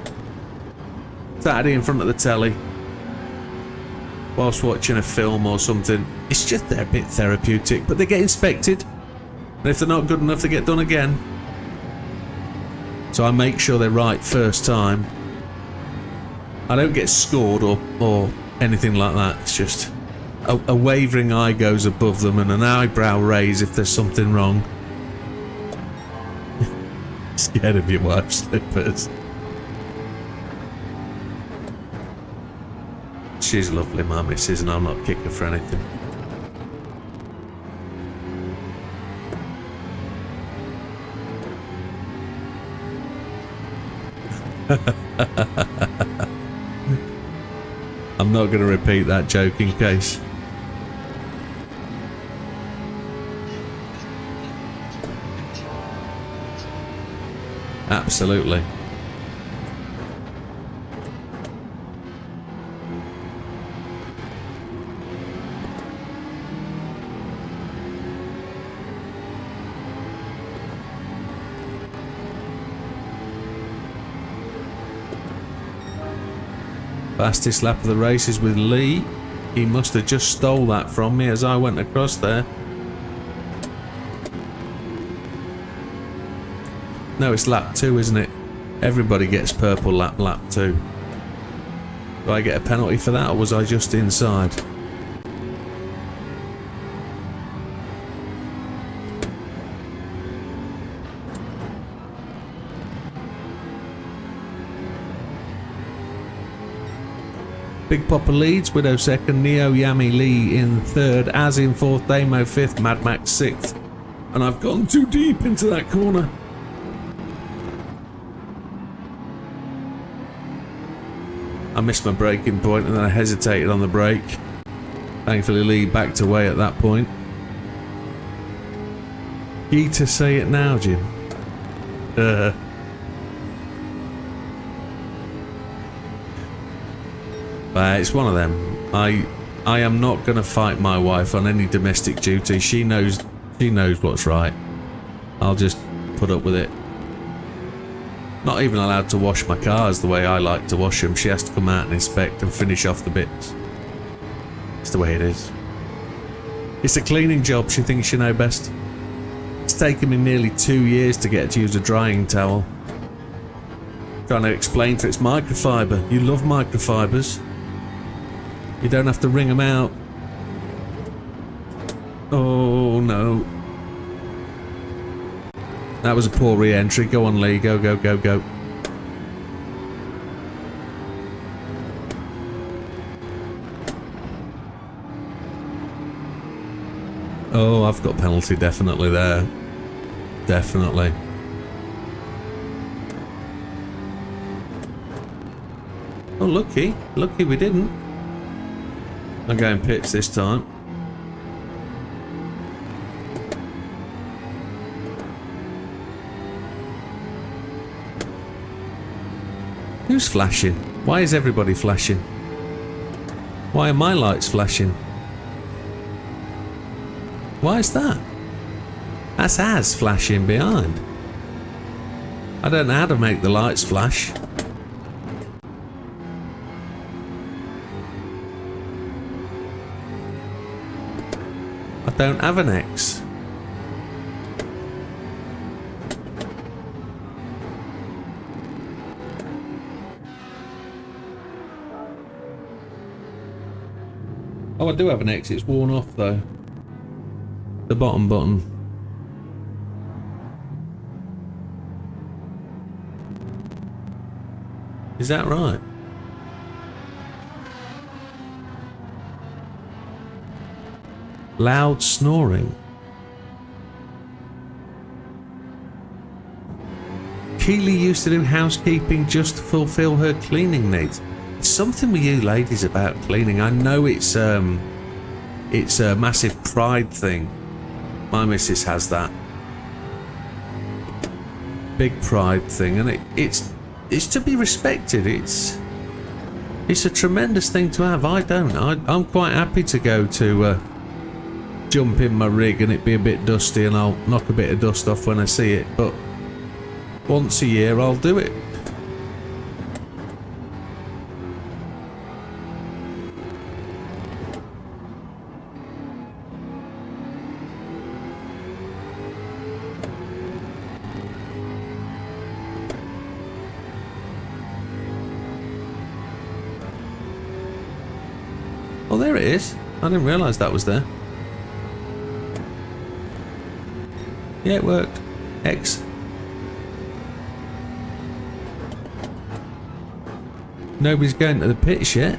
B: Saturday in front of the telly, whilst watching a film or something. It's just they're a bit therapeutic, but they get inspected. And if they're not good enough, they get done again. So I make sure they're right first time. I don't get scored or anything like that. It's just a wavering eye goes above them and an eyebrow raise if there's something wrong. Scared of your wife's slippers. She's lovely, my missus, and I'll not kick her for anything. I'm not going to repeat that joke in case. Absolutely. Fastest lap of the race is with Lee. He must have just stole that from me as I went across there. No, it's lap 2, isn't it? Everybody gets purple lap 2. Do I get a penalty for that, or was I just inside? Big Papa leads, Widow second, Neo Yami Lee in third, Az in fourth, Damo fifth, Mad Max sixth. And I've gone too deep into that corner. I missed my braking point and then I hesitated on the brake. Thankfully Lee backed away at that point. Ye to say it now, Jim. It's one of them. I am not going to fight my wife on any domestic duty. She knows what's right. I'll just put up with it. Not even allowed to wash my cars the way I like to wash them. She has to come out and inspect and finish off the bits. It's the way it is. It's a cleaning job. She thinks she knows best. It's taken me nearly 2 years to get her to use a drying towel. Trying to explain to her it's microfiber. You love microfibers. You don't have to wring them out. Oh no. That was a poor re-entry. Go on, Lee. Go, go, go, go. Oh, I've got penalty definitely there. Definitely. Oh, lucky. Lucky we didn't. I'm going pits this time. Who's flashing? Why is everybody flashing? Why are my lights flashing? Why is that? That's Az flashing behind. I don't know how to make the lights flash. I don't have an X. Oh, I do have an X. It's worn off though. The bottom button. Is that right? Loud snoring. Keely used to do housekeeping just to fulfill her cleaning needs. It's something with you ladies about cleaning. I know it's a massive pride thing. My missus has that big pride thing, and it's to be respected. It's a tremendous thing to have. I don't. I'm quite happy to go to jump in my rig and it be a bit dusty, and I'll knock a bit of dust off when I see it. But once a year, I'll do it. Oh, there it is. I didn't realise that was there. Yeah, it worked. X. Nobody's going to the pits yet.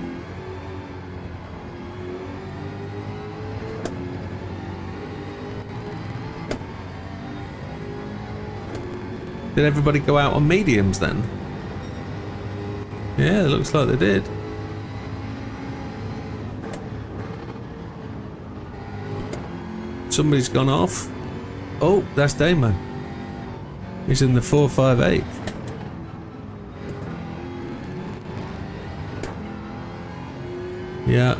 B: Did everybody go out on mediums then? Yeah, it looks like they did. Somebody's gone off. Oh, that's Damo. He's in the 458. Yeah.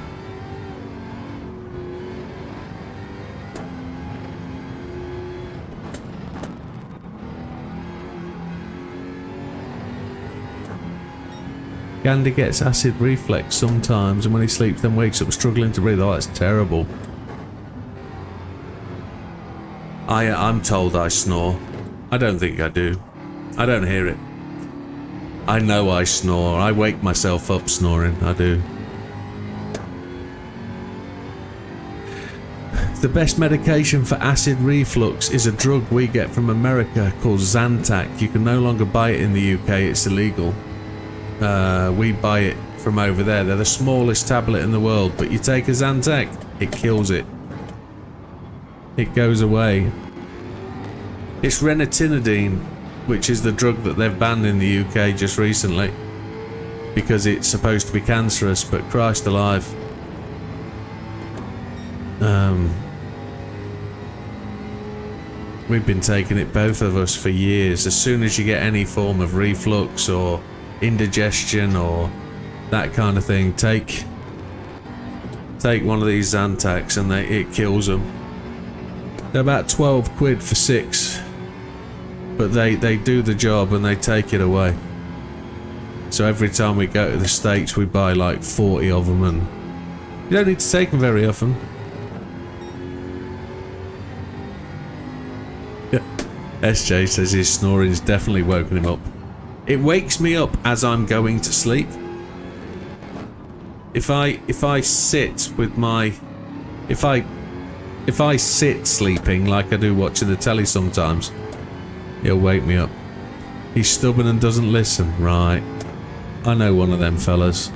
B: Gander gets acid reflux sometimes, and when he sleeps then wakes up struggling to breathe. Oh, that's terrible. I'm told I snore. I don't think I do. I don't hear it. I know I snore. I wake myself up snoring. I do. The best medication for acid reflux is a drug we get from America called Zantac. You can no longer buy it in the UK. It's illegal. We buy it from over there. They're the smallest tablet in the world, but you take a Zantac, it kills it. It goes away. It's ranitidine, which is the drug that they've banned in the UK just recently because it's supposed to be cancerous, but Christ alive. We've been taking it, both of us, for years. As soon as you get any form of reflux or indigestion or that kind of thing, take one of these Zantacs and it kills them. They're about 12 quid for 6, but they do the job and they take it away. So every time we go to the States we buy like 40 of them, and you don't need to take them very often. SJ says his snoring's definitely woken him up. It wakes me up as I'm going to sleep. If I sit with my... If I sit sleeping like I do watching the telly sometimes, he'll wake me up. He's stubborn and doesn't listen. Right. I know one of them fellas.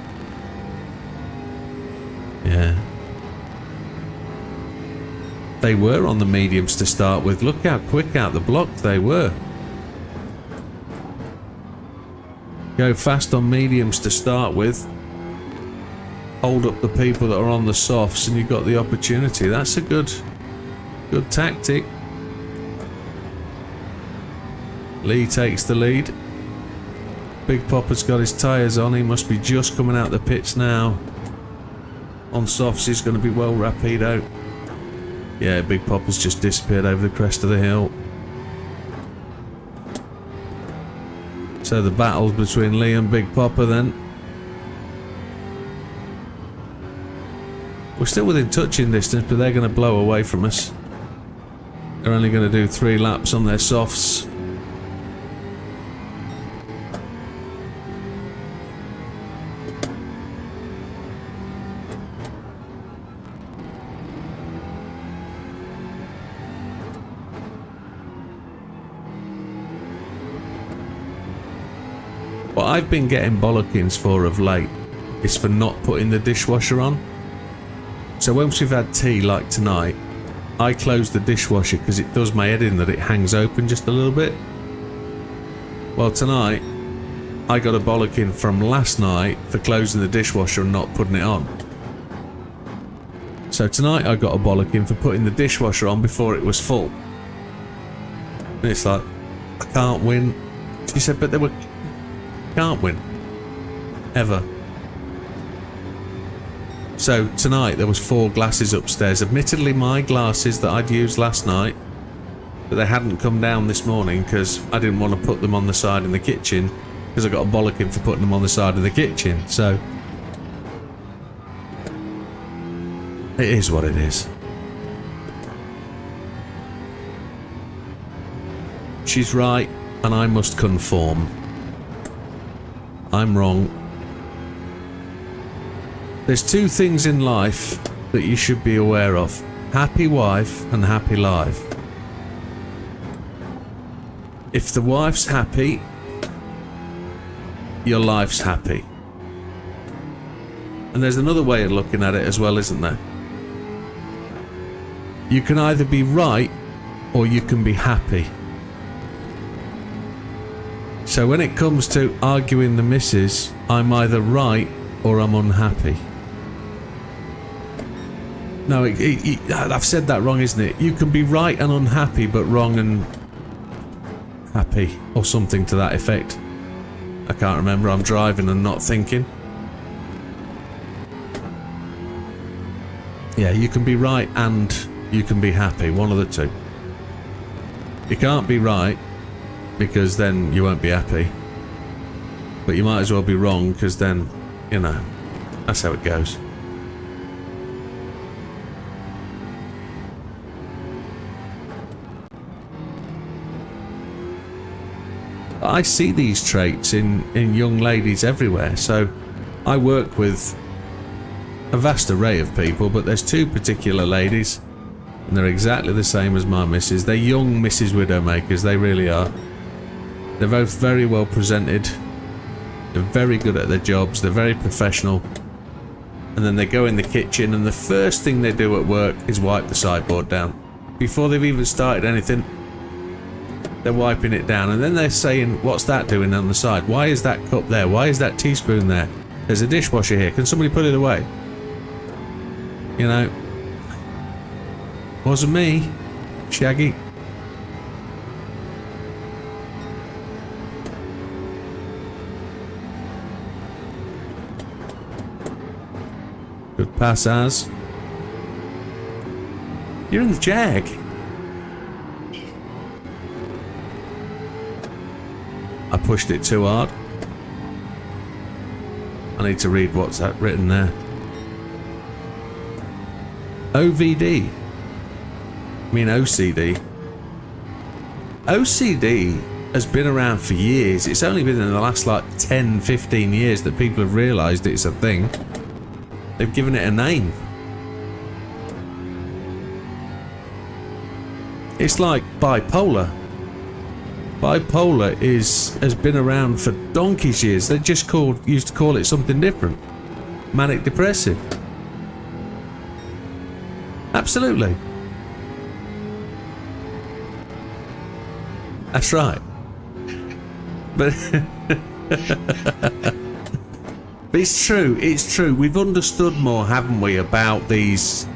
B: Yeah. They were on the mediums to start with. Look how quick out the block they were. Go fast on mediums to start with. Hold up the people that are on the softs and you've got the opportunity. That's a good tactic. Lee takes the lead. Big Popper's got his tyres on. He must be just coming out the pits now. On softs he's going to be well rapidoed. Yeah, Big Popper's just disappeared over the crest of the hill. So the battle's between Lee and Big Popper then. We're still within touching distance, but they're going to blow away from us. They're only going to do 3 laps on their softs. What I've been getting bollockings for of late is for not putting the dishwasher on. So once we've had tea like tonight, I close the dishwasher because it does my head in that it hangs open just a little bit. Well, tonight I got a bollocking from last night for closing the dishwasher and not putting it on. So tonight I got a bollocking for putting the dishwasher on before it was full. And it's like, I can't win. She said, but they were... Can't win. Ever. So tonight there was 4 glasses upstairs. Admittedly my glasses that I'd used last night, but they hadn't come down this morning because I didn't want to put them on the side in the kitchen because I got a bollocking for putting them on the side of the kitchen. So it is what it is. She's right and I must conform. I'm wrong. There's 2 things in life that you should be aware of. Happy wife and happy life. If the wife's happy, your life's happy. And there's another way of looking at it as well, isn't there? You can either be right or you can be happy. So when it comes to arguing the missus, I'm either right or I'm unhappy. No, I've said that wrong, isn't it? You can be right and unhappy, but wrong and happy, or something to that effect. I can't remember, I'm driving and not thinking. Yeah, you can be right and you can be happy, one of the two. You can't be right, because then you won't be happy. But you might as well be wrong, because then, you know, that's how it goes. I see these traits in young ladies everywhere. So I work with a vast array of people, but there's two particular ladies, and they're exactly the same as my missus. They're young Mrs. Widowmakers, they really are. They're both very well presented. They're very good at their jobs, they're very professional. And then they go in the kitchen, and the first thing they do at work is wipe the sideboard down. Before they've even started anything, they're wiping it down, and then they're saying, what's that doing on the side? Why is that cup there? Why is that teaspoon there? There's a dishwasher here. Can somebody put it away? You know, wasn't me, Shaggy. Good pass, Az. You're in the Jag. I pushed it too hard. I need to read what's that written there. OVD. I mean OCD. OCD has been around for years. It's only been in the last like 10, 15 years that people have realised it's a thing. They've given it a name. It's like bipolar. Bipolar has been around for donkey's years. They just used to call it something different. Manic depressive. Absolutely. That's right. But but it's true. We've understood more, haven't we, about these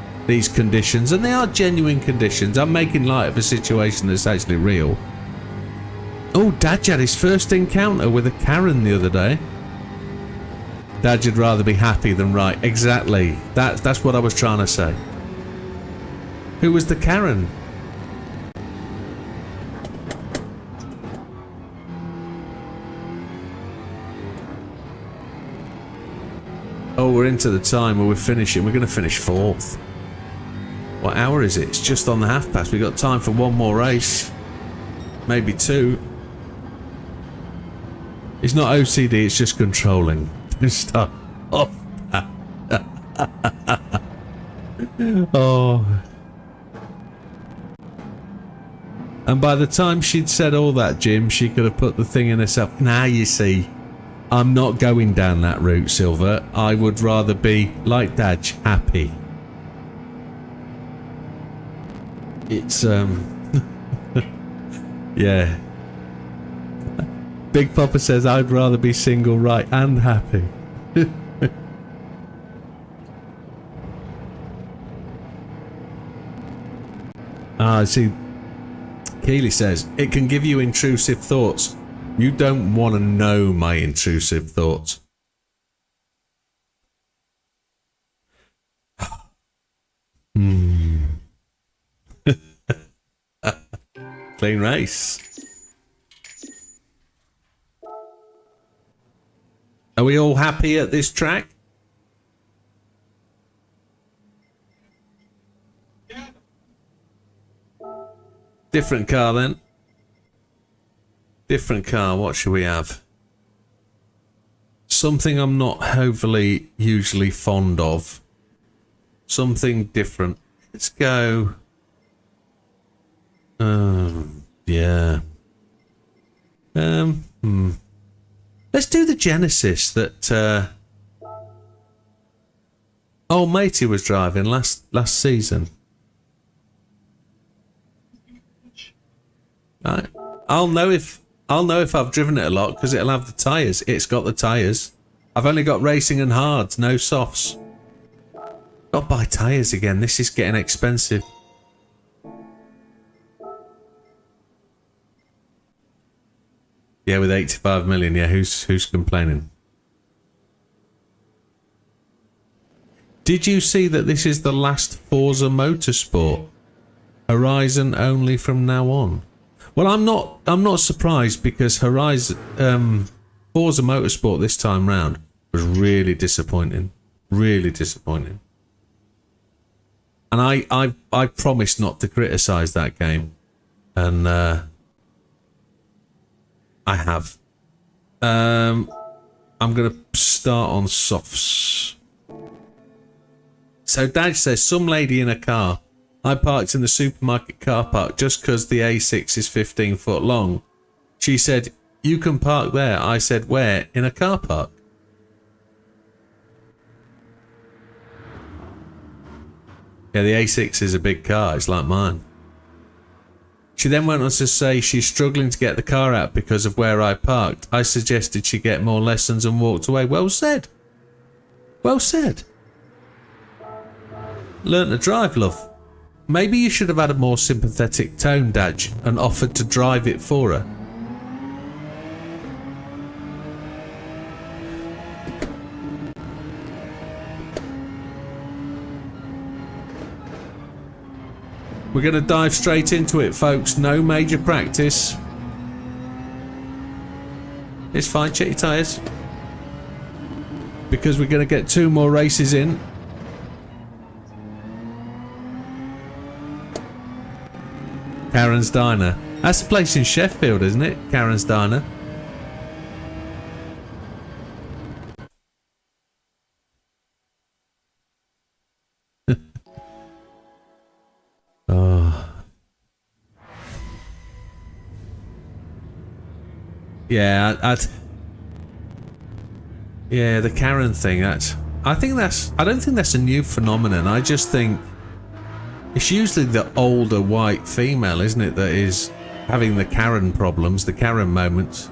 B: conditions, and they are genuine conditions. I'm making light of a situation that's actually real. Oh, Dad had his first encounter with a Karen the other day. Dad would rather be happy than right. Exactly. That's what I was trying to say. Who was the Karen? Oh, we're into the time where we're finishing. We're going to finish 4th. What hour is it? It's just on the 1:30. We've got time for one more race. Maybe 2. It's not OCD, it's just controlling. Stop. Oh. Oh. And by the time she'd said all that, Jim, she could have put the thing in herself. Now you see, I'm not going down that route, Silver. I would rather be, like Dad, happy. It's, yeah. Big Papa says, I'd rather be single, right, and happy. See, Keely says, it can give you intrusive thoughts. You don't want to know my intrusive thoughts. Clean race. Are we all happy at this track?
C: Yeah.
B: Different car then. Different car. What should we have? Something I'm not overly usually fond of. Something different. Let's go. Yeah. Let's do the Genesis that old matey was driving last season. Right. I'll know if I've driven it a lot because it'll have the tyres. It's got the tyres. I've only got racing and hards, no softs. Got to buy tyres again. This is getting expensive. Yeah, with 85 million, yeah, who's complaining? Did you see that this is the last Forza Motorsport? Horizon only from now on. Well, I'm not surprised because Horizon Forza Motorsport this time round was really disappointing. Really disappointing. And I promised not to criticise that game. And I have. I'm going to start on softs. So Dad says, some lady in a car. I parked in the supermarket car park just because the A6 is 15 foot long. She said, you can park there. I said, where? In a car park. Yeah, the A6 is a big car. It's like mine. She then went on to say she's struggling to get the car out because of where I parked. I suggested she get more lessons and walked away. Well said. Well said. Learn to drive, love. Maybe you should have had a more sympathetic tone, Dad, and offered to drive it for her. We're going to dive straight into it, folks. No major practice. It's fine, check your tyres. Because we're going to get 2 more races in. Karen's Diner. That's the place in Sheffield, isn't it? Karen's Diner. Oh. Yeah, yeah, the Karen thing. I don't think that's a new phenomenon. I just think it's usually the older white female, isn't it, that is having the Karen problems, the Karen moments.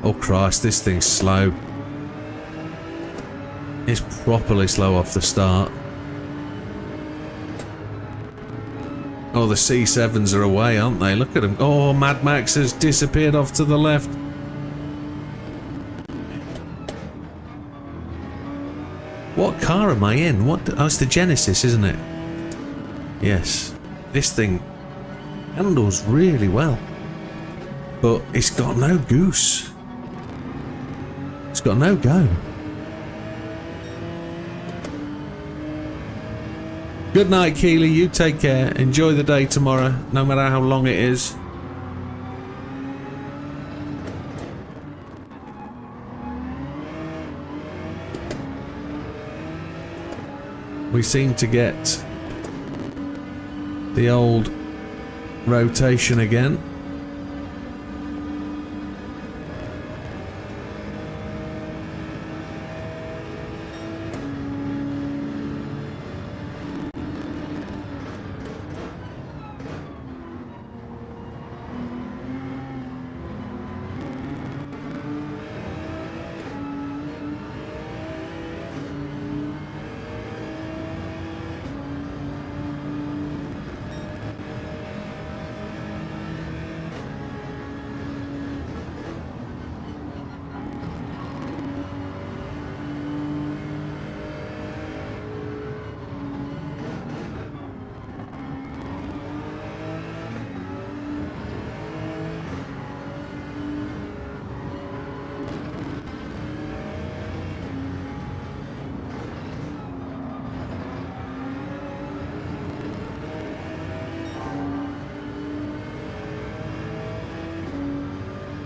B: Oh Christ, this thing's slow. It's properly slow off the start. Oh, the C7s are away, aren't they? Look at them. Oh, Mad Max has disappeared off to the left. What car am I in? Oh, it's the Genesis, isn't it? Yes. This thing handles really well. But it's got no goose. It's got no go. Good night, Keely. You take care. Enjoy the day tomorrow, no matter how long it is. We seem to get the old rotation again.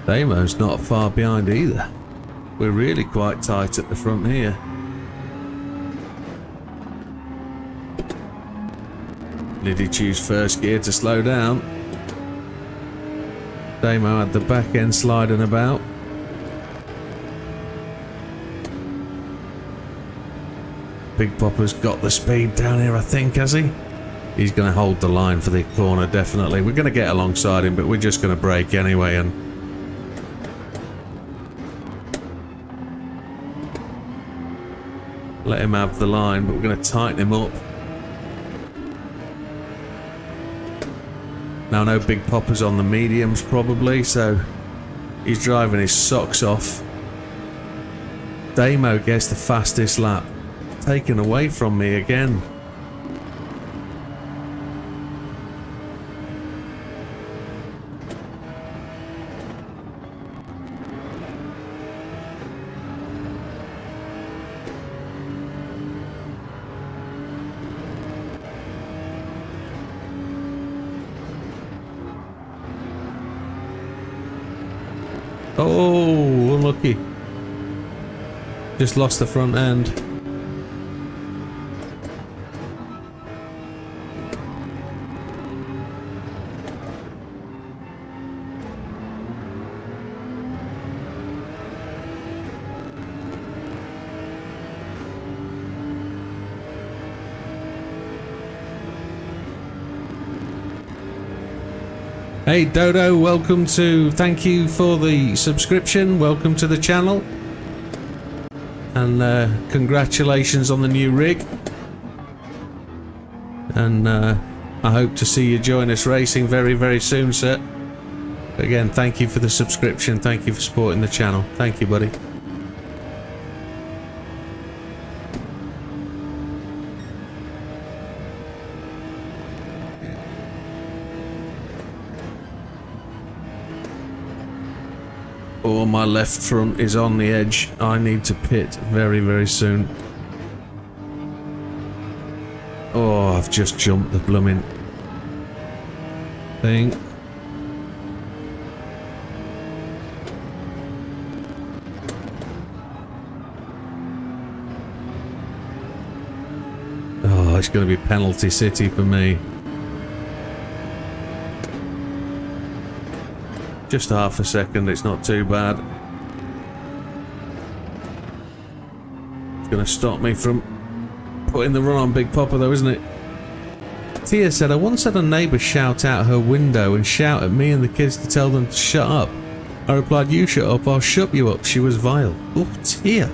B: Damo's not far behind either. We're really quite tight at the front here. Did he choose first gear to slow down? Damo had the back end sliding about. Big Popper's got the speed down here, I think, has he? He's going to hold the line for the corner, definitely. We're going to get alongside him, but we're just going to brake anyway and let him have the line, but we're going to tighten him up. Now I know Big Popper's on the mediums probably, so he's driving his socks off. Damo gets the fastest lap. Taken away from me again. Oh, unlucky. Just lost the front end. Hey Dodo, thank you for the subscription, welcome to the channel. And congratulations on the new rig. And I hope to see you join us racing very, very soon, sir. Again, thank you for the subscription, thank you for supporting the channel. Thank you, buddy. Oh, my left front is on the edge. I need to pit very, very soon. Oh, I've just jumped the blooming thing. Oh, it's going to be penalty city for me. Just half a second, it's not too bad. It's going to stop me from putting the run on Big Papa though, isn't it? Tia said, I once had a neighbour shout out her window and shout at me and the kids to tell them to shut up. I replied, you shut up, I'll shut you up. She was vile. Oh, Tia,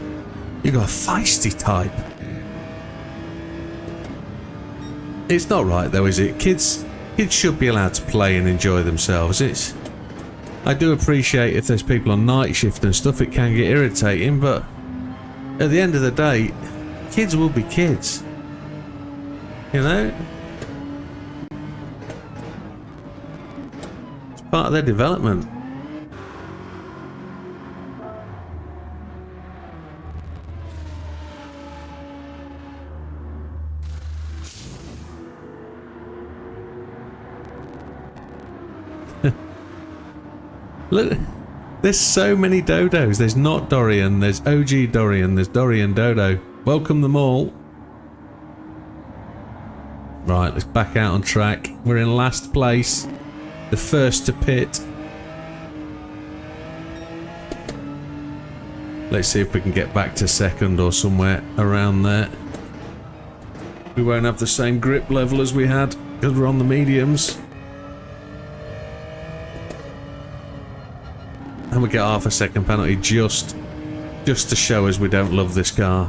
B: you got a feisty type. It's not right though, is it? Kids should be allowed to play and enjoy themselves. I do appreciate if there's people on night shift and stuff, it can get irritating, but at the end of the day, kids will be kids. You know? It's part of their development. Look, there's so many dodos. There's not Dorian, there's OG Dorian, there's Dorian Dodo. Welcome them all. Right, let's back out on track. We're in last place. The first to pit. Let's see if we can get back to second or somewhere around there. We won't have the same grip level as we had because we're on the mediums. And we get half a second penalty just to show us we don't love this car.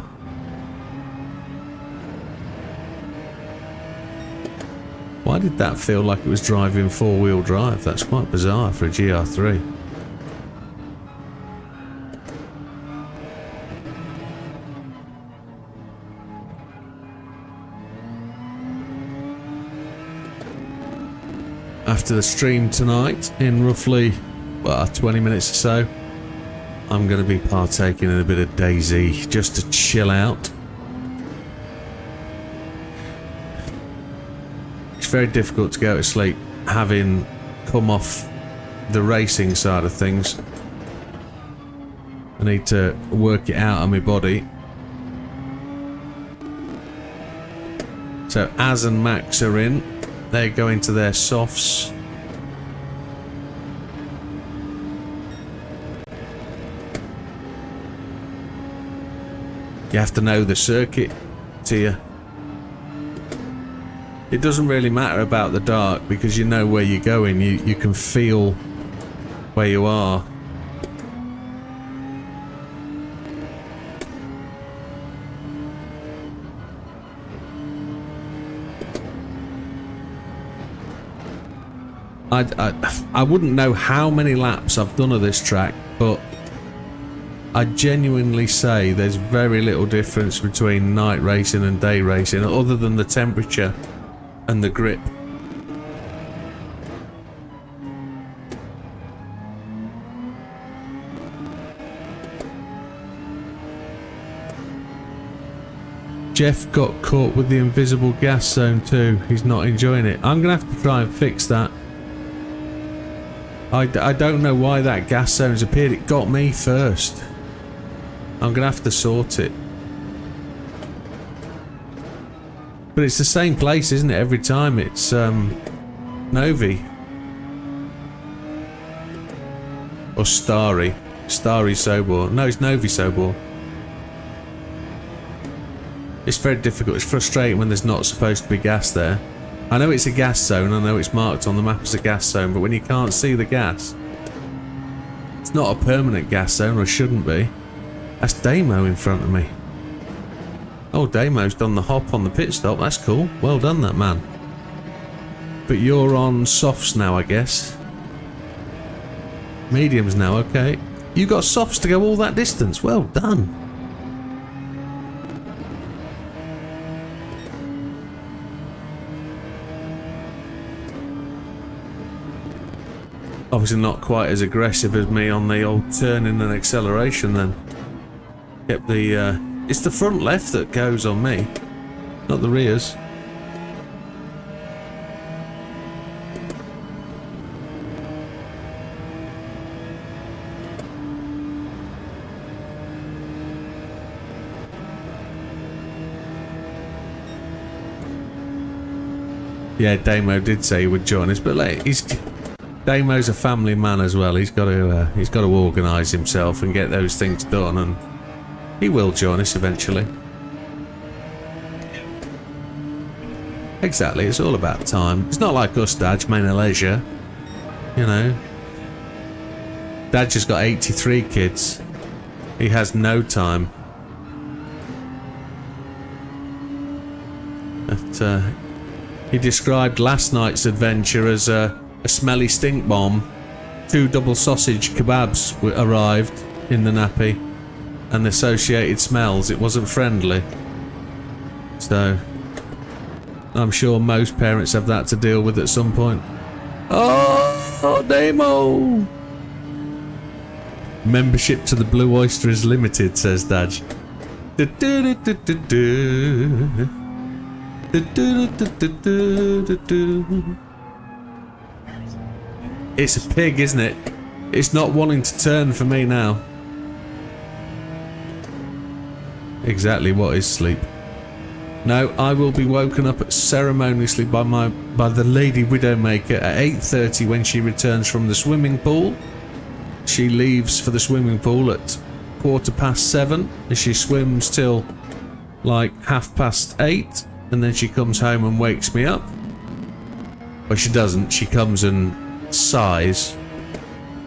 B: Why did that feel like it was driving four-wheel drive? That's quite bizarre for a GR3. After the stream tonight, in roughly 20 minutes or so, I'm going to be partaking in a bit of DayZ just to chill out. It's very difficult to go to sleep having come off the racing side of things. I need to work it out on my body. So Az and Max are in. They're going to their softs. You have to know the circuit, Tia. It doesn't really matter about the dark because you know where you're going. You can feel where you are. I wouldn't know how many laps I've done of this track, but I genuinely say there's very little difference between night racing and day racing other than the temperature and the grip. Jeff got caught with the invisible gas zone too. He's not enjoying it. I'm gonna have to try and fix that. I don't know why that gas zone's appeared. It got me first. I'm going to have to sort it. But it's the same place, isn't it? Every time it's Novi. Or Starry. Starry Sobor. No, it's Novi Sobor. It's very difficult. It's frustrating when there's not supposed to be gas there. I know it's a gas zone. I know it's marked on the map as a gas zone. But when you can't see the gas... It's not a permanent gas zone, or shouldn't be. That's Damo in front of me. Oh, Damo's done the hop on the pit stop. That's cool. Well done, that man. But you're on softs now, I guess. Mediums now, okay. You got softs to go all that distance. Well done. Obviously not quite as aggressive as me on the old turning and acceleration then. Kept the, it's the front left that goes on me, not the rears. Yeah, Damo did say he would join us, but like, Damo's a family man as well. He's got to organise himself and get those things done, and he will join us eventually. Exactly, it's all about time. It's not like us, Dad, man of leisure. You know. Dad just got 83 kids. He has no time. But, he described last night's adventure as a smelly stink bomb. 2 double sausage kebabs arrived in the nappy, and the associated smells. It wasn't friendly. So, I'm sure most parents have that to deal with at some point. Oh, Damo! Membership to the Blue Oyster is limited, says Dad. It's a pig, isn't it? It's not wanting to turn for me now. Exactly what is sleep. No, I will be woken up ceremoniously by the Lady Widdowmaker at 8:30 when she returns from the swimming pool. She leaves for the swimming pool at 7:15, and she swims till like 8:30, and then she comes home and wakes me up. Well, she doesn't. She comes and sighs,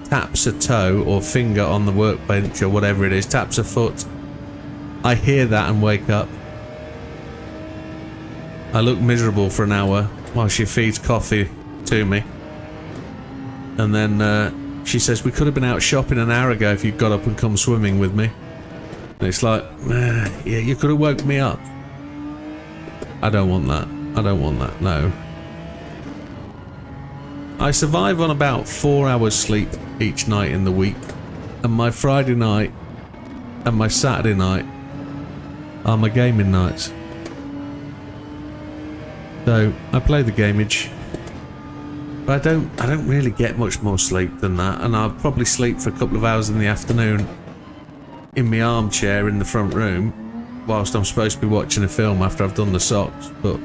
B: taps a toe or finger on the workbench or whatever it is, taps a foot. I hear that and wake up. I look miserable for an hour while she feeds coffee to me, and then she says, we could have been out shopping an hour ago if you got up and come swimming with me. And it's like, yeah, you could have woke me up. I don't want that. I don't want that, no. I survive on about 4 hours sleep each night in the week, and my Friday night and my Saturday night are my gaming nights. So I play the gameage, but I don't really get much more sleep than that, and I'll probably sleep for a couple of hours in the afternoon in my armchair in the front room whilst I'm supposed to be watching a film after I've done the socks, but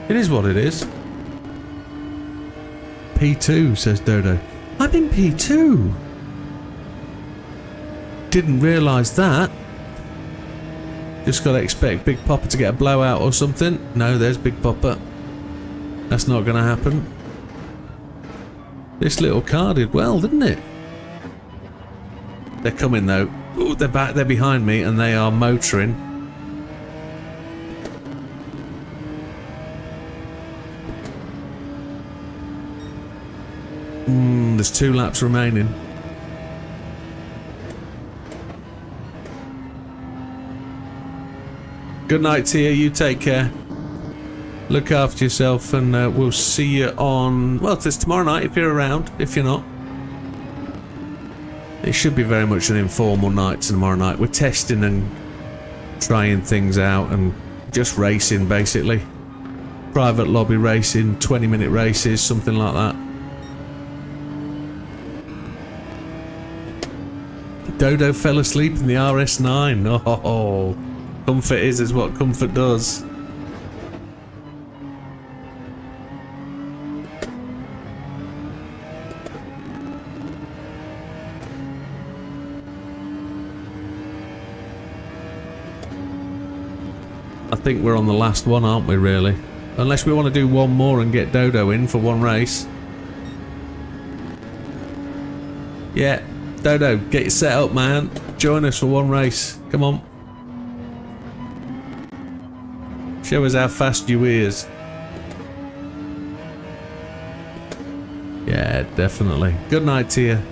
B: it is what it is. P2, says Dodo. I'm in P2. Didn't realise that. Just gotta expect Big Papa to get a blowout or something. No, there's Big Papa. That's not gonna happen. This little car did well, didn't it? They're coming though. Ooh, they're back. They're behind me, and they are motoring. There's 2 laps remaining. Good night, Tia. You take care. Look after yourself, and we'll see you on... Well, it's tomorrow night if you're around. If you're not, it should be very much an informal night tomorrow night. We're testing and trying things out and just racing, basically. Private lobby racing, 20-minute races, something like that. Dodo fell asleep in the RS9. Oh, comfort is what comfort does. I think we're on the last one, aren't we, really? Unless we want to do one more and get Dodo in for one race. Yeah, Dodo, get your set up, man. Join us for one race. Come on. Show us how fast you is. Yeah, definitely. Good night to you.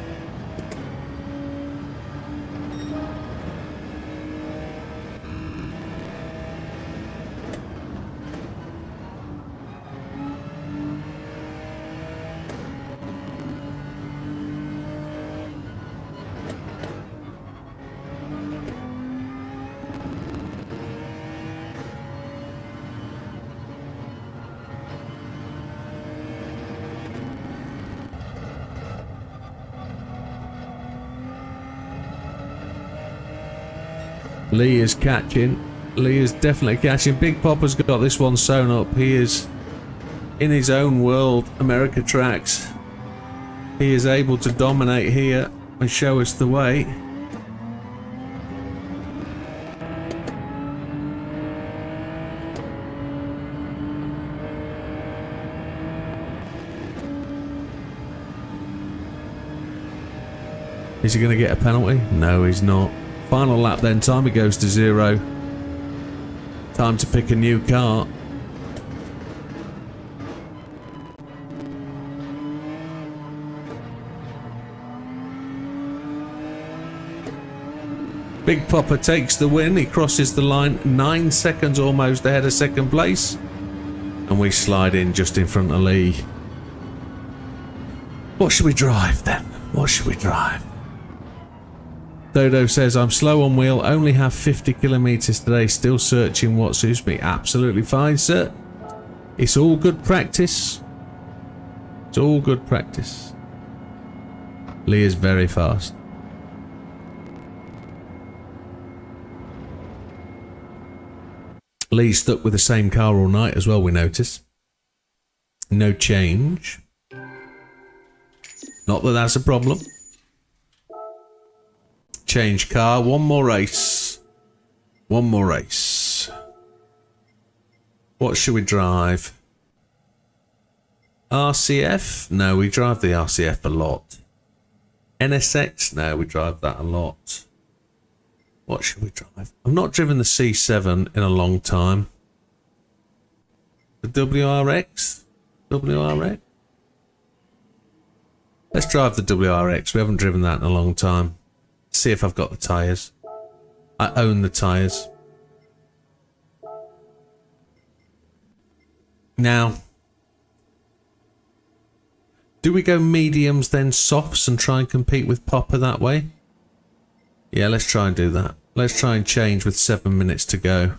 B: Lee is catching. Lee is definitely catching. Big Popper's got this one sewn up. He is in his own world, America Tracks. He is able to dominate here and show us the way. Is he going to get a penalty? No, he's not. Final lap then, timer goes to 0. Time to pick a new car. Big Popper takes the win. He crosses the line 9 seconds almost ahead of second place. And we slide in just in front of Lee. What should we drive then? What should we drive? Dodo says, I'm slow on wheel, only have 50 kilometres today, still searching what suits me. Absolutely fine, sir. It's all good practice. It's all good practice. Lee is very fast. Lee's stuck with the same car all night as well, we notice. No change. Not that that's a problem. Change car, one more race. One more race. What should we drive? RCF? No, we drive the RCF a lot. NSX? No, we drive that a lot. What should we drive? I've not driven the C7 in a long time. The WRX? WRX? Let's drive the WRX. We haven't driven that in a long time. See if I've got the tyres. I own the tyres. Now, do we go mediums then softs and try and compete with Popper that way? Yeah, let's try and do that. Let's try and change with 7 minutes to go.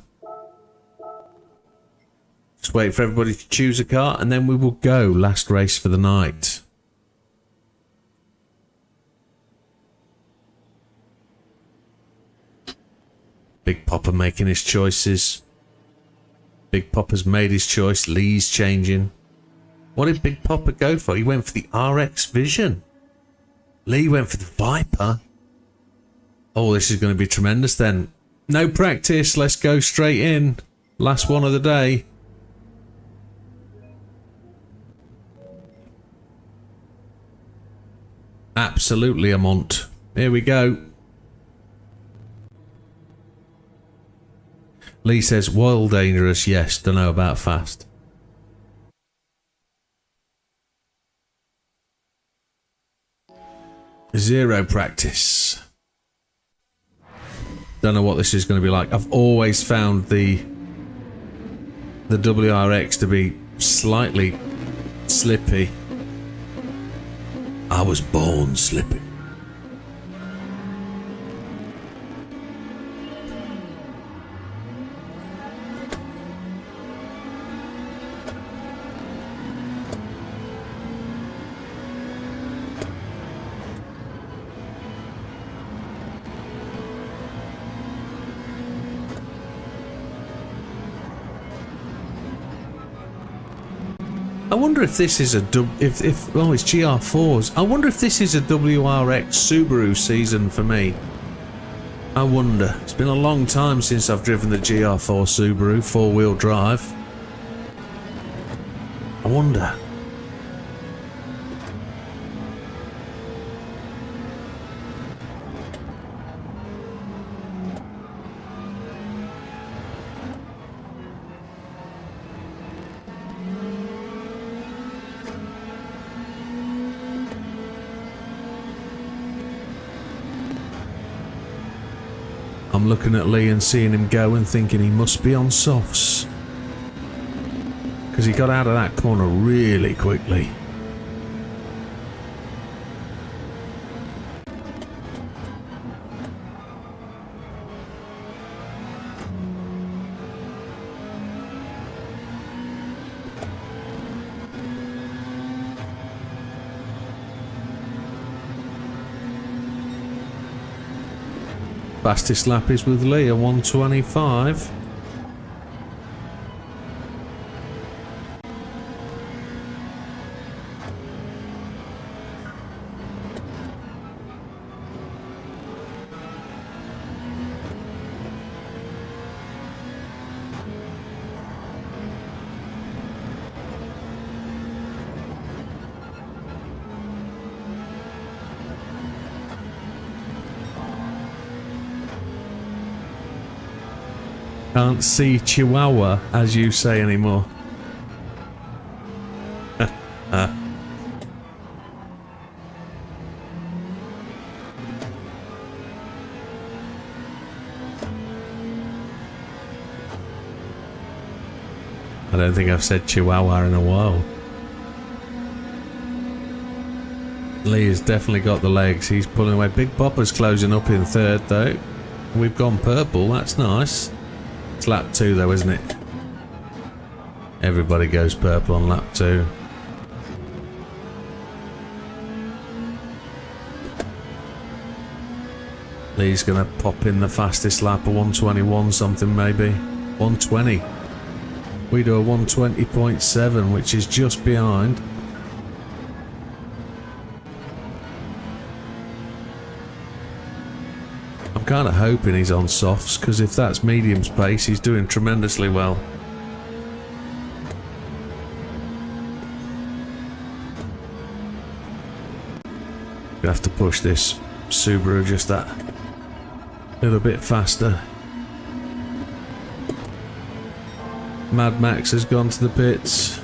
B: Just wait for everybody to choose a car and then we will go. Last race for the night. Big Popper making his choices. Big Popper's made his choice. Lee's changing. What did Big Popper go for? He went for the RX Vision. Lee went for the Viper. Oh, this is going to be tremendous then. No practice. Let's go straight in. Last one of the day. Absolutely a mont. Here we go. Lee says, wild dangerous, yes, don't know about fast. Zero practice. Don't know what this is going to be like. I've always found the WRX to be slightly slippy. I was born slippy. I wonder if this is a oh, it's GR4s. I wonder if this is a WRX Subaru season for me. I wonder. It's been a long time since I've driven the GR4 Subaru 4-wheel drive. I wonder. I'm looking at Lee and seeing him go and thinking he must be on softs. Because he got out of that corner really quickly. Fastest lap is with Lee, a 1:25. Can't see Chihuahua, as you say anymore. I don't think I've said Chihuahua in a while. Lee has definitely got the legs. He's pulling away. Big Popper's closing up in third, though. We've gone purple. That's nice. It's lap 2 though, isn't it? Everybody goes purple on lap 2. Lee's gonna pop in the fastest lap, a 1:21 something maybe. 1:20. We do a 1:20.7, which is just behind. I'm kind of hoping he's on softs, because if that's medium pace, he's doing tremendously well. Gonna have to push this Subaru just that little bit faster. Mad Max has gone to the pits.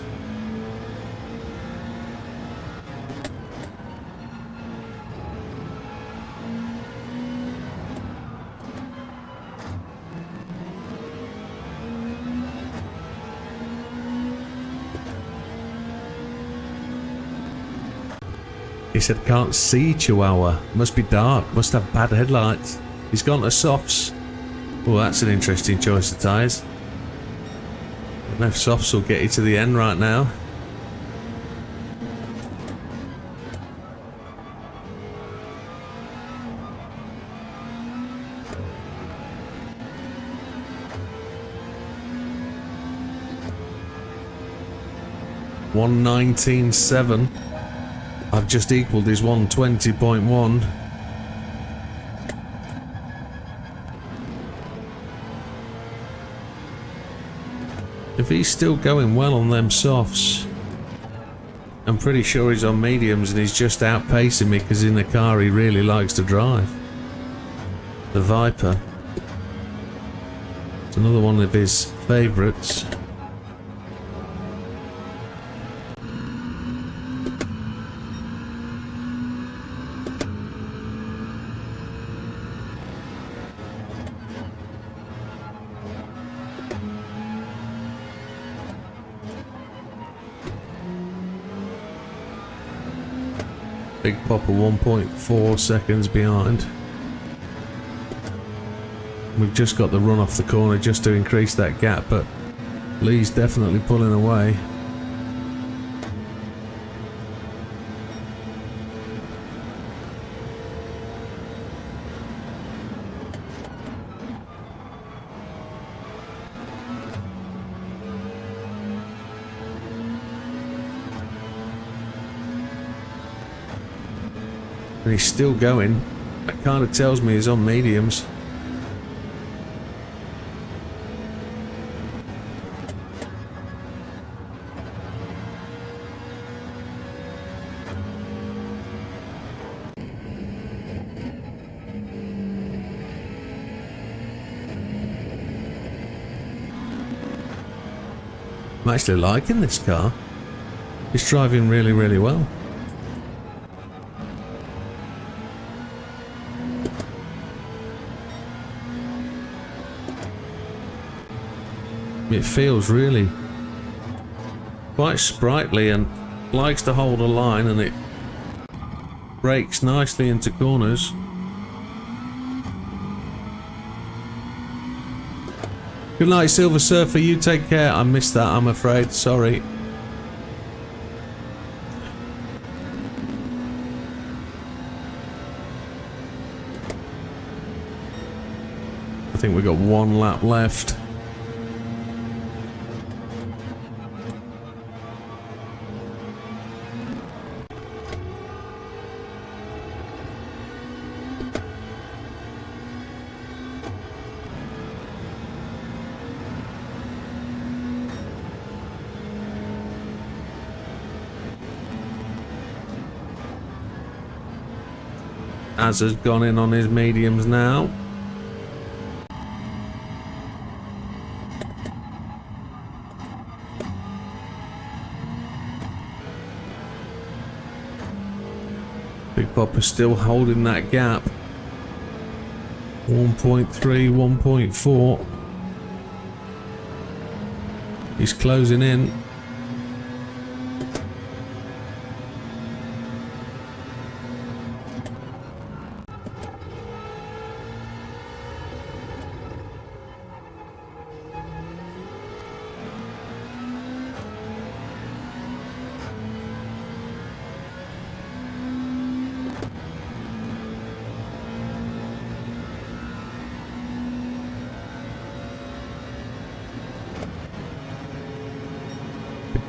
B: He said, can't see Chihuahua. Must be dark. Must have bad headlights. He's gone to softs. Oh, that's an interesting choice of tyres. I don't know if softs will get you to the end right now. $1:19.7. I've just equalled his 1:20.1. If he's still going well on them softs, I'm pretty sure he's on mediums and he's just outpacing me because in the car he really likes to drive. The Viper. It's another one of his favourites. Big Popper 1.4 seconds behind. We've just got the run off the corner just to increase that gap, but Lee's definitely pulling away. And he's still going. That kind of tells me he's on mediums. I'm actually liking this car. It's driving really, really well. It feels really quite sprightly and likes to hold a line, and it brakes nicely into corners. Good night, Silver Surfer. You take care. I missed that, I'm afraid. Sorry. I think we've got one lap left. Az has gone in on his mediums now. Big Popper's still holding that gap. 1.3, 1.4. He's closing in.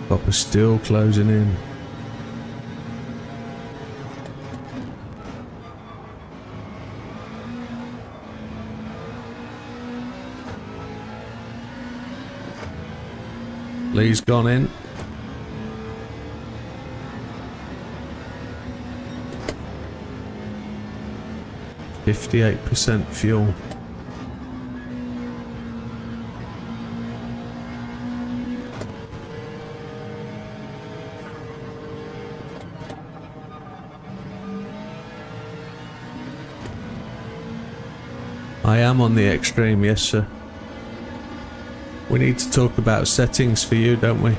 B: Popper's still closing in. Lee's gone in. %58 fuel. I am on the extreme, yes sir. We need to talk about settings for you, don't we?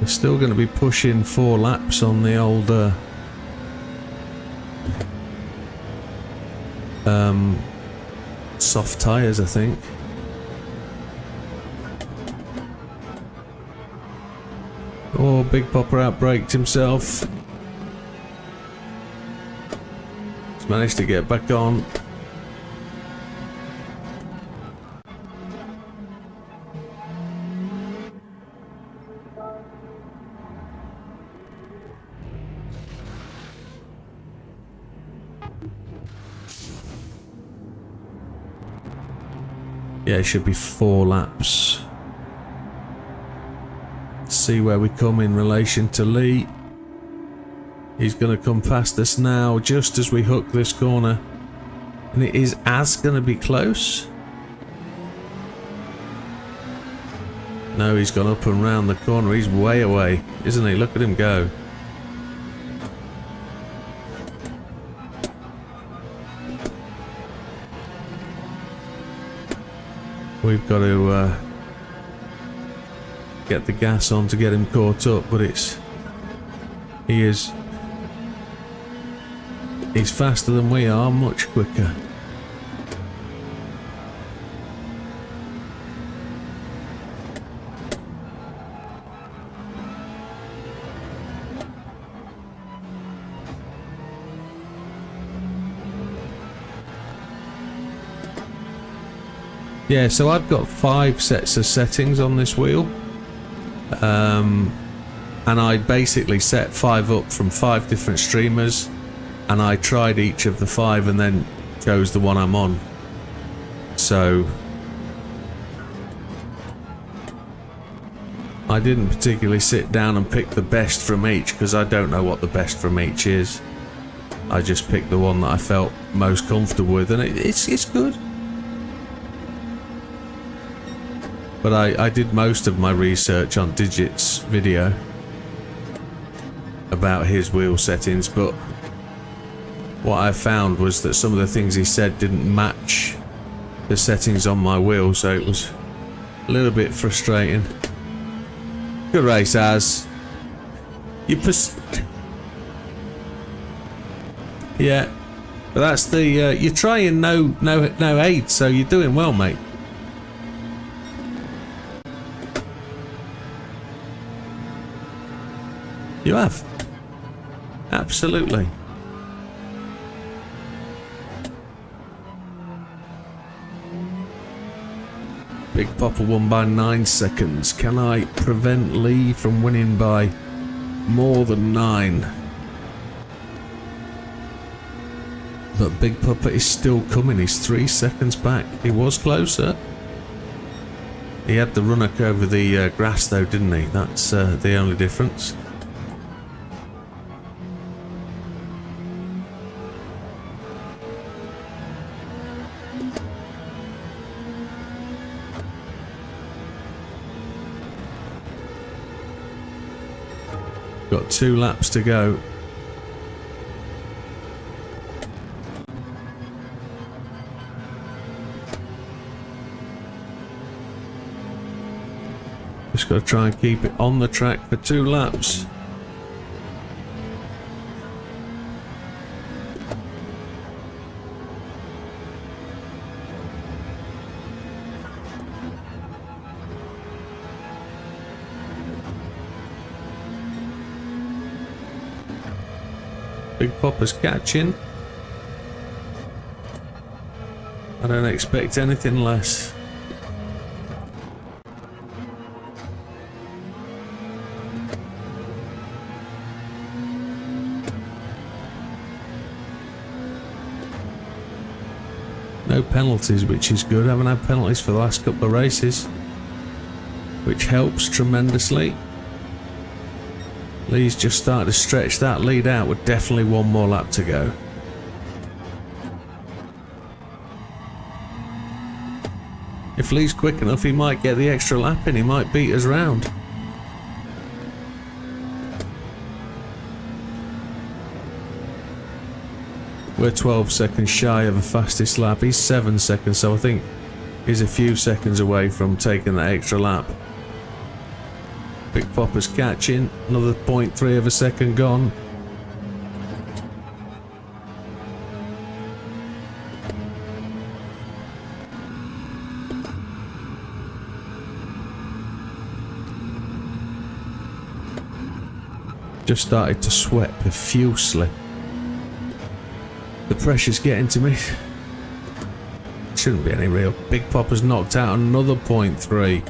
B: We're still going to be pushing 4 laps on the old soft tyres, I think. Oh, Big Popper outbraked himself. He's managed to get back on. Yeah, it should be 4 laps. See where we come in relation to Lee. He's going to come past us now just as we hook this corner. And it is Az going to be close. No, he's gone up and round the corner. He's way away, isn't he? Look at him go. We've got to get the gas on to get him caught up, but he's faster than we are, much quicker. Yeah, so I've got 5 sets of settings on this wheel. And I basically set 5 up from 5 different streamers, and I tried each of the 5 and then chose the one I'm on. So I didn't particularly sit down and pick the best from each, because I don't know what the best from each is. I just picked the one that I felt most comfortable with, and it's good. But I did most of my research on Digit's video about his wheel settings, but what I found was that some of the things he said didn't match the settings on my wheel, so it was a little bit frustrating. Good race, Az. Yeah, but that's the you're trying no aid, so you're doing well, mate. You have. Absolutely. Big Popper won by 9 seconds. Can I prevent Lee from winning by more than 9? But Big Popper is still coming. He's 3 seconds back. He was closer. He had the run over the grass though, didn't he? That's the only difference. Got 2 laps to go. Just got to try and keep it on the track for 2 laps. Big Popper's catching. I don't expect anything less. No penalties, which is good. I haven't had penalties for the last couple of races, which helps tremendously. Lee's just started to stretch that lead out with definitely 1 more lap to go. If Lee's quick enough, he might get the extra lap in. He might beat us round. We're 12 seconds shy of the fastest lap. He's 7 seconds, so I think he's a few seconds away from taking that extra lap. Big Popper's catching. Another 0.3 of a second gone. Just started to sweat profusely. The pressure's getting to me. Shouldn't be any real. Big Popper's knocked out another 0.3.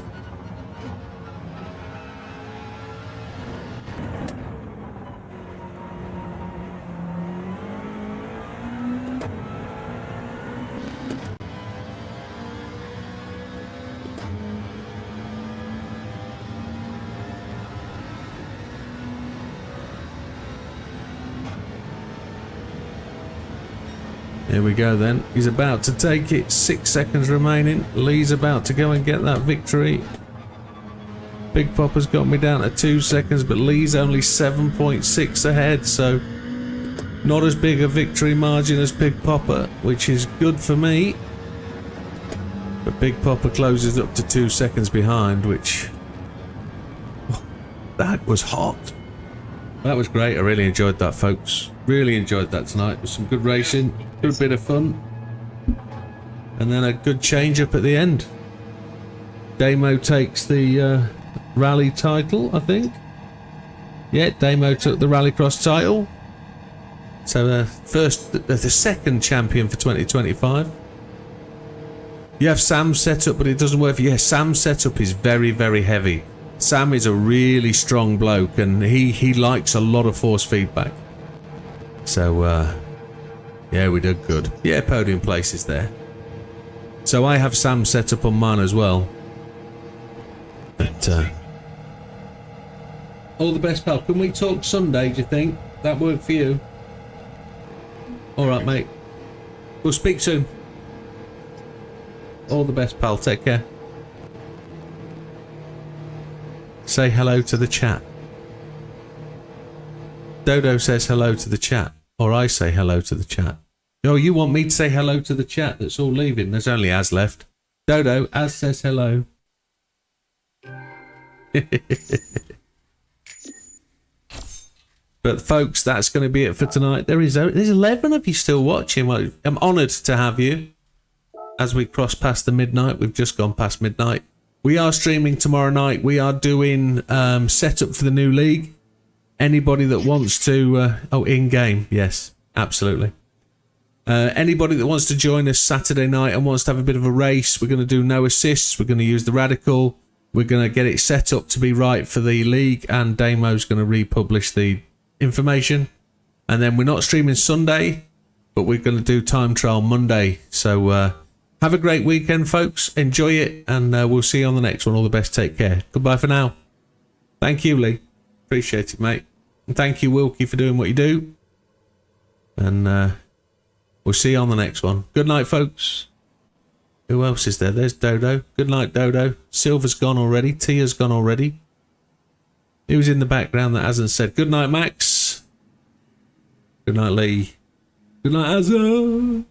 B: Here we go then. He's about to take it. 6 seconds remaining. Lee's about to go and get that victory. Big Popper's got me down to 2 seconds, but Lee's only 7.6 ahead, so not as big a victory margin as Big Popper, which is good for me. But Big Popper closes up to 2 seconds behind, which... that was hot. That was great. I really enjoyed that, folks. Really enjoyed that tonight. It was some good racing, good bit of fun, and then a good change up at the end. Damo takes the rally title, I think. Yeah, Damo took the Rallycross title. So the second champion for 2025. You have Sam's setup, but it doesn't work for you. Yeah, Sam's setup is very, very heavy. Sam is a really strong bloke, and he likes a lot of force feedback. So, yeah, we did good. Yeah, podium places there. So I have Sam set up on mine as well. But, all the best, pal. Can we talk Sunday, do you think? That work for you? Alright, mate. We'll speak soon. All the best, pal. Take care. Say hello to the chat. Dodo says hello to the chat. Or I say hello to the chat. Oh, you want me to say hello to the chat that's all leaving? There's only Az left. Dodo, Az says hello. But folks, that's going to be it for tonight. There's 11 of you still watching. Well, I'm honoured to have you. As we cross past the midnight, we've just gone past midnight. We are streaming tomorrow night. We are doing setup for the new league. Anybody that wants to... in-game. Yes, absolutely. Anybody that wants to join us Saturday night and wants to have a bit of a race, we're going to do no assists. We're going to use the Radical. We're going to get it set up to be right for the league, and Damo's going to republish the information. And then we're not streaming Sunday, but we're going to do time trial Monday. So have a great weekend, folks. Enjoy it, and we'll see you on the next one. All the best. Take care. Goodbye for now. Thank you, Lee. Appreciate it, mate. And thank you, Wilkie, for doing what you do. And we'll see you on the next one. Good night, folks. Who else is there? There's Dodo. Good night, Dodo. Silver's gone already. Tia's gone already. Who's in the background that hasn't said good night, Max? Good night, Lee. Good night, Azza.